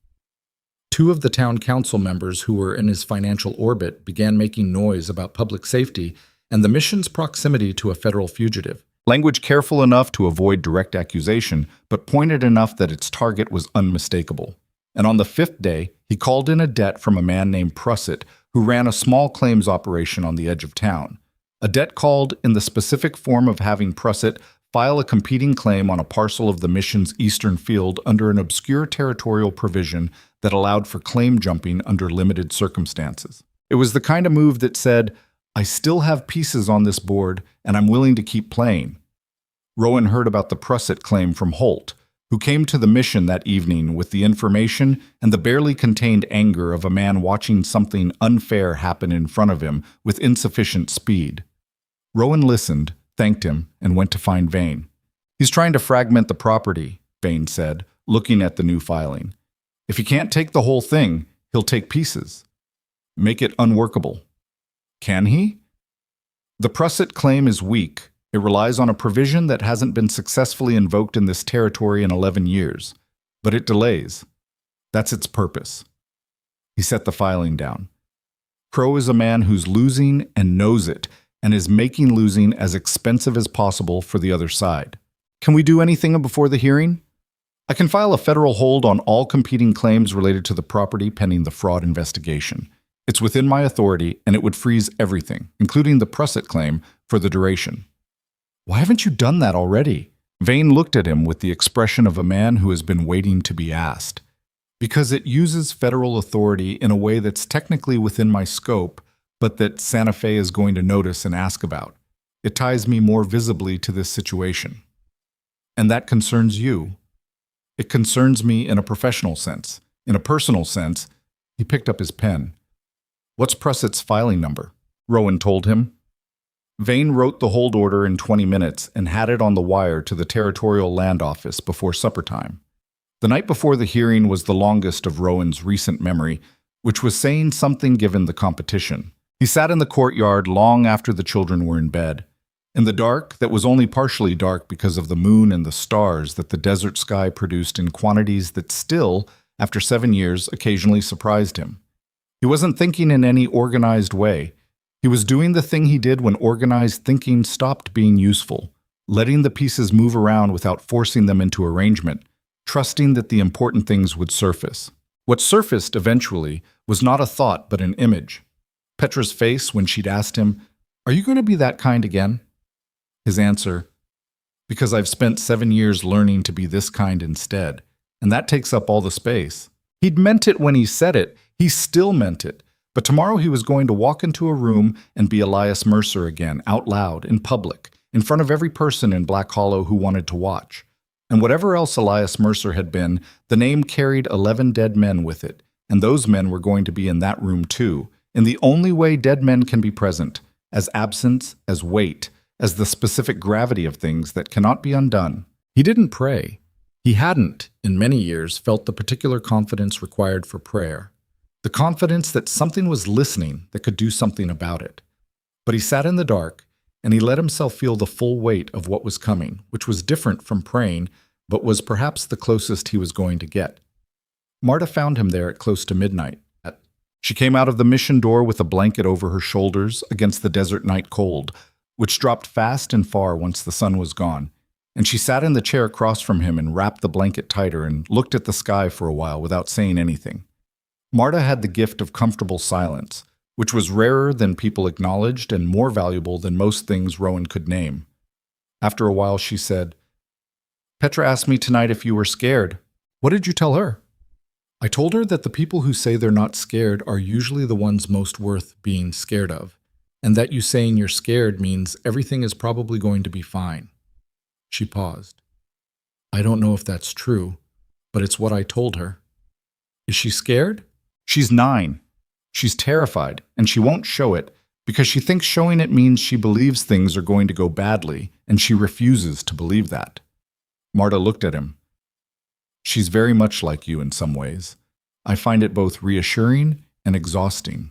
[SPEAKER 1] 2 of the town council members who were in his financial orbit began making noise about public safety and the mission's proximity to a federal fugitive. Language careful enough to avoid direct accusation, but pointed enough that its target was unmistakable. And on the 5th day, he called in a debt from a man named Prussett, who ran a small claims operation on the edge of town. A debt called in the specific form of having Prussett file a competing claim on a parcel of the mission's eastern field under an obscure territorial provision that allowed for claim jumping under limited circumstances. It was the kind of move that said, "I still have pieces on this board, and I'm willing to keep playing." Rowan heard about the Prussett claim from Holt, who came to the mission that evening with the information and the barely contained anger of a man watching something unfair happen in front of him with insufficient speed. Rowan listened, thanked him, and went to find Vane. "He's trying to fragment the property," Vane said, looking at the new filing. "If he can't take the whole thing, he'll take pieces. Make it unworkable." "Can he?" "The Prussett claim is weak. It relies on a provision that hasn't been successfully invoked in this territory in 11 years. But it delays. That's its purpose." He set the filing down. Crow is a man who's losing and knows it, and is making losing as expensive as possible for the other side. "Can we do anything before the hearing?" "I can file a federal hold on all competing claims related to the property pending the fraud investigation. It's within my authority, and it would freeze everything, including the Prussett claim, for the duration." "Why haven't you done that already?" Vane looked at him with the expression of a man who has been waiting to be asked. "Because it uses federal authority in a way that's technically within my scope, but that Santa Fe is going to notice and ask about. It ties me more visibly to this situation." "And that concerns you?" "It concerns me in a professional sense. In a personal sense," he picked up his pen. "What's Prussett's filing number?" Rowan told him. Vane wrote the hold order in 20 minutes and had it on the wire to the Territorial Land Office before supper time. The night before the hearing was the longest of Rowan's recent memory, which was saying something given the competition. He sat in the courtyard long after the children were in bed. In the dark, that was only partially dark because of the moon and the stars that the desert sky produced in quantities that still, after 7 years, occasionally surprised him. He wasn't thinking in any organized way. He was doing the thing he did when organized thinking stopped being useful, letting the pieces move around without forcing them into arrangement, trusting that the important things would surface. What surfaced eventually was not a thought but an image. Petra's face when she'd asked him, "Are you going to be that kind again?" His answer, "Because I've spent 7 years learning to be this kind instead, and that takes up all the space." He'd meant it when he said it. He still meant it. But tomorrow he was going to walk into a room and be Elias Mercer again, out loud, in public, in front of every person in Black Hollow who wanted to watch. And whatever else Elias Mercer had been, the name carried 11 dead men with it, and those men were going to be in that room too, in the only way dead men can be present, as absence, as weight, as the specific gravity of things that cannot be undone. He didn't pray. He hadn't, in many years, felt the particular confidence required for prayer. The confidence that something was listening that could do something about it. But he sat in the dark, and he let himself feel the full weight of what was coming, which was different from praying, but was perhaps the closest he was going to get. Marta found him there at close to midnight. She came out of the mission door with a blanket over her shoulders against the desert night cold, which dropped fast and far once the sun was gone, and she sat in the chair across from him and wrapped the blanket tighter and looked at the sky for a while without saying anything. Marta had the gift of comfortable silence, which was rarer than people acknowledged and more valuable than most things Rowan could name. After a while, she said, "Petra asked me tonight if you were scared. What did you tell her?" "I told her that the people who say they're not scared are usually the ones most worth being scared of, and that you saying you're scared means everything is probably going to be fine." She paused. "I don't know if that's true, but it's what I told her." "Is she scared?" "She's 9. She's terrified, and she won't show it because she thinks showing it means she believes things are going to go badly, and she refuses to believe that." Marta looked at him. "She's very much like you in some ways. I find it both reassuring and exhausting."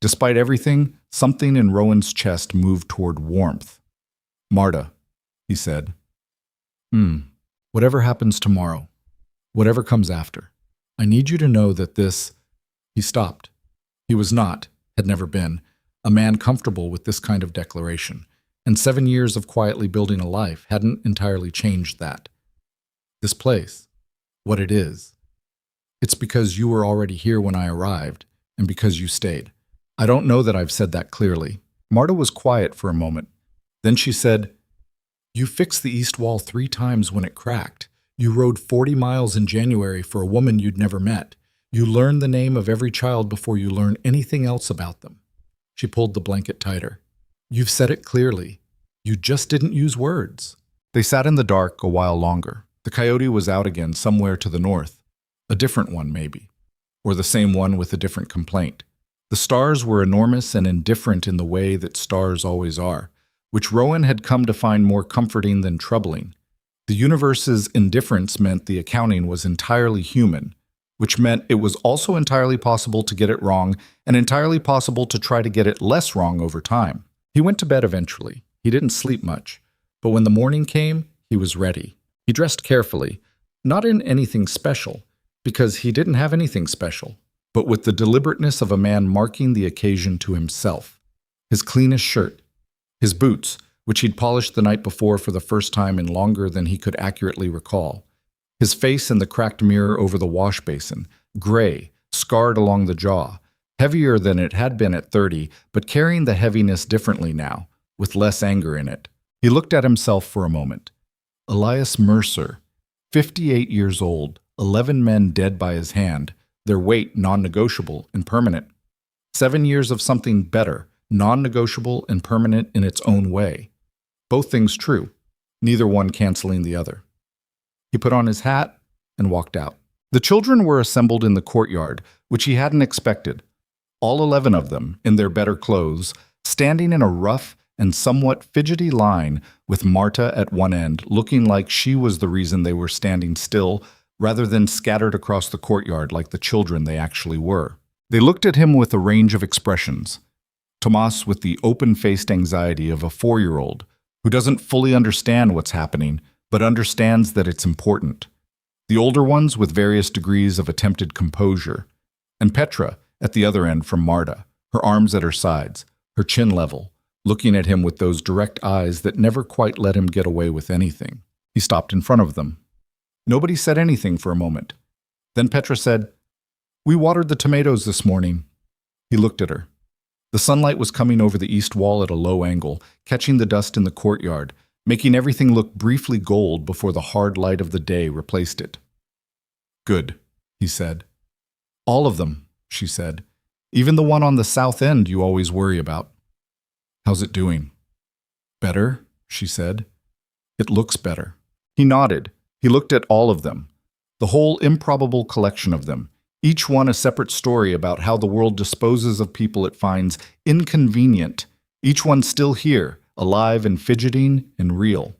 [SPEAKER 1] Despite everything, something in Rowan's chest moved toward warmth. "Marta," he said. Whatever happens tomorrow, whatever comes after, I need you to know that this—" He stopped. He was not, had never been, a man comfortable with this kind of declaration, and 7 years of quietly building a life hadn't entirely changed that. "This place, what it is, it's because you were already here when I arrived, and because you stayed. I don't know that I've said that clearly." Marta was quiet for a moment. Then she said, "You fixed the east wall 3 times when it cracked. You rode 40 miles in January for a woman you'd never met. You learned the name of every child before you learned anything else about them." She pulled the blanket tighter. "You've said it clearly. You just didn't use words." They sat in the dark a while longer. The coyote was out again somewhere to the north. A different one, maybe. Or the same one with a different complaint. The stars were enormous and indifferent in the way that stars always are, which Rowan had come to find more comforting than troubling. The universe's indifference meant the accounting was entirely human, which meant it was also entirely possible to get it wrong and entirely possible to try to get it less wrong over time. He went to bed eventually. He didn't sleep much, but when the morning came, he was ready. He dressed carefully, not in anything special, because he didn't have anything special, but with the deliberateness of a man marking the occasion to himself. His cleanest shirt, his boots, which he'd polished the night before for the first time in longer than he could accurately recall. His face in the cracked mirror over the wash basin, gray, scarred along the jaw, heavier than it had been at 30, but carrying the heaviness differently now, with less anger in it. He looked at himself for a moment. Elias Mercer, 58 years old, 11 men dead by his hand, their weight non-negotiable and permanent. 7 years of something better, non-negotiable and permanent in its own way. Both things true, neither one canceling the other. He put on his hat and walked out. The children were assembled in the courtyard, which he hadn't expected. All 11 of them, in their better clothes, standing in a rough and somewhat fidgety line, with Marta at one end, looking like she was the reason they were standing still, rather than scattered across the courtyard like the children they actually were. They looked at him with a range of expressions. Tomas with the open-faced anxiety of a 4-year-old, who doesn't fully understand what's happening, but understands that it's important. The older ones with various degrees of attempted composure. And Petra, at the other end from Marta, her arms at her sides, her chin level, looking at him with those direct eyes that never quite let him get away with anything. He stopped in front of them. Nobody said anything for a moment. Then Petra said, "We watered the tomatoes this morning." He looked at her. The sunlight was coming over the east wall at a low angle, catching the dust in the courtyard, making everything look briefly gold before the hard light of the day replaced it. "Good," he said. "All of them," she said. "Even the one on the south end you always worry about." "How's it doing?" "Better," she said. "It looks better." He nodded. He looked at all of them, the whole improbable collection of them, each one a separate story about how the world disposes of people it finds inconvenient, each one still here, alive and fidgeting and real.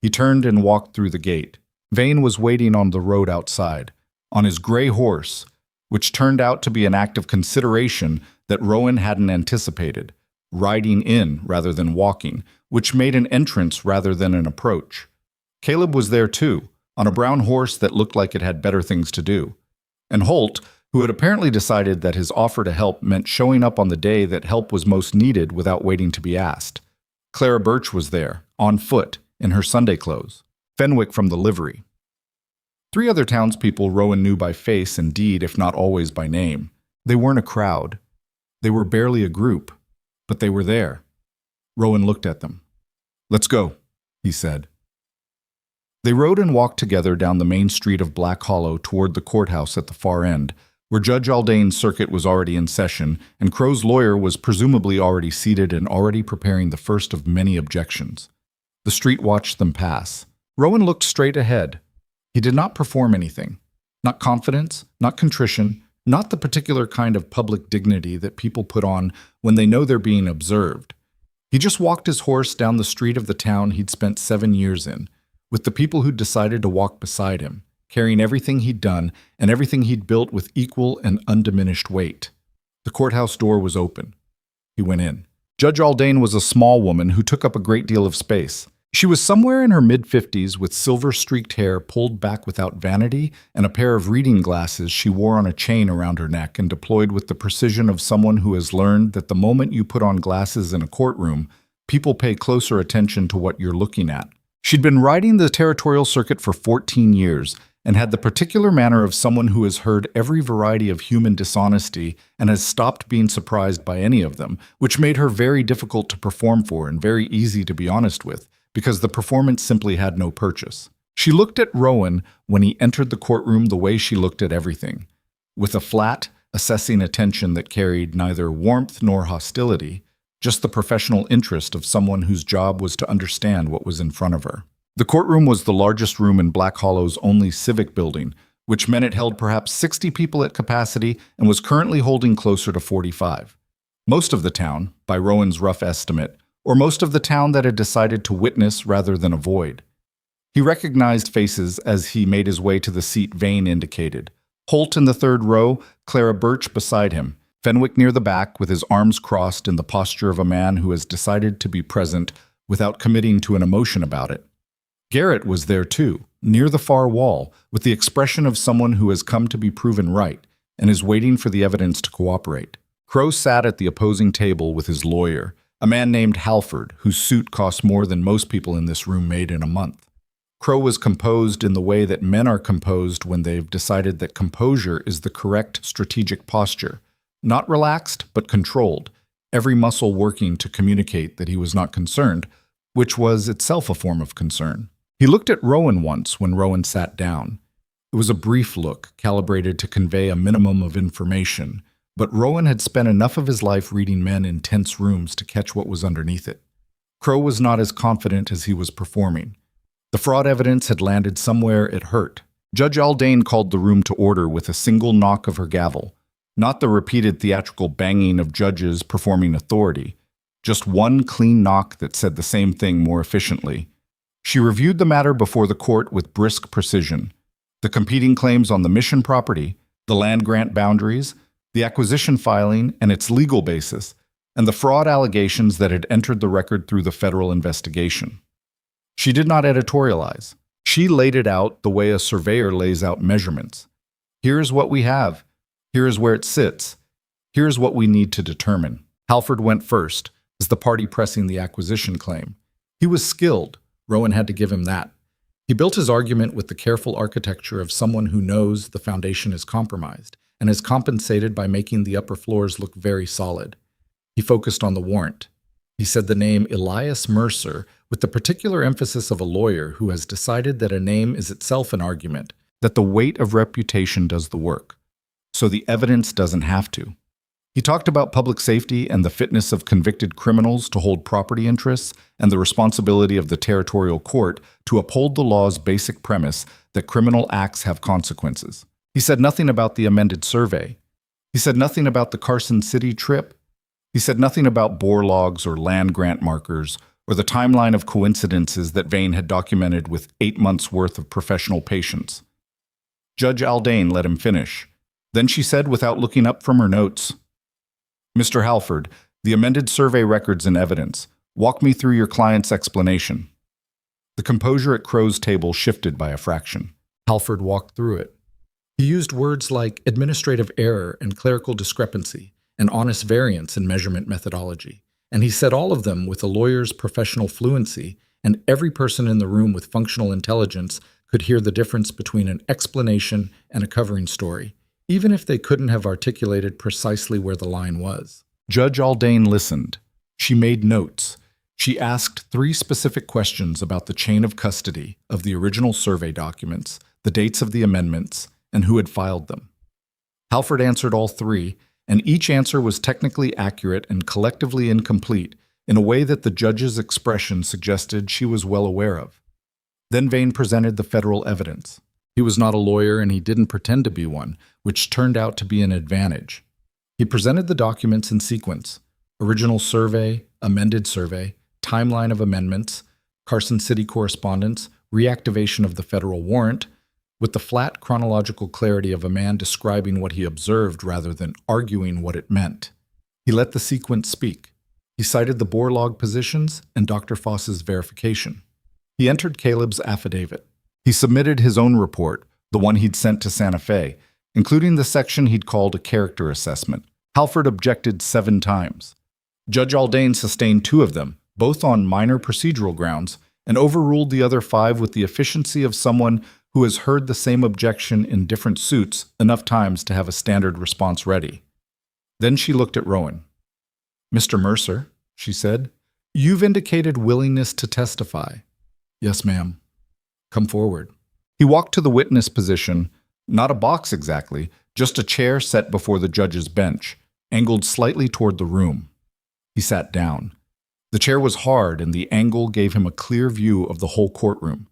[SPEAKER 1] He turned and walked through the gate. Vane was waiting on the road outside, on his gray horse, which turned out to be an act of consideration that Rowan hadn't anticipated, riding in rather than walking, which made an entrance rather than an approach. Caleb was there too, on a brown horse that looked like it had better things to do. And Holt, who had apparently decided that his offer to help meant showing up on the day that help was most needed without waiting to be asked. Clara Birch was there, on foot, in her Sunday clothes. Fenwick from the livery. 3 other townspeople Rowan knew by face and deed, if not always by name. They weren't a crowd. They were barely a group, but they were there. Rowan looked at them. "Let's go," he said. They rode and walked together down the main street of Black Hollow toward the courthouse at the far end, where Judge Aldane's circuit was already in session, and Crow's lawyer was presumably already seated and already preparing the first of many objections. The street watched them pass. Rowan looked straight ahead. He did not perform anything. Not confidence, not contrition, not the particular kind of public dignity that people put on when they know they're being observed. He just walked his horse down the street of the town he'd spent 7 years in, with the people who'd decided to walk beside him, carrying everything he'd done and everything he'd built with equal and undiminished weight. The courthouse door was open. He went in. Judge Aldane was a small woman who took up a great deal of space. She was somewhere in her mid-50s with silver-streaked hair pulled back without vanity and a pair of reading glasses she wore on a chain around her neck and deployed with the precision of someone who has learned that the moment you put on glasses in a courtroom, people pay closer attention to what you're looking at. She'd been riding the territorial circuit for 14 years and had the particular manner of someone who has heard every variety of human dishonesty and has stopped being surprised by any of them, which made her very difficult to perform for and very easy to be honest with, because the performance simply had no purchase. She looked at Rowan when he entered the courtroom the way she looked at everything, with a flat, assessing attention that carried neither warmth nor hostility, just the professional interest of someone whose job was to understand what was in front of her. The courtroom was the largest room in Black Hollow's only civic building, which meant it held perhaps 60 people at capacity and was currently holding closer to 45. Most of the town, by Rowan's rough estimate, or most of the town that had decided to witness rather than avoid. He recognized faces as he made his way to the seat Vane indicated. Holt in the 3rd row, Clara Birch beside him, Fenwick near the back with his arms crossed in the posture of a man who has decided to be present without committing to an emotion about it. Garrett was there too, near the far wall, with the expression of someone who has come to be proven right and is waiting for the evidence to cooperate. Crow sat at the opposing table with his lawyer, a man named Halford, whose suit cost more than most people in this room made in a month. Crow was composed in the way that men are composed when they've decided that composure is the correct strategic posture, not relaxed, but controlled, every muscle working to communicate that he was not concerned, which was itself a form of concern. He looked at Rowan once when Rowan sat down. It was a brief look, calibrated to convey a minimum of information, but Rowan had spent enough of his life reading men in tense rooms to catch what was underneath it. Crow was not as confident as he was performing. The fraud evidence had landed somewhere it hurt. Judge Aldane called the room to order with a single knock of her gavel, not the repeated theatrical banging of judges performing authority, just one clean knock that said the same thing more efficiently. She reviewed the matter before the court with brisk precision. The competing claims on the mission property, the land grant boundaries, the acquisition filing and its legal basis, and the fraud allegations that had entered the record through the federal investigation. She did not editorialize. She laid it out the way a surveyor lays out measurements. Here is what we have. Here is where it sits. Here is what we need to determine. Halford went first, as the party pressing the acquisition claim. He was skilled. Rowan had to give him that. He built his argument with the careful architecture of someone who knows the foundation is compromised and is compensated by making the upper floors look very solid. He focused on the warrant. He said the name Elias Mercer with the particular emphasis of a lawyer who has decided that a name is itself an argument, that the weight of reputation does the work, so the evidence doesn't have to. He talked about public safety and the fitness of convicted criminals to hold property interests and the responsibility of the territorial court to uphold the law's basic premise that criminal acts have consequences. He said nothing about the amended survey. He said nothing about the Carson City trip. He said nothing about bore logs or land grant markers or the timeline of coincidences that Vane had documented with 8 months' worth of professional patience. Judge Aldane let him finish. Then she said without looking up from her notes, "Mr. Halford, the amended survey records and evidence. Walk me through your client's explanation." The composure at Crow's table shifted by a fraction. Halford walked through it. He used words like administrative error and clerical discrepancy and honest variance in measurement methodology. and he said all of them with a lawyer's professional fluency, and every person in the room with functional intelligence could hear the difference between an explanation and a covering story, even if they couldn't have articulated precisely where the line was. Judge Aldane listened. She made notes. She asked 3 specific questions about the chain of custody of the original survey documents, the dates of the amendments, and who had filed them. Halford answered all 3, and each answer was technically accurate and collectively incomplete in a way that the judge's expression suggested she was well aware of. Then Vane presented the federal evidence. He was not a lawyer and he didn't pretend to be one, which turned out to be an advantage. He presented the documents in sequence: original survey, amended survey, timeline of amendments, Carson City correspondence, reactivation of the federal warrant, with the flat chronological clarity of a man describing what he observed rather than arguing what it meant. He let the sequence speak. He cited the bore log positions and Dr. Foss's verification. He entered Caleb's affidavit. He submitted his own report, the one he'd sent to Santa Fe, including the section he'd called a character assessment. Halford objected 7 times. Judge Aldane sustained 2 of them, both on minor procedural grounds, and overruled the other 5 with the efficiency of someone who has heard the same objection in different suits enough times to have a standard response ready. Then she looked at Rowan. "Mr. Mercer," she said, "you've indicated willingness to testify." "Yes, ma'am." "Come forward." He walked to the witness position, not a box exactly, just a chair set before the judge's bench, angled slightly toward the room. He sat down. The chair was hard, and the angle gave him a clear view of the whole courtroom.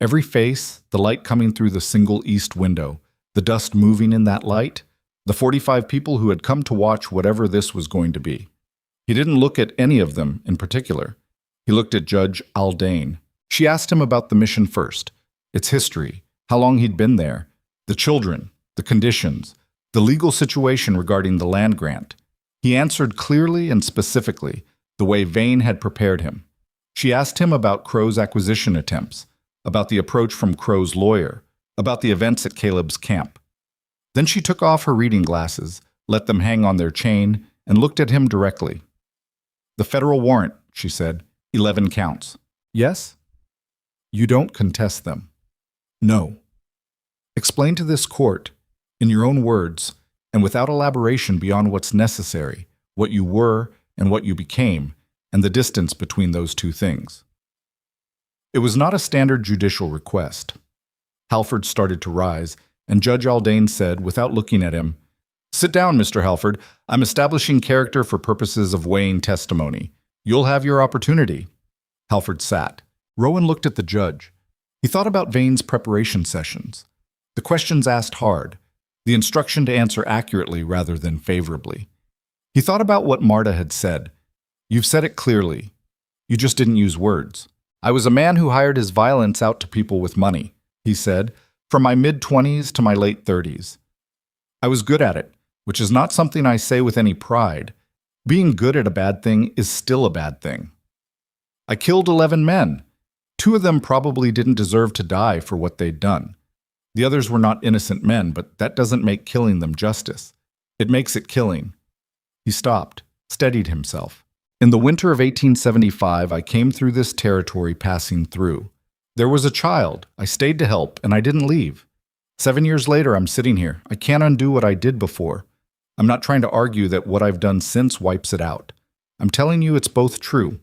[SPEAKER 1] Every face, the light coming through the single east window, the dust moving in that light, the 45 people who had come to watch whatever this was going to be. He didn't look at any of them in particular. He looked at Judge Aldane. She asked him about the mission first, its history, how long he'd been there, the children, the conditions, the legal situation regarding the land grant. He answered clearly and specifically, the way Vane had prepared him. She asked him about Crow's acquisition attempts, about the approach from Crow's lawyer, about the events at Caleb's camp. Then she took off her reading glasses, let them hang on their chain, and looked at him directly. "The federal warrant," she said, 11 counts. "Yes?" "You don't contest them." "No." "Explain to this court, in your own words, and without elaboration beyond what's necessary, what you were and what you became, and the distance between those 2 things." It was not a standard judicial request. Halford started to rise, and Judge Aldane said, without looking at him, "Sit down, Mr. Halford. I'm establishing character for purposes of weighing testimony. You'll have your opportunity." Halford sat. Rowan looked at the judge. He thought about Vane's preparation sessions. The questions asked hard, the instruction to answer accurately rather than favorably. He thought about what Marta had said. "You've said it clearly. You just didn't use words. I was a man who hired his violence out to people with money," he said, "from my mid-20s to my late 30s. I was good at it, which is not something I say with any pride. Being good at a bad thing is still a bad thing. I killed 11 men. 2 of them probably didn't deserve to die for what they'd done. The others were not innocent men, but that doesn't make killing them justice. It makes it killing." He stopped, steadied himself. "In the winter of 1875, I came through this territory passing through. There was a child. I stayed to help, and I didn't leave. 7 years later, I'm sitting here. I can't undo what I did before. I'm not trying to argue that what I've done since wipes it out. I'm telling you it's both true,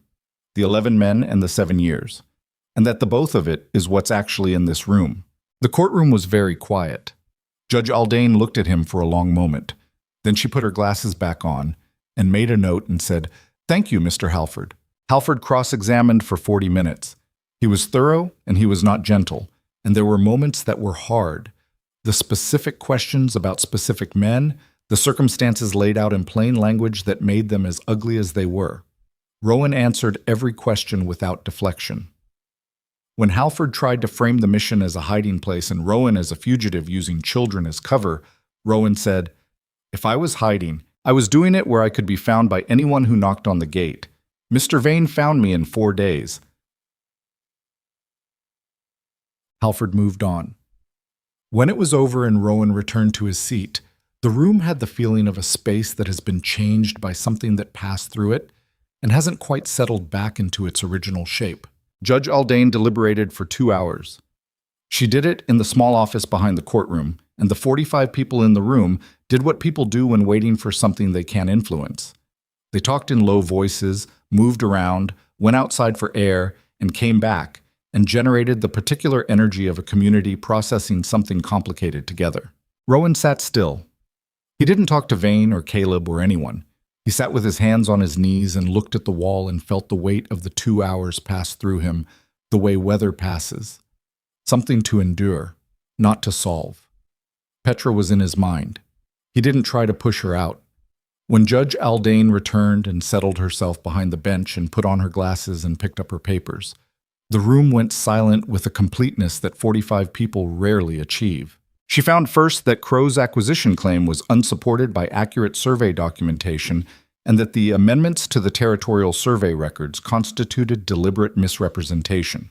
[SPEAKER 1] the 11 men and the 7 years, and that the both of it is what's actually in this room." The courtroom was very quiet. Judge Aldane looked at him for a long moment. Then she put her glasses back on and made a note and said, "Thank you, Mr. Halford." Halford cross-examined for 40 minutes. He was thorough and he was not gentle, and there were moments that were hard. The specific questions about specific men, the circumstances laid out in plain language that made them as ugly as they were. Rowan answered every question without deflection. When Halford tried to frame the mission as a hiding place and Rowan as a fugitive using children as cover, Rowan said, "If I was hiding, I was doing it where I could be found by anyone who knocked on the gate. Mr. Vane found me in 4 days." Halford moved on. When it was over and Rowan returned to his seat, the room had the feeling of a space that has been changed by something that passed through it. and hasn't quite settled back into its original shape. Judge Aldane deliberated for 2 hours. She did it in the small office behind the courtroom, and the 45 people in the room did what people do when waiting for something they can't influence. They talked in low voices, moved around, went outside for air, and came back, and generated the particular energy of a community processing something complicated together. Rowan sat still. He didn't talk to Vane or Caleb or anyone. He sat with his hands on his knees and looked at the wall and felt the weight of the 2 hours pass through him, the way weather passes. Something to endure, not to solve. Petra was in his mind. He didn't try to push her out. When Judge Aldane returned and settled herself behind the bench and put on her glasses and picked up her papers, the room went silent with a completeness that 45 people rarely achieve. She found first that Crow's acquisition claim was unsupported by accurate survey documentation and that the amendments to the territorial survey records constituted deliberate misrepresentation.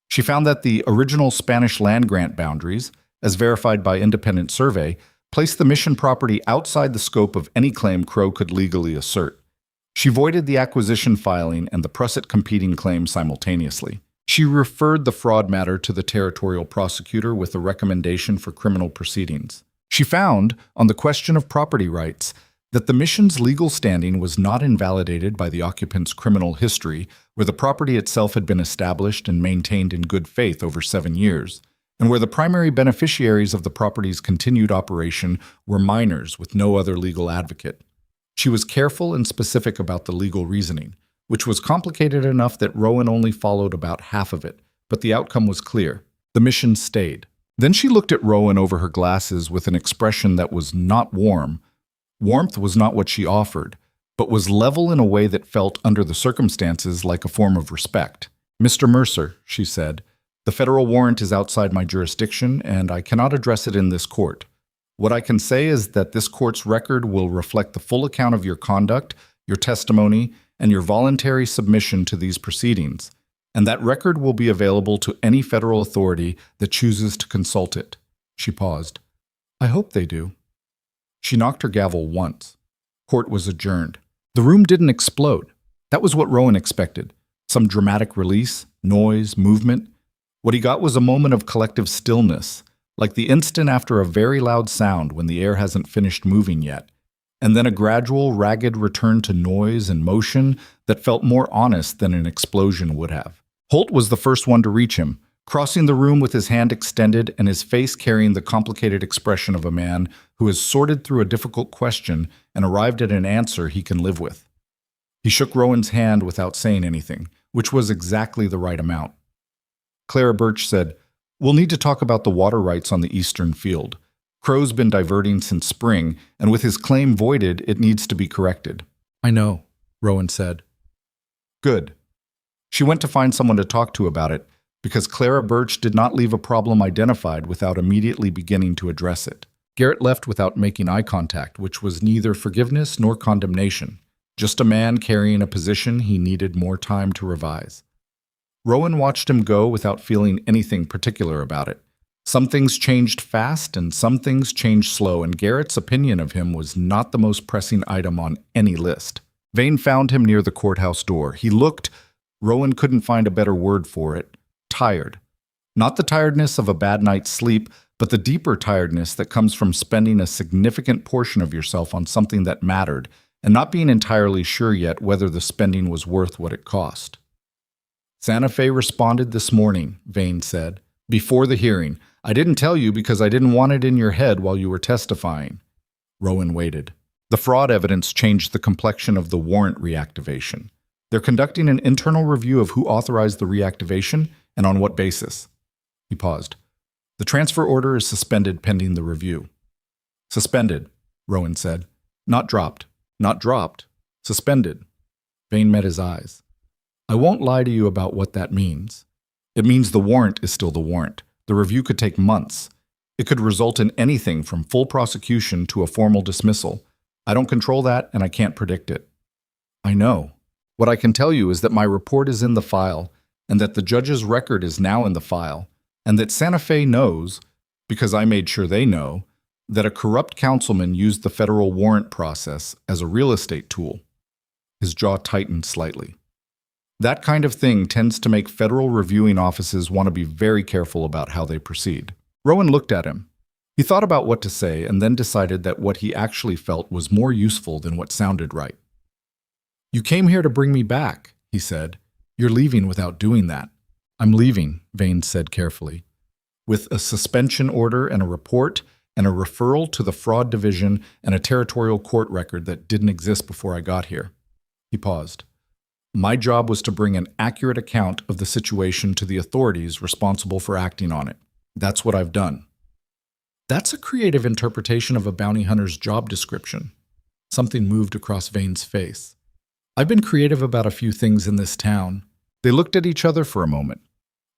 [SPEAKER 1] She found that the original Spanish land grant boundaries, as verified by independent survey, placed the mission property outside the scope of any claim Crow could legally assert. She voided the acquisition filing and the Prusset competing claims simultaneously. She referred the fraud matter to the territorial prosecutor with a recommendation for criminal proceedings. She found, on the question of property rights, that the mission's legal standing was not invalidated by the occupant's criminal history, where the property itself had been established and maintained in good faith over 7 years, and where the primary beneficiaries of the property's continued operation were minors with no other legal advocate. She was careful and specific about the legal reasoning, which was complicated enough that Rowan only followed about half of it, but the outcome was clear. The mission stayed. Then she looked at Rowan over her glasses with an expression that was not warm. Warmth was not what she offered, but was level in a way that felt, under the circumstances, like a form of respect. "Mr. Mercer," she said, "the federal warrant is outside my jurisdiction, and I cannot address it in this court. What I can say is that this court's record will reflect the full account of your conduct, your testimony, and your voluntary submission to these proceedings, and that record will be available to any federal authority that chooses to consult it." She paused. "I hope they do." She knocked her gavel once. Court was adjourned. The room didn't explode. That was what Rowan expected. Some dramatic release, noise, movement. What he got was a moment of collective stillness, like the instant after a very loud sound when the air hasn't finished moving yet, and then a gradual, ragged return to noise and motion that felt more honest than an explosion would have. Holt was the first one to reach him, crossing the room with his hand extended and his face carrying the complicated expression of a man who has sorted through a difficult question and arrived at an answer he can live with. He shook Rowan's hand without saying anything, which was exactly the right amount. Clara Birch said, "We'll need to talk about the water rights on the eastern field. Crow's been diverting since spring, and with his claim voided, it needs to be corrected." "I know," Rowan said. "Good." She went to find someone to talk to about it, because Clara Birch did not leave a problem identified without immediately beginning to address it. Garrett left without making eye contact, which was neither forgiveness nor condemnation, just a man carrying a position he needed more time to revise. Rowan watched him go without feeling anything particular about it. Some things changed fast and some things changed slow, and Garrett's opinion of him was not the most pressing item on any list. Vane found him near the courthouse door. He looked, Rowan couldn't find a better word for it, tired. Not the tiredness of a bad night's sleep, but the deeper tiredness that comes from spending a significant portion of yourself on something that mattered and not being entirely sure yet whether the spending was worth what it cost. "Santa Fe responded this morning," Vane said. "Before the hearing. I didn't tell you because I didn't want it in your head while you were testifying." Rowan waited. The fraud evidence changed the complexion of the warrant reactivation. They're conducting an internal review of who authorized the reactivation and on what basis. He paused. "The transfer order is suspended pending the review." "Suspended," Rowan said. "Not dropped. Not dropped. Suspended." Vane met his eyes. "I won't lie to you about what that means. It means the warrant is still the warrant. The review could take months. It could result in anything from full prosecution to a formal dismissal. I don't control that, and I can't predict it." "I know. What I can tell you is that my report is in the file, and that the judge's record is now in the file, and that Santa Fe knows, because I made sure they know, that a corrupt councilman used the federal warrant process as a real estate tool." His jaw tightened slightly. That kind of thing tends to make federal reviewing offices want to be very careful about how they proceed. Rowan looked at him. He thought about what to say and then decided that what he actually felt was more useful than what sounded right. "You came here to bring me back," he said. "You're leaving without doing that." "I'm leaving," Vane said carefully, "with a suspension order and a report and a referral to the fraud division and a territorial court record that didn't exist before I got here." He paused. "My job was to bring an accurate account of the situation to the authorities responsible for acting on it. That's what I've done." That's a creative interpretation of a bounty hunter's job description. Something moved across Vane's face. "I've been creative about a few things in this town." They looked at each other for a moment.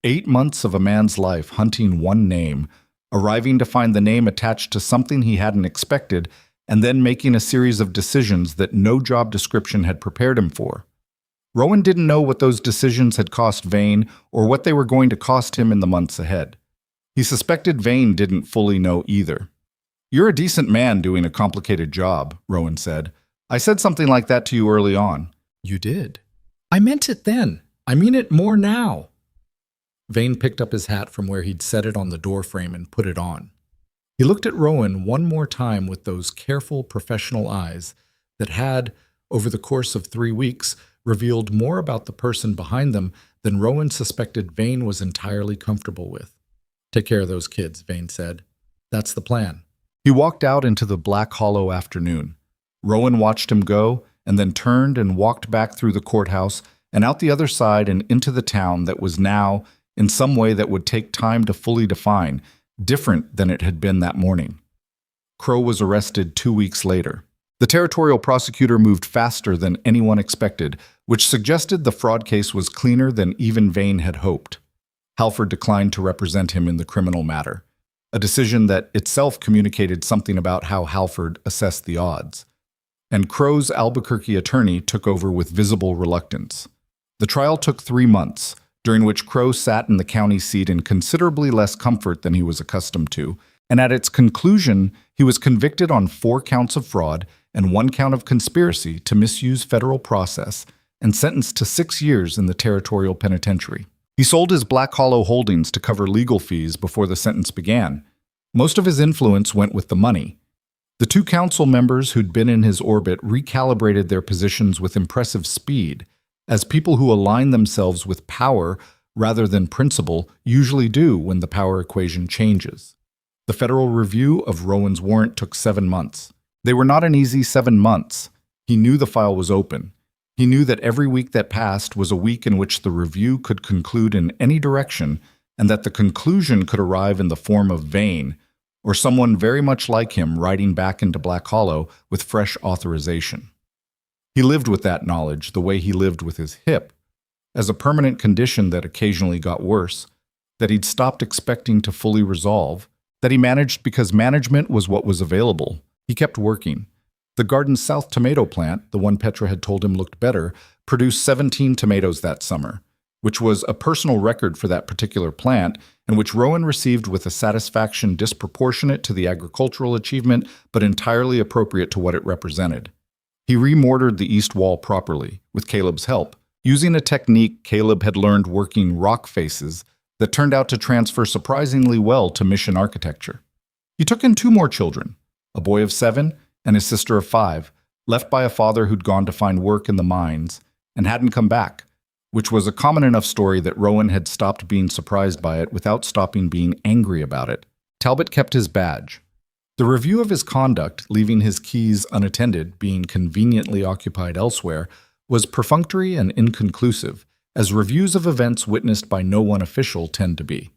[SPEAKER 1] 8 months of a man's life hunting one name, arriving to find the name attached to something he hadn't expected, and then making a series of decisions that no job description had prepared him for. Rowan didn't know what those decisions had cost Vane or what they were going to cost him in the months ahead. He suspected Vane didn't fully know either. "You're a decent man doing a complicated job," Rowan said. "I said something like that to you early on." "You did." "I meant it then. I mean it more now." Vane picked up his hat from where he'd set it on the doorframe and put it on. He looked at Rowan one more time with those careful, professional eyes that had, over the course of 3 weeks, revealed more about the person behind them than Rowan suspected Vane was entirely comfortable with. "Take care of those kids," Vane said. "That's the plan." He walked out into the black hollow afternoon. Rowan watched him go, and then turned and walked back through the courthouse and out the other side and into the town that was now, in some way that would take time to fully define, different than it had been that morning. Crow was arrested 2 weeks later. The territorial prosecutor moved faster than anyone expected, which suggested the fraud case was cleaner than even Vane had hoped. Halford declined to represent him in the criminal matter, a decision that itself communicated something about how Halford assessed the odds. And Crow's Albuquerque attorney took over with visible reluctance. The trial took 3 months, during which Crow sat in the county seat in considerably less comfort than he was accustomed to, and at its conclusion, he was convicted on 4 counts of fraud and 1 count of conspiracy to misuse federal process and sentenced to 6 years in the territorial penitentiary. He sold his Black Hollow holdings to cover legal fees before the sentence began. Most of his influence went with the money. The 2 council members who'd been in his orbit recalibrated their positions with impressive speed, as people who align themselves with power rather than principle usually do when the power equation changes. The federal review of Rowan's warrant took 7 months. They were not an easy 7 months. He knew the file was open. He knew that every week that passed was a week in which the review could conclude in any direction, and that the conclusion could arrive in the form of Vane, or someone very much like him riding back into Black Hollow with fresh authorization. He lived with that knowledge the way he lived with his hip, as a permanent condition that occasionally got worse, that he'd stopped expecting to fully resolve, that he managed because management was what was available. He kept working. The garden's South tomato plant, the one Petra had told him looked better, produced 17 tomatoes that summer, which was a personal record for that particular plant, and which Rowan received with a satisfaction disproportionate to the agricultural achievement, but entirely appropriate to what it represented. He remortared the east wall properly, with Caleb's help, using a technique Caleb had learned working rock faces that turned out to transfer surprisingly well to mission architecture. He took in 2 more children, a boy of 7 and a sister of 5, left by a father who'd gone to find work in the mines and hadn't come back, which was a common enough story that Rowan had stopped being surprised by it without stopping being angry about it. Talbot kept his badge. The review of his conduct, leaving his keys unattended, being conveniently occupied elsewhere, was perfunctory and inconclusive, as reviews of events witnessed by no one official tend to be.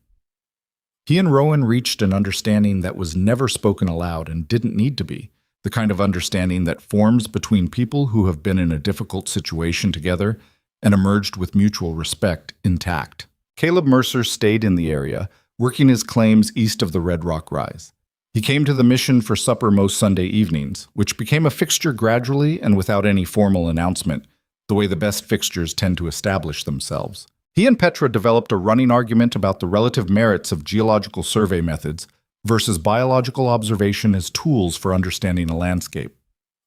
[SPEAKER 1] He and Rowan reached an understanding that was never spoken aloud and didn't need to be, the kind of understanding that forms between people who have been in a difficult situation together and emerged with mutual respect intact. Caleb Mercer stayed in the area, working his claims east of the Red Rock Rise. He came to the mission for supper most Sunday evenings, which became a fixture gradually and without any formal announcement, the way the best fixtures tend to establish themselves. He and Petra developed a running argument about the relative merits of geological survey methods versus biological observation as tools for understanding a landscape.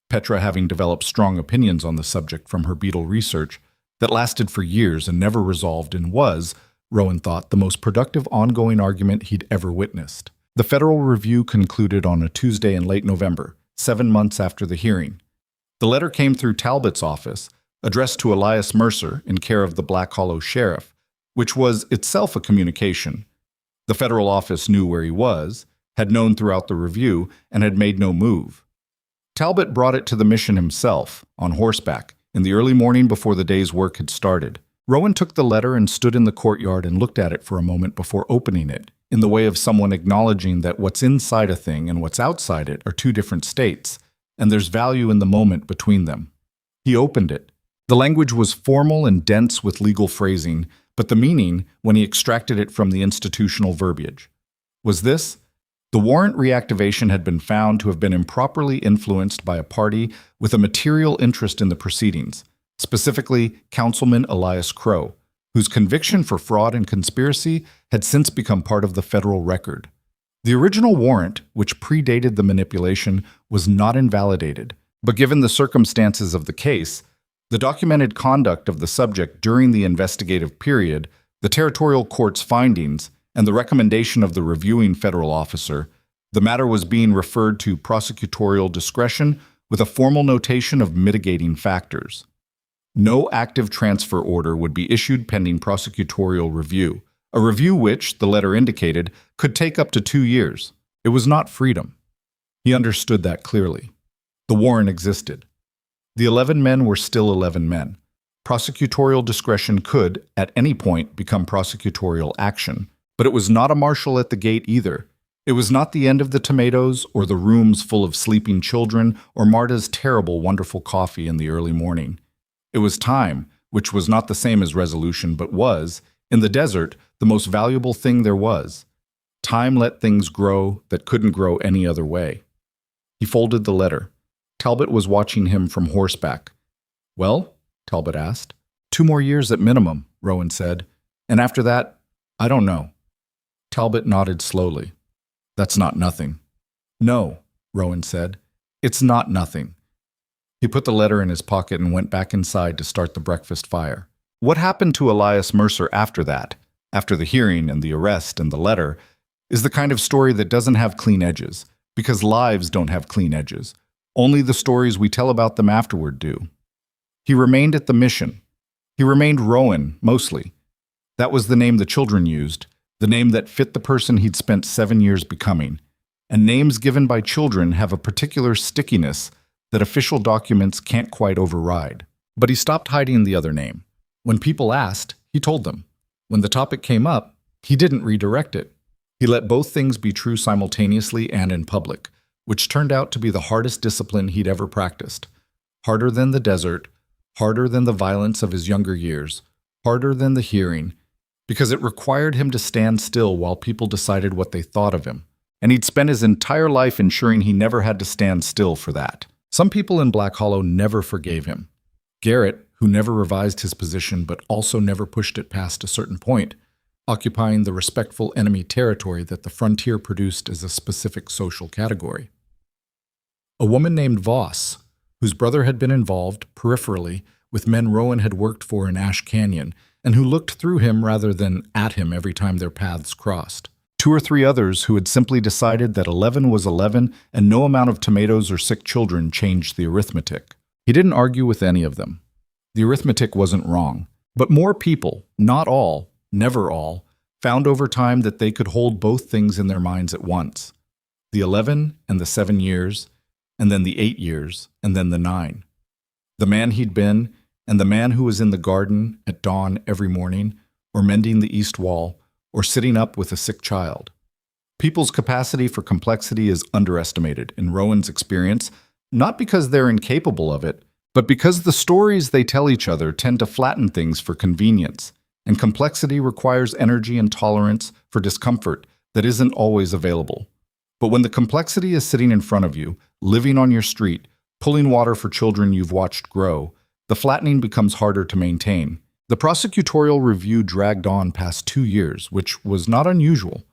[SPEAKER 1] Petra having developed strong opinions on the subject from her beetle research that lasted for years and never resolved and was, Rowan thought, the most productive ongoing argument he'd ever witnessed. The Federal Review concluded on a Tuesday in late November, 7 months after the hearing. The letter came through Talbot's office, addressed to Elias Mercer in care of the Black Hollow sheriff, which was itself a communication. The federal office knew where he was, had known throughout the review, and had made no move. Talbot brought it to the mission himself, on horseback, in the early morning before the day's work had started. Rowan took the letter and stood in the courtyard and looked at it for a moment before opening it, in the way of someone acknowledging that what's inside a thing and what's outside it are two different states, and there's value in the moment between them. He opened it. The language was formal and dense with legal phrasing, but the meaning, when he extracted it from the institutional verbiage, was this: the warrant reactivation had been found to have been improperly influenced by a party with a material interest in the proceedings, specifically Councilman Elias Crow, whose conviction for fraud and conspiracy had since become part of the federal record. The original warrant, which predated the manipulation, was not invalidated, but given the circumstances of the case, the documented conduct of the subject during the investigative period, the territorial court's findings, and the recommendation of the reviewing federal officer, the matter was being referred to prosecutorial discretion with a formal notation of mitigating factors. No active transfer order would be issued pending prosecutorial review, a review which, the letter indicated, could take up to 2 years. It was not freedom. He understood that clearly. The warrant existed. The 11 men were still 11 men. Prosecutorial discretion could, at any point, become prosecutorial action, but it was not a marshal at the gate either. It was not the end of the tomatoes or the rooms full of sleeping children or Marta's terrible, wonderful coffee in the early morning. It was time, which was not the same as resolution, but was, in the desert, the most valuable thing there was. Time let things grow that couldn't grow any other way. He folded the letter. Talbot was watching him from horseback. "Well?" Talbot asked. 2 more years at minimum," Rowan said. "And after that, I don't know." Talbot nodded slowly. "That's not nothing." "No," Rowan said. "It's not nothing." He put the letter in his pocket and went back inside to start the breakfast fire. What happened to Elias Mercer after that, after the hearing and the arrest and the letter, is the kind of story that doesn't have clean edges, because lives don't have clean edges. Only the stories we tell about them afterward do. He remained at the mission. He remained Rowan, mostly. That was the name the children used, the name that fit the person he'd spent 7 years becoming. And names given by children have a particular stickiness that official documents can't quite override. But he stopped hiding the other name. When people asked, he told them. When the topic came up, he didn't redirect it. He let both things be true simultaneously and in public, which turned out to be the hardest discipline he'd ever practiced. Harder than the desert, harder than the violence of his younger years, harder than the hearing, because it required him to stand still while people decided what they thought of him. And he'd spent his entire life ensuring he never had to stand still for that. Some people in Black Hollow never forgave him. Garrett, who never revised his position but also never pushed it past a certain point, occupying the respectful enemy territory that the frontier produced as a specific social category. A woman named Voss, whose brother had been involved, peripherally, with men Rowan had worked for in Ash Canyon, and who looked through him rather than at him every time their paths crossed. 2 or 3 others who had simply decided that 11 was 11 and no amount of tomatoes or sick children changed the arithmetic. He didn't argue with any of them. The arithmetic wasn't wrong. But more people, not all, never all, found over time that they could hold both things in their minds at once. The 11 and the 7 years, and then the 8 years, and then the 9. The man he'd been, and the man who was in the garden at dawn every morning, or mending the east wall, or sitting up with a sick child. People's capacity for complexity is underestimated in Rowan's experience, not because they're incapable of it, but because the stories they tell each other tend to flatten things for convenience, and complexity requires energy and tolerance for discomfort that isn't always available. But when the complexity is sitting in front of you, living on your street, pulling water for children you've watched grow, the flattening becomes harder to maintain. The prosecutorial review dragged on past 2 years, which was not unusual.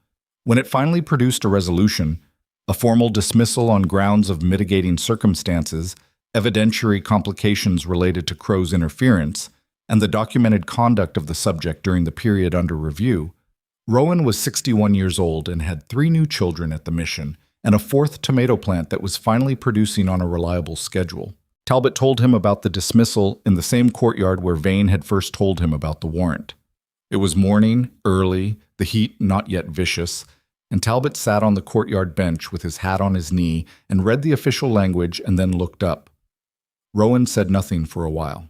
[SPEAKER 1] When it finally produced a resolution, a formal dismissal on grounds of mitigating circumstances, evidentiary complications related to Crow's interference, and the documented conduct of the subject during the period under review, Rowan was 61 years old and had 3 new children at the mission and a 4th tomato plant that was finally producing on a reliable schedule. Talbot told him about the dismissal in the same courtyard where Vane had first told him about the warrant. It was morning, early, the heat not yet vicious, and Talbot sat on the courtyard bench with his hat on his knee and read the official language and then looked up. Rowan said nothing for a while.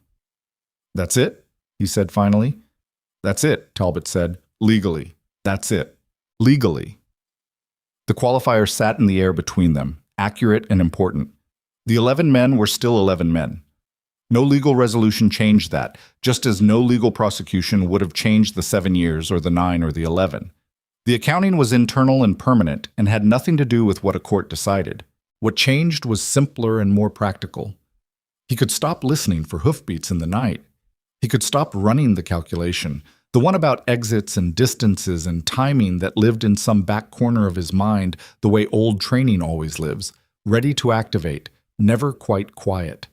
[SPEAKER 1] "That's it?" he said finally. "That's it," Talbot said. "Legally. That's it. Legally." The qualifier sat in the air between them, accurate and important. The 11 men were still 11 men. No legal resolution changed that, just as no legal prosecution would have changed the 7 years or the 9 or the 11. The accounting was internal and permanent and had nothing to do with what a court decided. What changed was simpler and more practical. He could stop listening for hoofbeats in the night. He could stop running the calculation, the one about exits and distances and timing that lived in some back corner of his mind the way old training always lives, ready to activate, never quite quiet.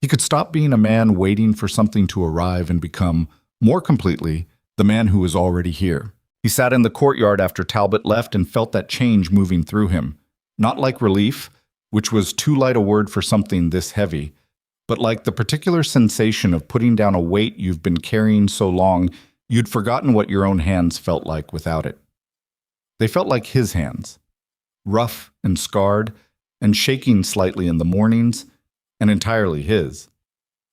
[SPEAKER 1] He could stop being a man waiting for something to arrive and become, more completely, the man who was already here. He sat in the courtyard after Talbot left and felt that change moving through him, not like relief, which was too light a word for something this heavy, but like the particular sensation of putting down a weight you've been carrying so long you'd forgotten what your own hands felt like without it. They felt like his hands, rough and scarred, and shaking slightly in the mornings, and entirely his.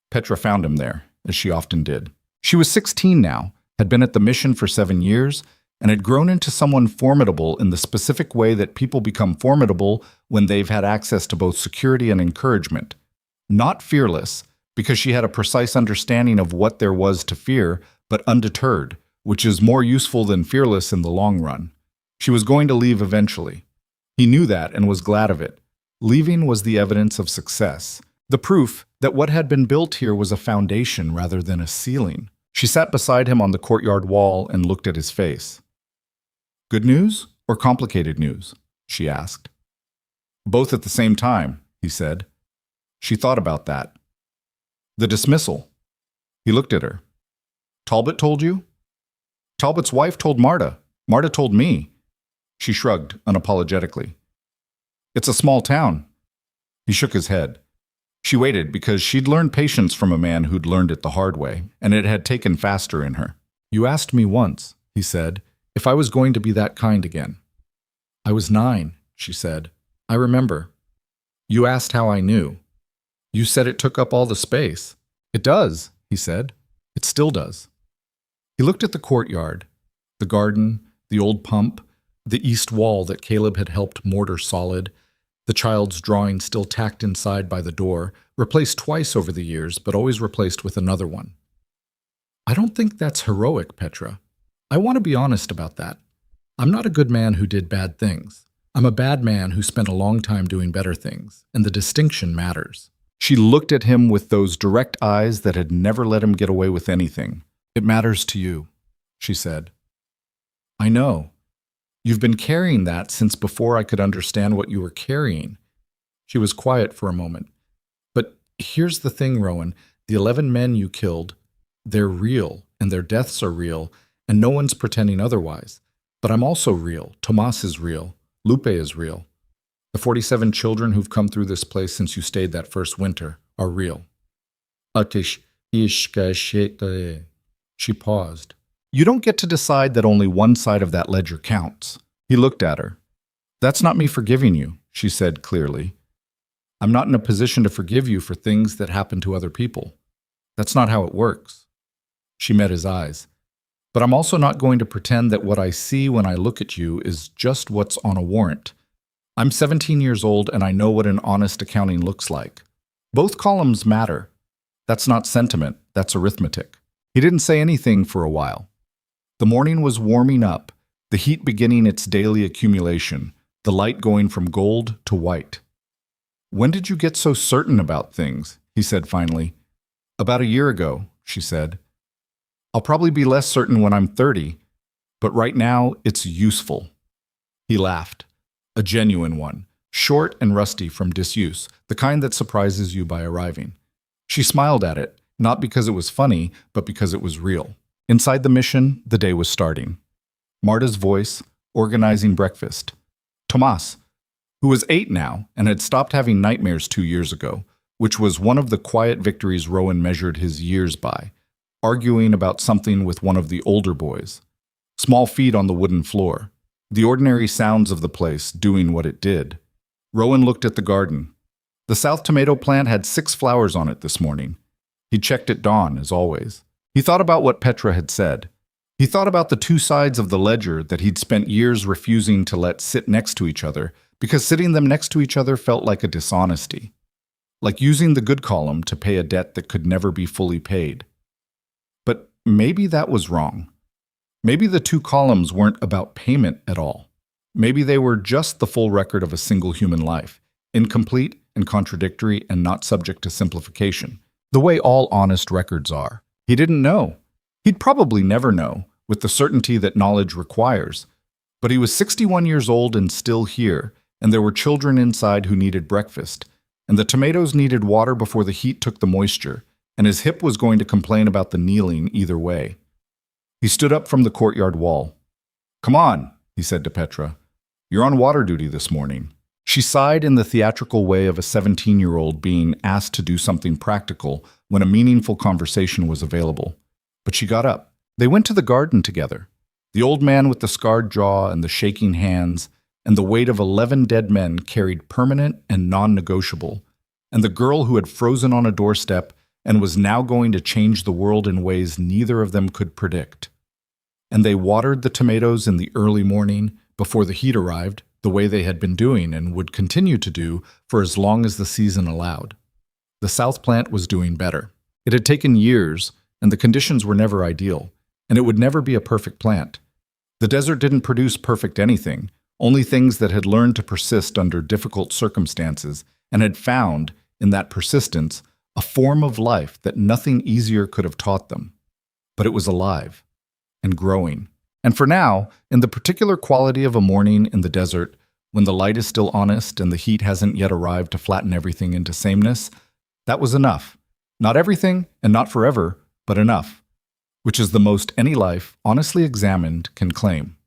[SPEAKER 1] Petra found him there, as she often did. She was 16 now, had been at the mission for 7 years, and had grown into someone formidable in the specific way that people become formidable when they've had access to both security and encouragement. Not fearless, because she had a precise understanding of what there was to fear, but undeterred, which is more useful than fearless in the long run. She was going to leave eventually. He knew that and was glad of it. Leaving was the evidence of success, the proof that what had been built here was a foundation rather than a ceiling. She sat beside him on the courtyard wall and looked at his face. "Good news or complicated news?" she asked. "Both at the same time," he said. She thought about that. "The dismissal." He looked at her. "Talbot told you?" "Talbot's wife told Marta. Marta told me." She shrugged unapologetically. "It's a small town." He shook his head. She waited because she'd learned patience from a man who'd learned it the hard way, and it had taken faster in her. "You asked me once," he said, "if I was going to be that kind again." "I was 9, she said. "I remember. You asked how I knew. You said it took up all the space." "It does," he said. "It still does." He looked at the courtyard, the garden, the old pump, the east wall that Caleb had helped mortar solid, the child's drawing still tacked inside by the door, replaced twice over the years, but always replaced with another one. "I don't think that's heroic, Petra. I want to be honest about that. I'm not a good man who did bad things. I'm a bad man who spent a long time doing better things, and the distinction matters." She looked at him with those direct eyes that had never let him get away with anything. "It matters to you," she said. "I know. You've been carrying that since before I could understand what you were carrying." She was quiet for a moment. "But here's the thing, Rowan. The 11 men you killed, they're real, and their deaths are real, and no one's pretending otherwise. But I'm also real. Tomas is real. Lupe is real. The 47 children who've come through this place since you stayed that first winter are real." She paused. "You don't get to decide that only one side of that ledger counts." He looked at her. "That's not me forgiving you," she said clearly. "I'm not in a position to forgive you for things that happen to other people. That's not how it works." She met his eyes. "But I'm also not going to pretend that what I see when I look at you is just what's on a warrant. I'm 17 years old and I know what an honest accounting looks like. Both columns matter. That's not sentiment, that's arithmetic." He didn't say anything for a while. The morning was warming up, the heat beginning its daily accumulation, the light going from gold to white. "When did you get so certain about things?" he said finally. "About a year ago," she said. "I'll probably be less certain when I'm 30, but right now it's useful." He laughed, a genuine one, short and rusty from disuse, the kind that surprises you by arriving. She smiled at it, not because it was funny, but because it was real. Inside the mission, the day was starting. Marta's voice, organizing breakfast. Tomas, who was 8 now and had stopped having nightmares 2 years ago, which was one of the quiet victories Rowan measured his years by, arguing about something with one of the older boys. Small feet on the wooden floor, the ordinary sounds of the place doing what it did. Rowan looked at the garden. The south tomato plant had 6 flowers on it this morning. He checked at dawn, as always. He thought about what Petra had said. He thought about the 2 sides of the ledger that he'd spent years refusing to let sit next to each other, because sitting them next to each other felt like a dishonesty. Like using the good column to pay a debt that could never be fully paid. But maybe that was wrong. Maybe the 2 columns weren't about payment at all. Maybe they were just the full record of a single human life, incomplete and contradictory and not subject to simplification, the way all honest records are. He didn't know. He'd probably never know, with the certainty that knowledge requires. But he was 61 years old and still here, and there were children inside who needed breakfast, and the tomatoes needed water before the heat took the moisture, and his hip was going to complain about the kneeling either way. He stood up from the courtyard wall. "Come on," he said to Petra. "You're on water duty this morning." She sighed in the theatrical way of a 17-year-old being asked to do something practical when a meaningful conversation was available. But she got up. They went to the garden together. The old man with the scarred jaw and the shaking hands, and the weight of 11 dead men carried permanent and non-negotiable, and the girl who had frozen on a doorstep and was now going to change the world in ways neither of them could predict. And they watered the tomatoes in the early morning, before the heat arrived, the way they had been doing and would continue to do for as long as the season allowed. The south plant was doing better. It had taken years, and the conditions were never ideal, and it would never be a perfect plant. The desert didn't produce perfect anything, only things that had learned to persist under difficult circumstances and had found, in that persistence, a form of life that nothing easier could have taught them. But it was alive and growing. And for now, in the particular quality of a morning in the desert, when the light is still honest and the heat hasn't yet arrived to flatten everything into sameness, that was enough. Not everything, and not forever, but enough, which is the most any life, honestly examined, can claim.